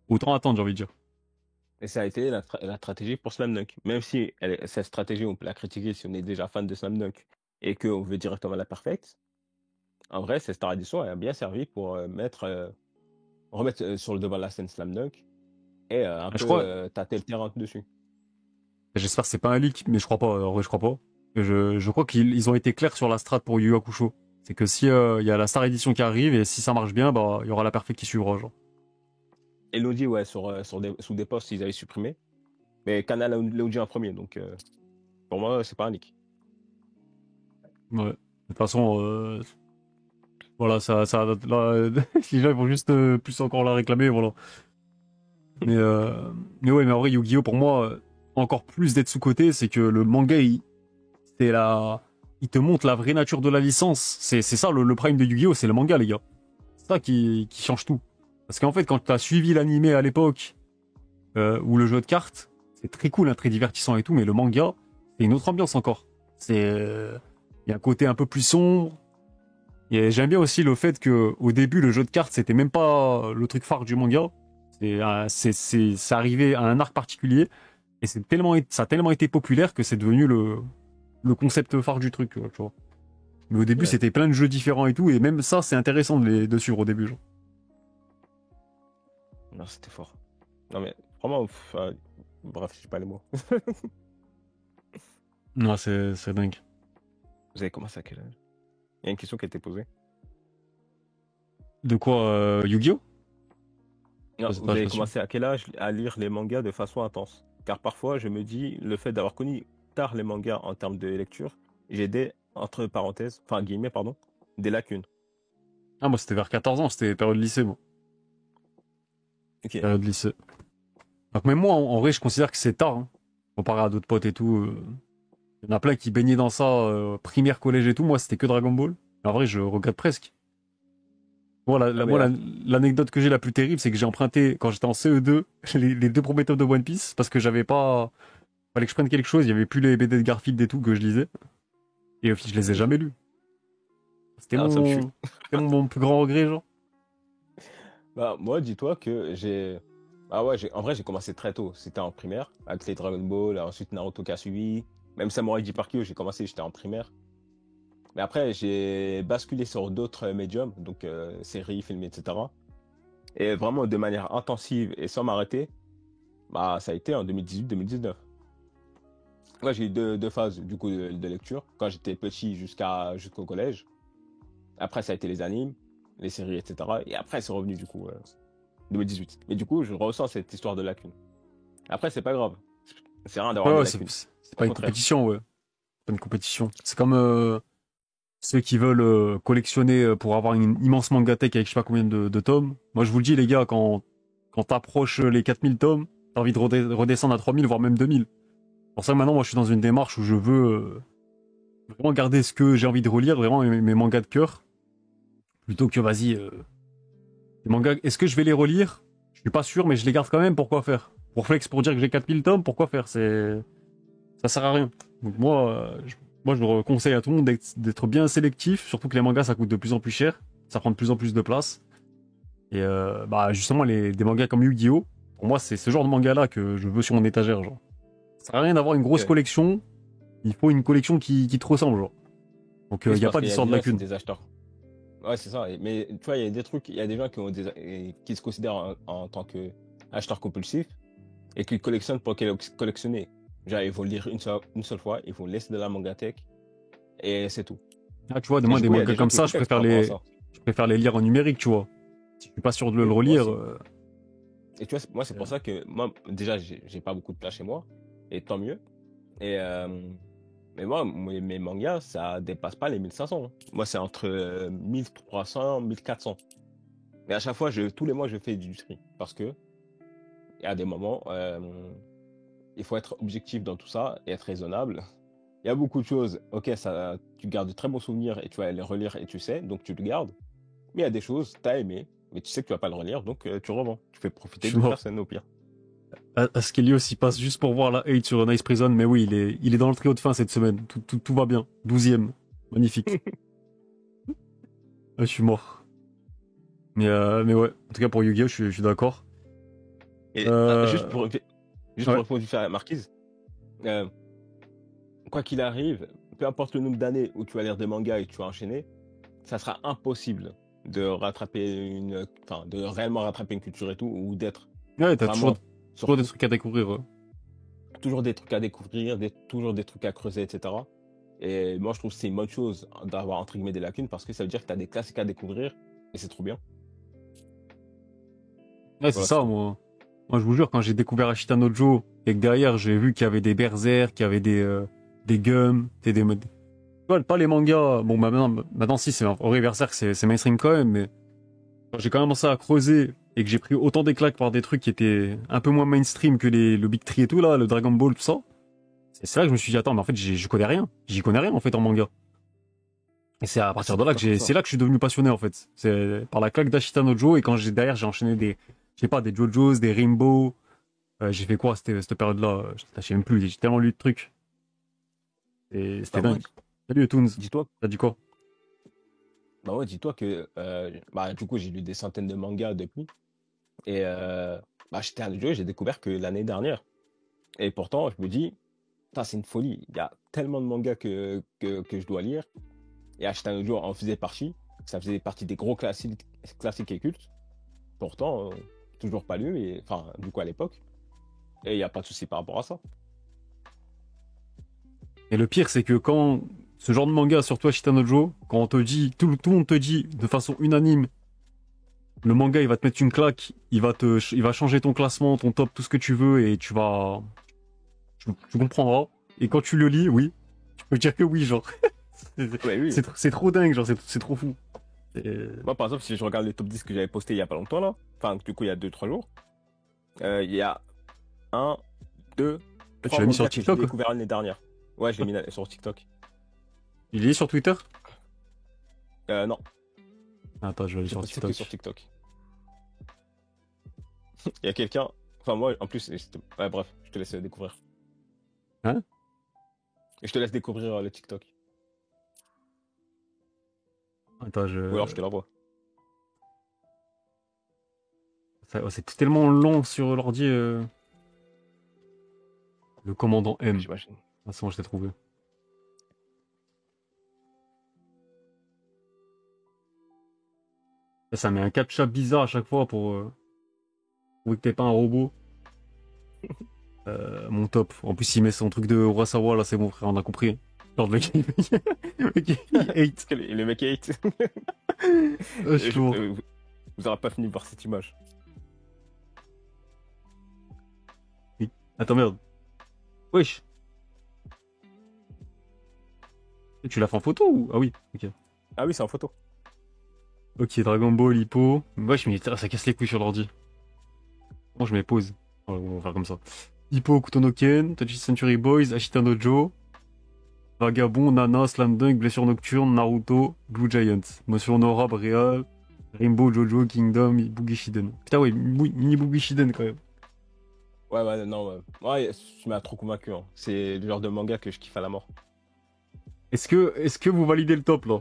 autant attendre, j'ai envie de dire. Et ça a été la stratégie pour Slam Dunk. Même si cette stratégie, on peut la critiquer si on est déjà fan de Slam Dunk et qu'on veut directement la perfect. En vrai, cette Star Edition a bien servi pour remettre sur le devant de la scène Slam Dunk et un Je peu crois, tâter le terrain dessus. j'espère que c'est pas un leak, mais je crois pas. En vrai, je crois pas. Je crois qu'ils ont été clairs sur la strat pour Yu Yu Hakusho. C'est que si il y a la Star Edition qui arrive et si ça marche bien, bah il y aura la perfecte qui suivra, genre. Elodie, ouais, sous des postes, ils avaient supprimé. Mais Canal l'a dit en premier, donc pour moi, c'est pas un leak. Ouais. De toute façon, voilà, là, les gens ils vont juste plus encore la réclamer, voilà. Mais, euh, mais ouais, mais en vrai, Yu-Gi-Oh! Pour moi, encore plus d'être sous-côté, c'est que le manga, c'est il te montre la vraie nature de la licence. C'est ça, le prime de Yu-Gi-Oh! C'est le manga, les gars. C'est ça qui change tout. Parce qu'en fait, quand tu as suivi l'animé à l'époque, ou le jeu de cartes, c'est très cool, hein, très divertissant et tout, mais le manga, c'est une autre ambiance encore. Il y a un côté un peu plus sombre. Et j'aime bien aussi le fait que au début, le jeu de cartes, c'était même pas le truc phare du manga. C'est arrivé à un arc particulier et ça a tellement été populaire que c'est devenu le concept phare du truc, tu vois. Mais au début, Ouais. c'était plein de jeux différents et tout, et même ça, c'est intéressant de suivre au début, genre. Non, c'était fort. Non, mais vraiment, bref, je sais pas les mots. Non, c'est dingue. Vous avez commencé à quel âge? Il y a une question qui a été posée. De quoi, Yu-Gi-Oh? Non, Je sais vous pas, je avez suis pas sûr. commencé à quel âge à lire les mangas de façon intense? Car parfois, je me dis, le fait d'avoir connu tard les mangas en termes de lecture, j'ai des, entre parenthèses, enfin guillemets, pardon, des lacunes. Ah, moi, c'était vers 14 ans, c'était période lycée, moi. Ok. Période lycée. Donc, même moi, en vrai, je considère que c'est tard, hein, comparé à d'autres potes et tout. Il y en a plein qui baignaient dans ça, primaire, collège et tout. Moi, c'était que Dragon Ball. En vrai, je regrette presque. Ah, mais Moi, là, l'anecdote que j'ai la plus terrible, c'est que j'ai emprunté, quand j'étais en CE2, les deux premiers tomes de One Piece, parce que j'avais pas. Fallait que je prenne quelque chose, il y avait plus les BD de Garfield et tout que je lisais. Et au final, je les ai jamais lus. ah, ça me tue. C'était mon plus grand regret, genre. Bah, moi, dis-toi que j'ai. Ah ouais, en vrai, j'ai commencé très tôt. C'était en primaire, avec les Dragon Ball, ensuite Naruto qui a suivi. Même Samurai Deeper Kyo, j'ai commencé, j'étais en primaire. Mais après, j'ai basculé sur d'autres médiums, donc séries, films, etc. Et vraiment de manière intensive et sans m'arrêter, bah, ça a été en 2018-2019. Moi, j'ai eu deux phases du coup de lecture. Quand j'étais petit jusqu'au collège. Après, ça a été les animes, les séries, etc. Et après, c'est revenu du coup 2018. Mais du coup, je ressens cette histoire de lacune. Après, c'est pas grave. C'est rien Ouais, d'avoir des ouais, lacunes. c'est Au pas une contraire. compétition, ouais. C'est pas une compétition. C'est comme ceux qui veulent collectionner pour avoir une immense mangatech avec je sais pas combien de tomes. Moi, je vous le dis, les gars, quand t'approches les 4000 tomes, t'as envie de redescendre à 3000, voire même 2000. Pour ça, maintenant, moi, je suis dans une démarche où je veux vraiment garder ce que j'ai envie de relire, vraiment mes mangas de cœur. Plutôt que, vas-y, les mangas, est-ce que je vais les relire? Je suis pas sûr, mais je les garde quand même, pourquoi faire? Pour flex, pour dire que j'ai 4000 tomes, pourquoi faire? Ça sert à rien. Donc moi, je conseille à tout le monde d'être bien sélectif, surtout que les mangas, ça coûte de plus en plus cher, ça prend de plus en plus de place. Et bah justement, des mangas comme Yu-Gi-Oh! Pour moi, c'est ce genre de manga-là que je veux sur mon étagère, genre. Ça sert à rien d'avoir une grosse Ok. collection, il faut une collection qui te ressemble, genre. Donc Oui, il c'est n'y a parce pas qu'il y a d'histoire des de gens, c'est lacune. des acheteurs. Ouais, c'est ça. Mais tu vois, il y a des trucs, il y a des gens qui se considèrent en tant que acheteurs compulsifs et qui collectionnent pour collectionner. Genre, ils vont lire une seule fois, ils vont laisser de la mangatech et c'est tout. Ah, tu vois, Et moi, du des coup, il y a mangas des gens comme qui ça, complexent par rapport à ça. je préfère les lire en numérique, tu vois. Si je suis pas sûr de le Oui, moi relire, aussi. Et tu vois, moi, c'est pour ça que moi, déjà, j'ai pas beaucoup de place chez moi, et tant mieux. Et, mais moi, mes mangas, ça dépasse pas les 1500, hein. Moi, c'est entre 1300, 1400. Mais à chaque fois, tous les mois, je fais du tri. Parce que, il y a des moments, il faut être objectif dans tout ça et être raisonnable. Il y a beaucoup de choses, ok, ça, tu gardes de très bons souvenirs et tu vas les relire et tu sais, donc tu le gardes. Mais il y a des choses, t'as aimé, mais tu sais que tu vas pas le relire, donc tu revends. Tu fais je profiter suis d'autres mort. personnes au pire. Askelios, il passe juste pour voir la hate sur Nice Prison, mais oui, il est dans le trio de fin cette semaine. Tout va bien. 12e. Magnifique. Ah, je suis mort. Mais ouais, en tout cas pour Yu-Gi-Oh, je suis d'accord. Et Euh, juste pour ouais. répondre à la marquise, euh, quoi qu'il arrive, peu importe le nombre d'années où tu vas lire des mangas et que tu vas enchaîner, ça sera impossible de enfin, de réellement rattraper une culture et tout, ou d'être Ouais, t'as vraiment, toujours des surtout, trucs à découvrir. Ouais. toujours des trucs à découvrir, toujours des trucs à creuser, etc. Et moi, je trouve que c'est une bonne chose d'avoir, entre guillemets, des lacunes parce que ça veut dire que tu as des classiques à découvrir et c'est trop bien. Ouais, c'est Voilà, c'est ça, tout. moi. Moi, je vous jure, quand j'ai découvert Ashita no Joe et que derrière, j'ai vu qu'il y avait des Berserk, qu'il y avait des Gums, pas les mangas. Bon, bah, maintenant si, c'est, en vrai, Berserk, c'est mainstream quand même, mais quand j'ai quand même commencé à creuser et que j'ai pris autant des claques par des trucs qui étaient un peu moins mainstream que le Big Tree et tout, là, le Dragon Ball, tout ça, c'est là que je me suis dit, attends, mais en fait, je connais rien. J'y connais rien, en fait, en manga. Et c'est à Ah, partir c'est de tout là à fait ça. c'est là que je suis devenu passionné, en fait. C'est par la claque d'Ashita no Joe et quand derrière, j'ai enchaîné je sais pas, des JoJo's, des Rainbow. J'ai fait quoi cette période-là? Je sais même plus, j'ai tellement lu de trucs. Et c'était Bah, moi, dingue. Salut, Toons. dis-toi, T'as dit quoi? bah ouais, dis-toi que, bah, du coup, j'ai lu des centaines de mangas depuis. Et bah, j'étais un jeu, j'ai découvert que l'année dernière. Et pourtant, je me dis, putain, c'est une folie. Il y a tellement de mangas que je dois lire. Et Acheter un jour en faisait partie. Ça faisait partie des gros classiques et cultes. Pourtant, toujours pas lu, et, enfin, du coup, à l'époque. Et il n'y a pas de souci par rapport à ça. Et le pire, c'est que quand ce genre de manga, surtout Ashita no Joe, quand on te dit, tout le monde te dit de façon unanime, le manga il va te mettre une claque, il va changer ton classement, ton top, tout ce que tu veux, et tu comprendras. Et quand tu le lis, oui, tu peux dire que oui, genre. Ouais, oui. C'est trop dingue, genre, c'est trop fou. Moi, par exemple, si je regarde les top 10 que j'avais posté il y a pas longtemps, là, enfin, du coup, il y a 2 3 jours, il y a un, deux, Tu trois l'as mis sur mangas que j'ai TikTok? découvert l'année dernière. Ouais, je l'ai mis sur TikTok. Il est sur Twitter? Non, Attends, je vais aller j'ai sur posté que sur TikTok. TikTok. Il y a quelqu'un, enfin, moi, en plus, ouais, bref, je te laisse découvrir. Hein? Et je te laisse découvrir le TikTok. Attends, Ou alors, je te l'envoie. oh, c'est tellement long sur l'ordi. Le commandant Ouais, M. j'imagine. Ah, c'est bon, je t'ai trouvé. Ça met un captcha bizarre à chaque fois pour prouver que t'es pas un robot. Mon top. En plus, il met son truc de Urasawa, là, c'est bon, frère, on a compris. Genre, le mec, il hate. Le mec hate. Je suis lourd. Vous aurez pas fini par cette image. Attends, merde. Wesh. Tu l'as fait en photo ou... Ah oui, ok. Ah oui, c'est en photo. Ok, Dragon Ball, Hippo. Wesh, mais ça casse les couilles sur l'ordi. Bon, je mets pause. On va faire comme ça. Hippo, Kutonoken, Touchy Century Boys, Ashita no Joe, Vagabond, Nana, Slam Dunk, Blessure Nocturne, Naruto, Blue Giant, Motion Nora, Brea, Rainbow, Jojo, Kingdom, Ibugi Shiden. Putain, ouais, mini Ibugi Shiden quand même. Ouais, non, ouais, tu m'as trop convaincu. Hein. C'est le genre de manga que je kiffe à la mort. Est-ce que vous validez le top là?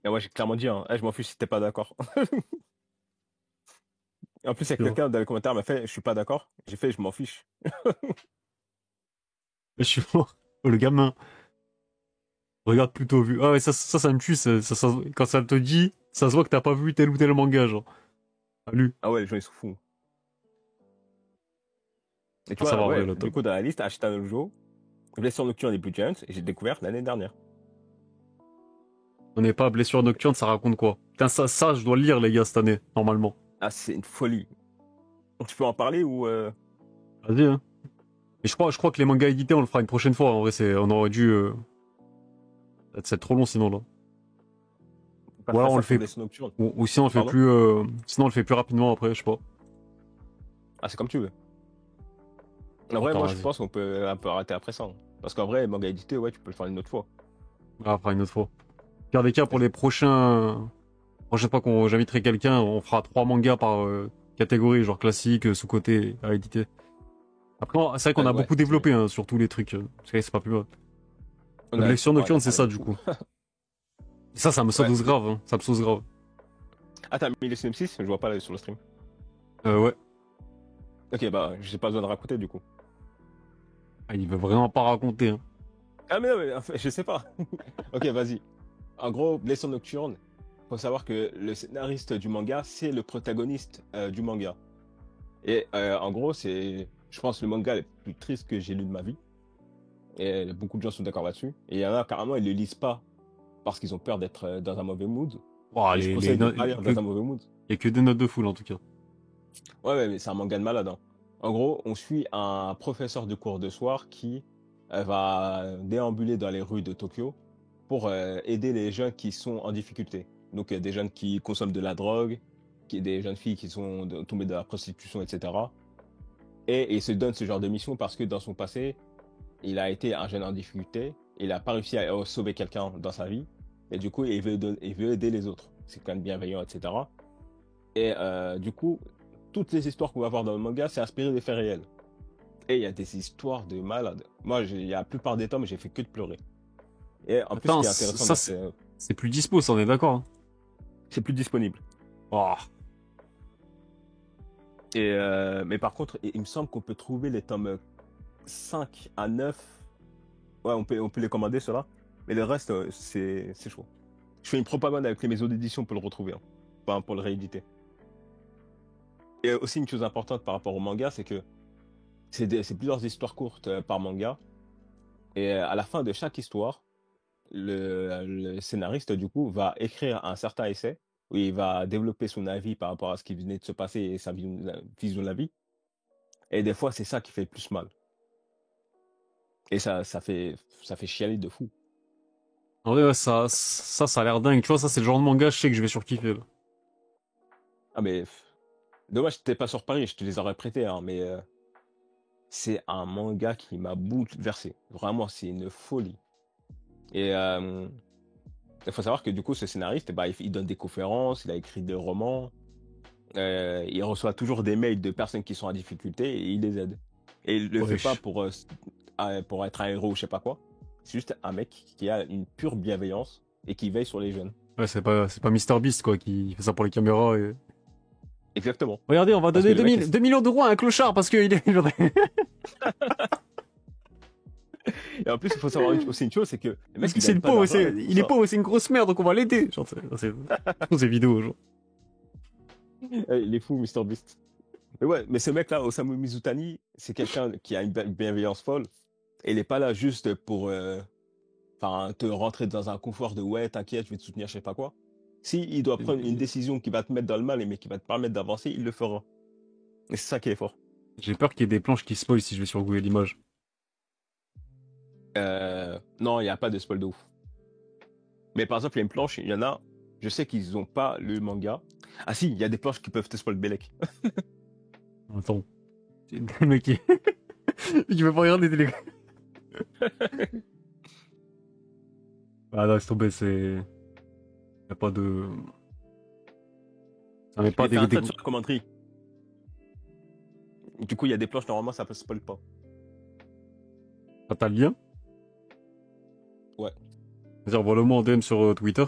Et moi, j'ai clairement dit, hein, je m'en fiche si t'es pas d'accord. En plus, il y a quelqu'un dans les commentaires m'a fait, je suis pas d'accord. J'ai fait, je m'en fiche. Je suis mort. Oh, le gamin. Regarde plutôt vu. Ah ouais, ça me tue. Quand ça te dit, ça se voit que t'as pas vu tel ou tel manga, genre. Salut. Ah ouais, les gens, ils sont fous. Et tu Ça vois, va, ouais, le du top. coup, dans la liste, Ashita no Joe, Blessure Nocturne et Blue Giant, et j'ai découvert l'année dernière. On n'est pas blessure nocturne, ça raconte quoi? Putain, ça, je dois le lire, les gars, cette année, normalement. Ah, c'est une folie. Tu peux en parler ou... Vas-y, hein. Mais je crois que les mangas édités, on le fera une prochaine fois. En vrai, on aurait dû. C'est trop long sinon, là. pas Ou alors faire on ça le pour fait. Blessure Nocturne? Ou sinon on le fait Pardon plus. Sinon on le fait plus rapidement après, je sais pas. Ah, c'est comme tu veux. En vrai, Attends, moi, je vas-y. pense qu'on peut un peu arrêter après ça. Hein. Parce qu'en vrai, manga édité, ouais, tu peux le faire une autre fois. Ah, on fera une autre fois. Pire des cas, pour les prochains. Prochaine fois qu'on j'inviterai quelqu'un, on fera 3 mangas par catégorie, genre classique, sous-côté, à éditer. Après, c'est vrai qu'on a Ouais, beaucoup développé hein, sur tous les trucs. Parce que c'est pas plus mal. La blessure nocturne, c'est ça, du coup. Ça me sauce grave, hein. Ça me sauce grave. Ah, t'as mis le synopsis? Je vois pas là sur le stream. Ouais. Ok, bah, j'ai pas besoin de raconter du coup. Ah, il veut vraiment pas raconter, hein. Ah, mais non, mais en fait, je sais pas. Ok, vas-y. En gros, Blessure Nocturne, faut savoir que le scénariste du manga, c'est le protagoniste du manga. Et en gros, c'est, je pense, le manga le plus triste que j'ai lu de ma vie. Et beaucoup de gens sont d'accord là-dessus. Et il y en a carrément, ils le lisent pas parce qu'ils ont peur d'être dans un mauvais mood. Oh, Et je conseille de pas lire dans un mauvais mood. Il y a que des notes de foule en tout cas. Ouais, mais c'est un manga de malade. Hein. En gros, on suit un professeur de cours de soir qui va déambuler dans les rues de Tokyo pour aider les jeunes qui sont en difficulté. Donc, des jeunes qui consomment de la drogue, des jeunes filles qui sont tombées dans la prostitution, etc. Et il se donne ce genre de mission parce que dans son passé, il a été un jeune en difficulté, il n'a pas réussi à sauver quelqu'un dans sa vie, et du coup, il veut aider les autres. C'est quand même bienveillant, etc. Et du coup, toutes les histoires qu'on va voir dans le manga, c'est inspiré des faits réels. Et il y a des histoires de malades. Moi, il y a la plupart des tomes, j'ai fait que de pleurer. Et en plus, ce qui est intéressant, c'est plus dispo, ça, on est d'accord. Hein. C'est plus disponible. Oh. Et mais par contre, il me semble qu'on peut trouver les tomes 5 à 9. Ouais, on peut les commander, ceux-là. Mais le reste, c'est chaud. Je fais une propagande avec les maisons d'édition pour le retrouver. Hein. Enfin, pour le rééditer. Et aussi, une chose importante par rapport au manga, c'est que c'est plusieurs histoires courtes par manga. Et à la fin de chaque histoire, le scénariste, du coup, va écrire un certain essai où il va développer son avis par rapport à ce qui venait de se passer et sa vision de la vie. Et des fois, c'est ça qui fait le plus mal. Et ça fait chialer de fou. En vrai, ouais, ça a l'air dingue. Tu vois, ça, c'est le genre de manga, je sais que je vais surkiffer. Là. Ah, mais dommage que t'étais pas sur Paris, je te les aurais prêtés, hein, mais c'est un manga qui m'a bouleversé. Vraiment, c'est une folie. Et il faut savoir que du coup, ce scénariste, bah, il donne des conférences, il a écrit des romans, il reçoit toujours des mails de personnes qui sont en difficulté et il les aide. Et il le fait pas pour être un héros ou je sais pas quoi. C'est juste un mec qui a une pure bienveillance et qui veille sur les jeunes. Ouais, c'est pas MrBeast quoi qui fait ça pour les caméras. Et... Exactement. Regardez, on va donner 2 millions d'euros à un clochard parce qu'il est. Et en plus, il faut savoir aussi une chose, c'est que le mec, Parce que il c'est gagne le pas pauvre, d'argent avec tout il est ça. pauvre, c'est une grosse merde, donc on va l'aider. Genre, c'est ces vidéos, genre. Il est fou, Mister Beast. Mais ouais, mais ce mec-là, Osamu Mizutani, c'est quelqu'un qui a une bienveillance folle. Et il est pas là juste pour te rentrer dans un confort de ouais, t'inquiète, je vais te soutenir, je sais pas quoi. Si il doit prendre une décision qui va te mettre dans le mal, mais qui va te permettre d'avancer, il le fera. Et c'est ça qui est fort. J'ai peur qu'il y ait des planches qui spoil si je vais sur Google Images. Non, il n'y a pas de spoil de ouf. Mais par exemple, il y a une planche, il y en a, je sais qu'ils ont pas le manga. Ah si, il y a des planches qui peuvent te spoil Belek. Attends. Le mec qui... qui veut pas regarder télé. Ah non, c'est tombé, c'est... Y'a pas de... Ça met pas J'ai fait un des... thread sur la commenterie. Du coup, il y a des planches, normalement, ça peut spoil pas. Ah, t'as le lien? Ouais. Vas-y, envoie-le-moi en DM sur Twitter.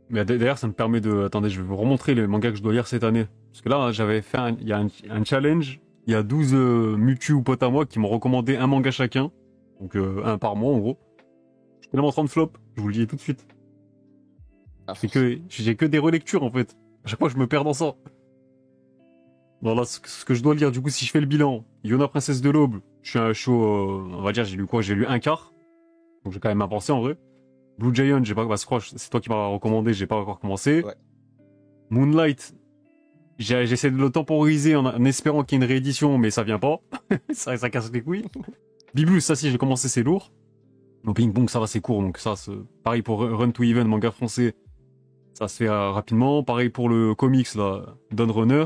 Mais d'ailleurs, ça me permet de... Attendez, je vais vous remontrer les mangas que je dois lire cette année. Parce que là, j'avais fait il y a un challenge. Il y a 12 mutus ou potes à moi qui m'ont recommandé un manga chacun. Donc un par mois, en gros. Je suis tellement en train de flop, je vous le dis tout de suite. Ah, J'ai que des relectures, en fait. À chaque fois, je me perds dans ça. Voilà ce que je dois lire, du coup, si je fais le bilan. Yona, Princesse de l'Aube. Je suis un show, on va dire, j'ai lu quoi? J'ai lu un quart. Donc j'ai quand même avancé, en vrai. Blue Giant, j'ai pas, bah, c'est toi qui m'as recommandé, j'ai pas encore commencé. Ouais. Moonlight, j'essaie de le temporiser en espérant qu'il y ait une réédition, mais ça vient pas. ça casse les couilles. Bibus, ça si, j'ai commencé, c'est lourd. Donc Ping Pong, ça va, c'est court, donc ça, pareil pour Run to Even, manga français, ça se fait rapidement. Pareil pour le comics, là, Dawn Runner.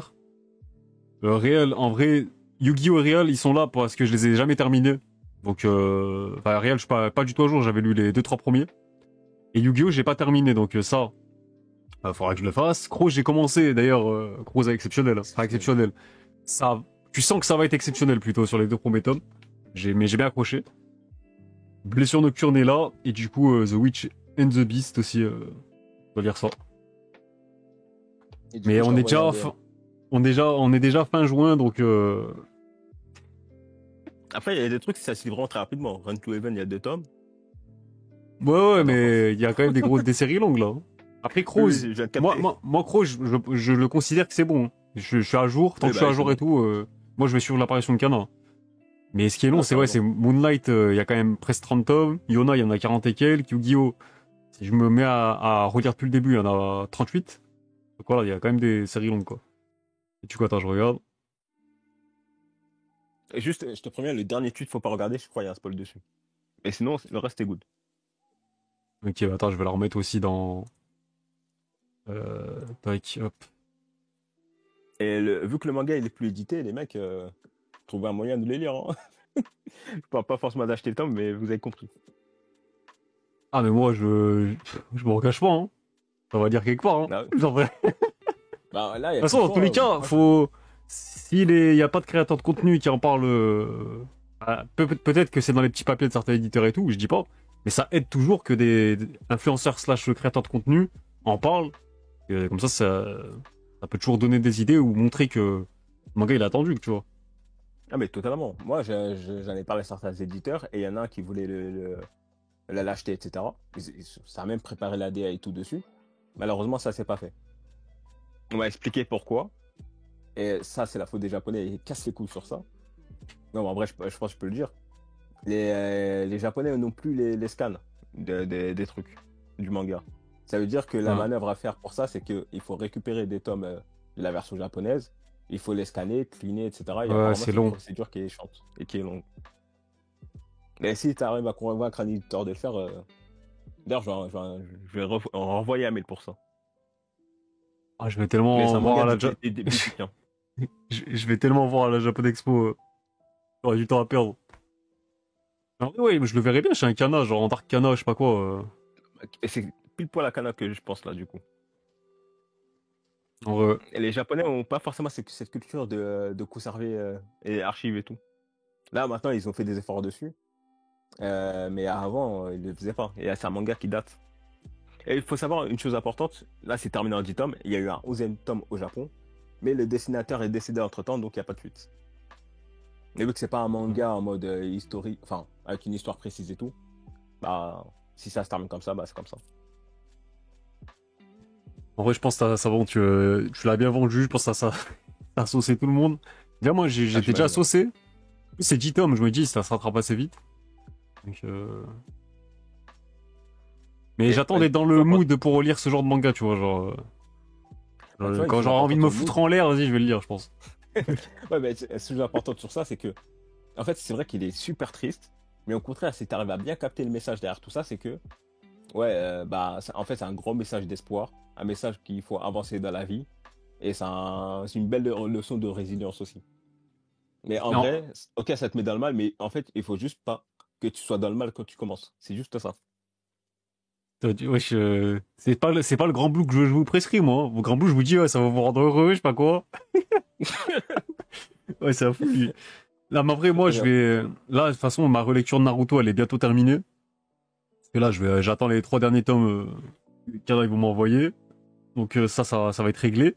Réel, en vrai, Yu-Gi-Oh! Et Réel, ils sont là parce que je les ai jamais terminés. Donc, Réel, je suis pas du tout à jour, j'avais lu les 2-3 premiers. Et Yu-Gi-Oh! J'ai pas terminé, donc ça, faudra que je le fasse. Crow, j'ai commencé, d'ailleurs, Crow, c'est exceptionnel. Enfin, exceptionnel. Ça, tu sens que ça va être exceptionnel plutôt sur les 2 premiers tomes. Mais j'ai bien accroché. Blessure nocturne est là, et du coup, The Witch and the Beast aussi, je dois lire ça. Mais on est déjà fin juin, donc Après, il y a des trucs, ça se livre vraiment très rapidement. Run to Heaven, il y a 2 tomes. ouais, mais il y a quand même des séries longues là. Après Crow, Oui, je viens de capter. moi Crow, je le considère que c'est bon. Je suis à jour, tant Oui, que je suis à bah, jour et tout, moi je vais suivre l'apparition de Kana. Mais ce qui est long, Ah, c'est Moonlight, il y a quand même presque 30 tomes. Yona, il y en a 40 et quelques. Yu-Gi-Oh! Si je me mets à relire depuis le début, il y en a 38. Donc voilà, il y a quand même des séries longues quoi. Et tu quoi, attends, je regarde. Et juste, je te préviens, le dernier tweet, faut pas regarder, je crois qu'il y a un spoil dessus. Et sinon, le reste est good. Ok, attends, je vais la remettre aussi dans... tac, hop. Et vu que le manga il est plus édité, les mecs trouvent un moyen de les lire. Hein. Je parle pas forcément d'acheter le tome, mais vous avez compris. Ah mais moi, je me cache pas, hein. Ça va dire quelque part, hein. Ah ouais. Genre, de Bah, là, il y a toute façon, dans tous les cas, faut... S'il y a pas de créateur de contenu qui en parle... peut-être que c'est dans les petits papiers de certains éditeurs et tout, je dis pas. Mais ça aide toujours que des influenceurs / créateurs de contenu en parlent. Et comme ça peut toujours donner des idées ou montrer que le manga il est attendu, tu vois. Ah, mais totalement. Moi, j'en ai parlé à certains éditeurs et il y en a un qui voulait l'acheter, etc. Ça a même préparé la DA et tout dessus. Malheureusement, ça s'est pas fait. On m'a expliqué pourquoi. Et ça, c'est la faute des Japonais. Ils cassent les couilles sur ça. Non, en vrai, je pense que je peux le dire. Les Japonais n'ont plus les scans des trucs du manga. Ça veut dire que la manœuvre à faire pour ça, c'est qu'il faut récupérer des tomes de la version japonaise. Il faut les scanner, cleaner, etc. Et Ouais, c'est long. une procédure qui est chiante et qui est longue. Mais si tu arrives à convaincre un éditeur de le faire, d'ailleurs, je vais renvoyer un mail pour ça. Ah, je vais tellement voir à la je vais tellement voir à la Japan Expo. J'aurais du temps à perdre. En vrai, ouais, je le verrais bien chez un Kana, genre en Dark Kana, je sais pas quoi. Et c'est pile poil la Kana que je pense là, du coup. En vrai. Et les Japonais n'ont pas forcément cette culture de conserver et archives et tout. Là, maintenant, ils ont fait des efforts dessus. Mais avant, ils ne le faisaient pas. Et c'est un manga qui date. Et il faut savoir une chose importante. Là, c'est terminé en 10 tomes. Il y a eu un 11e tome au Japon. Mais le dessinateur est décédé entre-temps, donc il n'y a pas de suite. Mais vu que c'est pas un manga en mode historique, enfin, avec une histoire précise et tout, bah, si ça se termine comme ça, bah, c'est comme ça. En vrai, je pense que ça, bon, tu l'as bien vendu, je pense que ça a saucé tout le monde. Déjà, moi, Ah, j'étais déjà j'imagine. saucé. C'est 10 tomes, je me dis, ça se rattrape assez vite. Donc, mais Et, j'attends d'être dans le toi, mood pour relire ce genre de manga, tu vois, genre, tu vois, une quand chose j'aurai envie de importante me sur le foutre mood, en l'air, vas-y, je vais le lire, je pense. ouais, mais une chose importante sur ça, c'est que, en fait, c'est vrai qu'il est super triste, mais au contraire, si tu arrives à bien capter le message derrière tout ça, c'est que, ouais, bah, en fait, c'est un gros message d'espoir, un message qu'il faut avancer dans la vie, et c'est une belle leçon de résilience aussi. Mais en Non, vrai, ok, ça te met dans le mal, mais en fait, il faut juste pas que tu sois dans le mal quand tu commences. C'est juste ça. wesh, c'est pas le grand blue que je vous prescris, moi. Au grand blue, je vous dis, ouais, ça va vous rendre heureux, je sais pas quoi. Ouais, c'est un fou, lui. Là, mais après, moi, je vais. Là, de toute façon, ma relecture de Naruto, elle est bientôt terminée. Parce que là, j'attends les 3 derniers tomes qu'Ada, ils vont m'envoyer. Donc, ça va être réglé.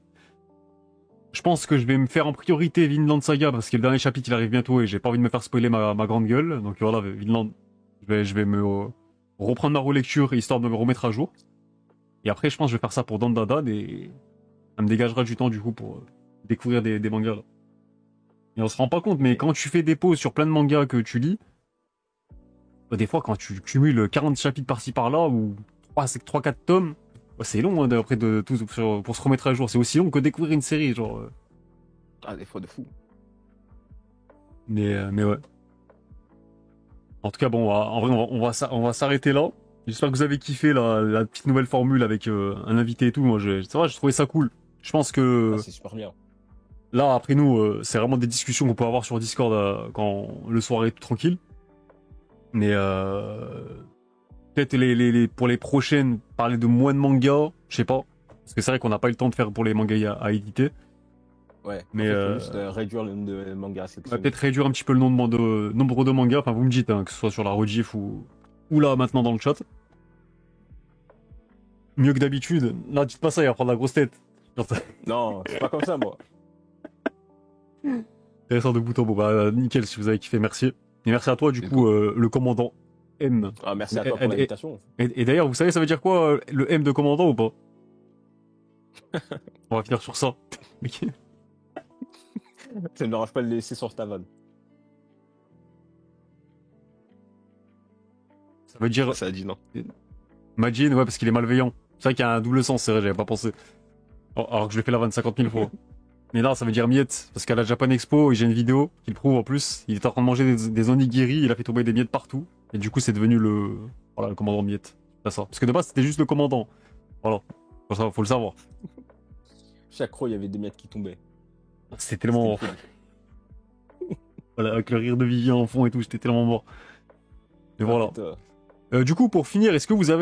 Je pense que je vais me faire en priorité Vinland Saga parce que le dernier chapitre il arrive bientôt et j'ai pas envie de me faire spoiler ma grande gueule. Donc voilà, Vinland, je vais me reprendre ma relecture histoire de me remettre à jour. Et après, je pense que je vais faire ça pour Dandadan et ça me dégagera du temps du coup pour découvrir des mangas là. Et on se rend pas compte, mais Ok. quand tu fais des pauses sur plein de mangas que tu lis, bah, des fois quand tu cumules 40 chapitres par-ci par-là ou 3-4 tomes, bah, c'est long hein, après de tout pour se remettre à jour. C'est aussi long que découvrir une série, genre. Ah, des fois de fou. Mais ouais. En tout cas, bon, en vrai, on va s'arrêter là. J'espère que vous avez kiffé la petite nouvelle formule avec un invité et tout. Moi, ça va, j'ai trouvé ça cool. Je pense Ah, que c'est super bien. là, après nous, c'est vraiment des discussions qu'on peut avoir sur Discord quand le soir est tout tranquille. Mais peut-être pour les prochaines, parler de moins de mangas, je sais pas. Parce que c'est vrai qu'on n'a pas eu le temps de faire pour les mangas à éditer. Ouais. En Mais fait, il faut juste réduire le nombre de mangas à on va sélectionner. peut-être réduire un petit peu le nombre de mangas. Enfin, vous me dites, hein, que ce soit sur la rediff ou là maintenant dans le chat. Mieux que d'habitude. Non, dites pas ça, il va prendre la grosse tête. Genre, Non, c'est pas comme ça, moi. intéressant de bout en bout. Bah, nickel, si vous avez kiffé, merci. Et merci à toi, du C'est coup, cool. le commandant M. Ah, merci à toi pour Et, l'invitation. et d'ailleurs, vous savez, ça veut dire quoi, le M de commandant ou pas? On va finir sur ça. Ok. Ça ne me dérange pas de le laisser sur ta vanne. Ça veut dire Ça a dit non. Majin, ouais, parce qu'il est malveillant. C'est vrai qu'il y a un double sens, c'est vrai, j'avais pas pensé. Alors que je l'ai fait la vanne 50 000 fois. Mais là, ça veut dire miette, parce qu'à la Japan Expo, j'ai une vidéo qui le prouve en plus. Il était en train de manger des onigiri, il a fait tomber des miettes partout. Et du coup, c'est devenu voilà, le commandant miette. C'est ça. Parce que de base, c'était juste le commandant. Voilà. Faut le savoir. Chaque croc, il y avait des miettes qui tombaient. C'était C'était tellement une mort. folie. Voilà, avec le rire de Vivien en fond et tout, j'étais tellement mort. Mais Ah, voilà. putain. Du coup, pour finir, est-ce que vous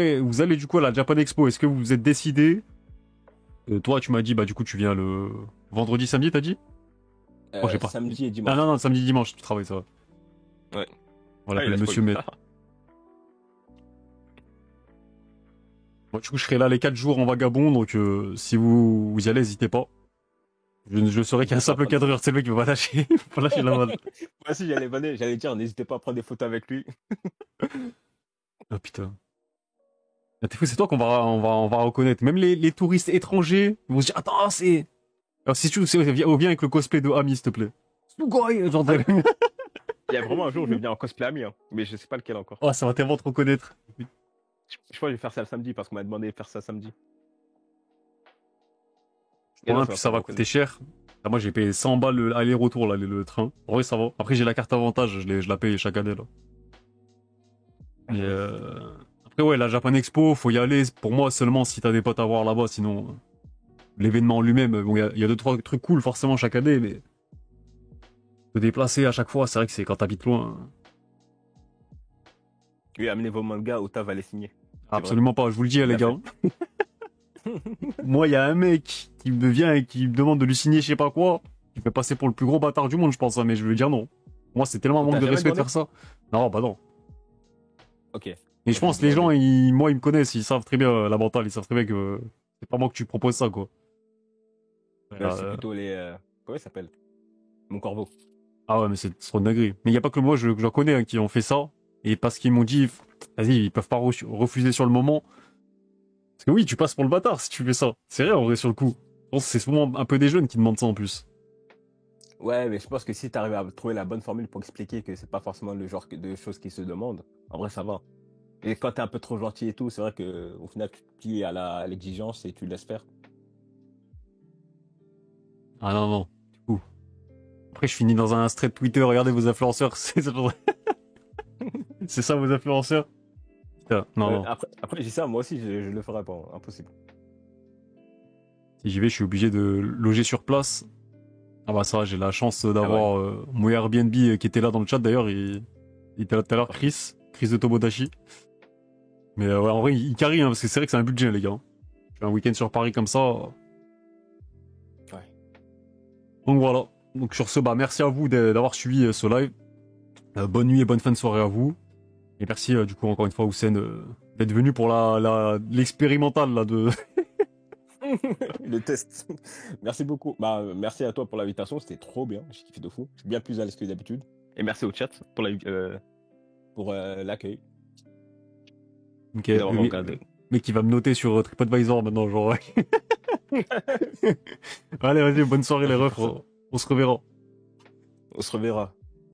allez du coup à la Japan Expo? Est-ce que vous vous êtes décidé? Toi, tu m'as dit, bah du coup, tu viens le vendredi, samedi, t'as dit? Oh, j'ai pas. Samedi et Ah dimanche. non, non, samedi, dimanche, tu travailles, ça va. Ouais. On Ah, il l'appelle a Monsieur spoilé. Met. Bon, du coup, je serai là les 4 jours en vagabond, donc si vous y allez, n'hésitez pas. Je serai qu'un N'hésitez pas à simple prendre des cadreur, photos. c'est le mec qui va pas lâcher, il va pas lâcher la balle. Moi aussi, j'allais dire, n'hésitez pas à prendre des photos avec lui. Ah putain. Ah, t'es fou, c'est toi on va reconnaître. Même les touristes étrangers ils vont se dire, attends, c'est... Alors si tu viens avec le cosplay de Ami, s'il te plaît. Sugoi, genre Ah, il y a vraiment un jour où je vais venir en cosplay ami, hein, mais je sais pas lequel encore. Oh, ça va tellement te reconnaître. Je crois que je vais faire ça le samedi parce qu'on m'a demandé de faire ça samedi. Et Pour non, un, ça plus va ça pas me va coûter reconnaître. cher. Ah, moi, j'ai payé 100 balles aller-retour, là, le train. En vrai, ça va. Après, j'ai la carte avantage, je la paye chaque année, là. Mais Ouais. après, ouais, la Japan Expo, faut y aller. Pour moi, seulement si t'as des potes à voir là-bas. Sinon, l'événement en lui-même, bon, il y a 2-3 trucs cool forcément chaque année, mais te déplacer à chaque fois, c'est vrai que c'est quand t'habites loin. Oui, amenez vos mangas, Ota va les signer. C'est vrai. Absolument pas, je vous le dis, Il les l'a gars. fait. Moi, il y a un mec qui me vient et qui me demande de lui signer je sais pas quoi. Il fait passer pour le plus gros bâtard du monde, je pense, hein, mais je vais lui dire non. Moi, c'est tellement un On manque t'a de jamais respect de demandé? faire ça. Non, bah non. Ok. Mais Moi, je je vais pense que les gens, demander. moi, ils me connaissent, ils savent très bien la mentale, ils savent très bien que c'est pas moi que tu proposes ça, quoi. C'est Euh, plutôt les. Comment il s'appelle? Mon corbeau. Ah ouais, mais c'est trop de dinguerie. Mais il y a pas que moi, j'en connais hein, qui ont fait ça. Et parce qu'ils m'ont dit, vas-y, ils peuvent pas refuser sur le moment. Parce que oui, tu passes pour le bâtard si tu fais ça. C'est vrai en vrai sur le coup. Je pense que c'est souvent un peu des jeunes qui demandent ça en plus. Ouais, mais je pense que si tu arrives à trouver la bonne formule pour expliquer que c'est pas forcément le genre de choses qui se demandent, en vrai, ça va. Et quand t'es un peu trop gentil et tout, c'est vrai que au final, tu te plies à l'exigence et tu laisses faire. Ah non, non. Du coup. Après, je finis dans un thread Twitter, regardez vos influenceurs. C'est ça vos influenceurs? Putain, non, non. Après, j'ai ça, moi aussi, je le ferais pas, impossible. Si j'y vais, je suis obligé de loger sur place. Ah bah ça, j'ai la chance Ah ouais. d'avoir mon Airbnb qui était là dans le chat d'ailleurs. Il était là tout à l'heure, Chris de Tomodachi. Mais ouais, en vrai, il carry, hein, parce que c'est vrai que c'est un budget, les gars. Je fais un week-end sur Paris comme ça. Ouais. Donc voilà. Donc sur ce, bah merci à vous d'avoir suivi ce live. Bonne nuit et bonne fin de soirée à vous. Et merci du coup encore une fois Houssen d'être venu pour l'expérimental là de. Le test. Merci beaucoup. Bah, merci à toi pour l'invitation, c'était trop bien. J'ai kiffé de fou. Je suis bien plus à l'aise que d'habitude. Et merci au chat pour l'accueil Ok, et d'avoir regardé. mec qui va me noter sur TripAdvisor maintenant, genre. Allez, vas-y, bonne soirée les refs, on se reverra. On se reverra.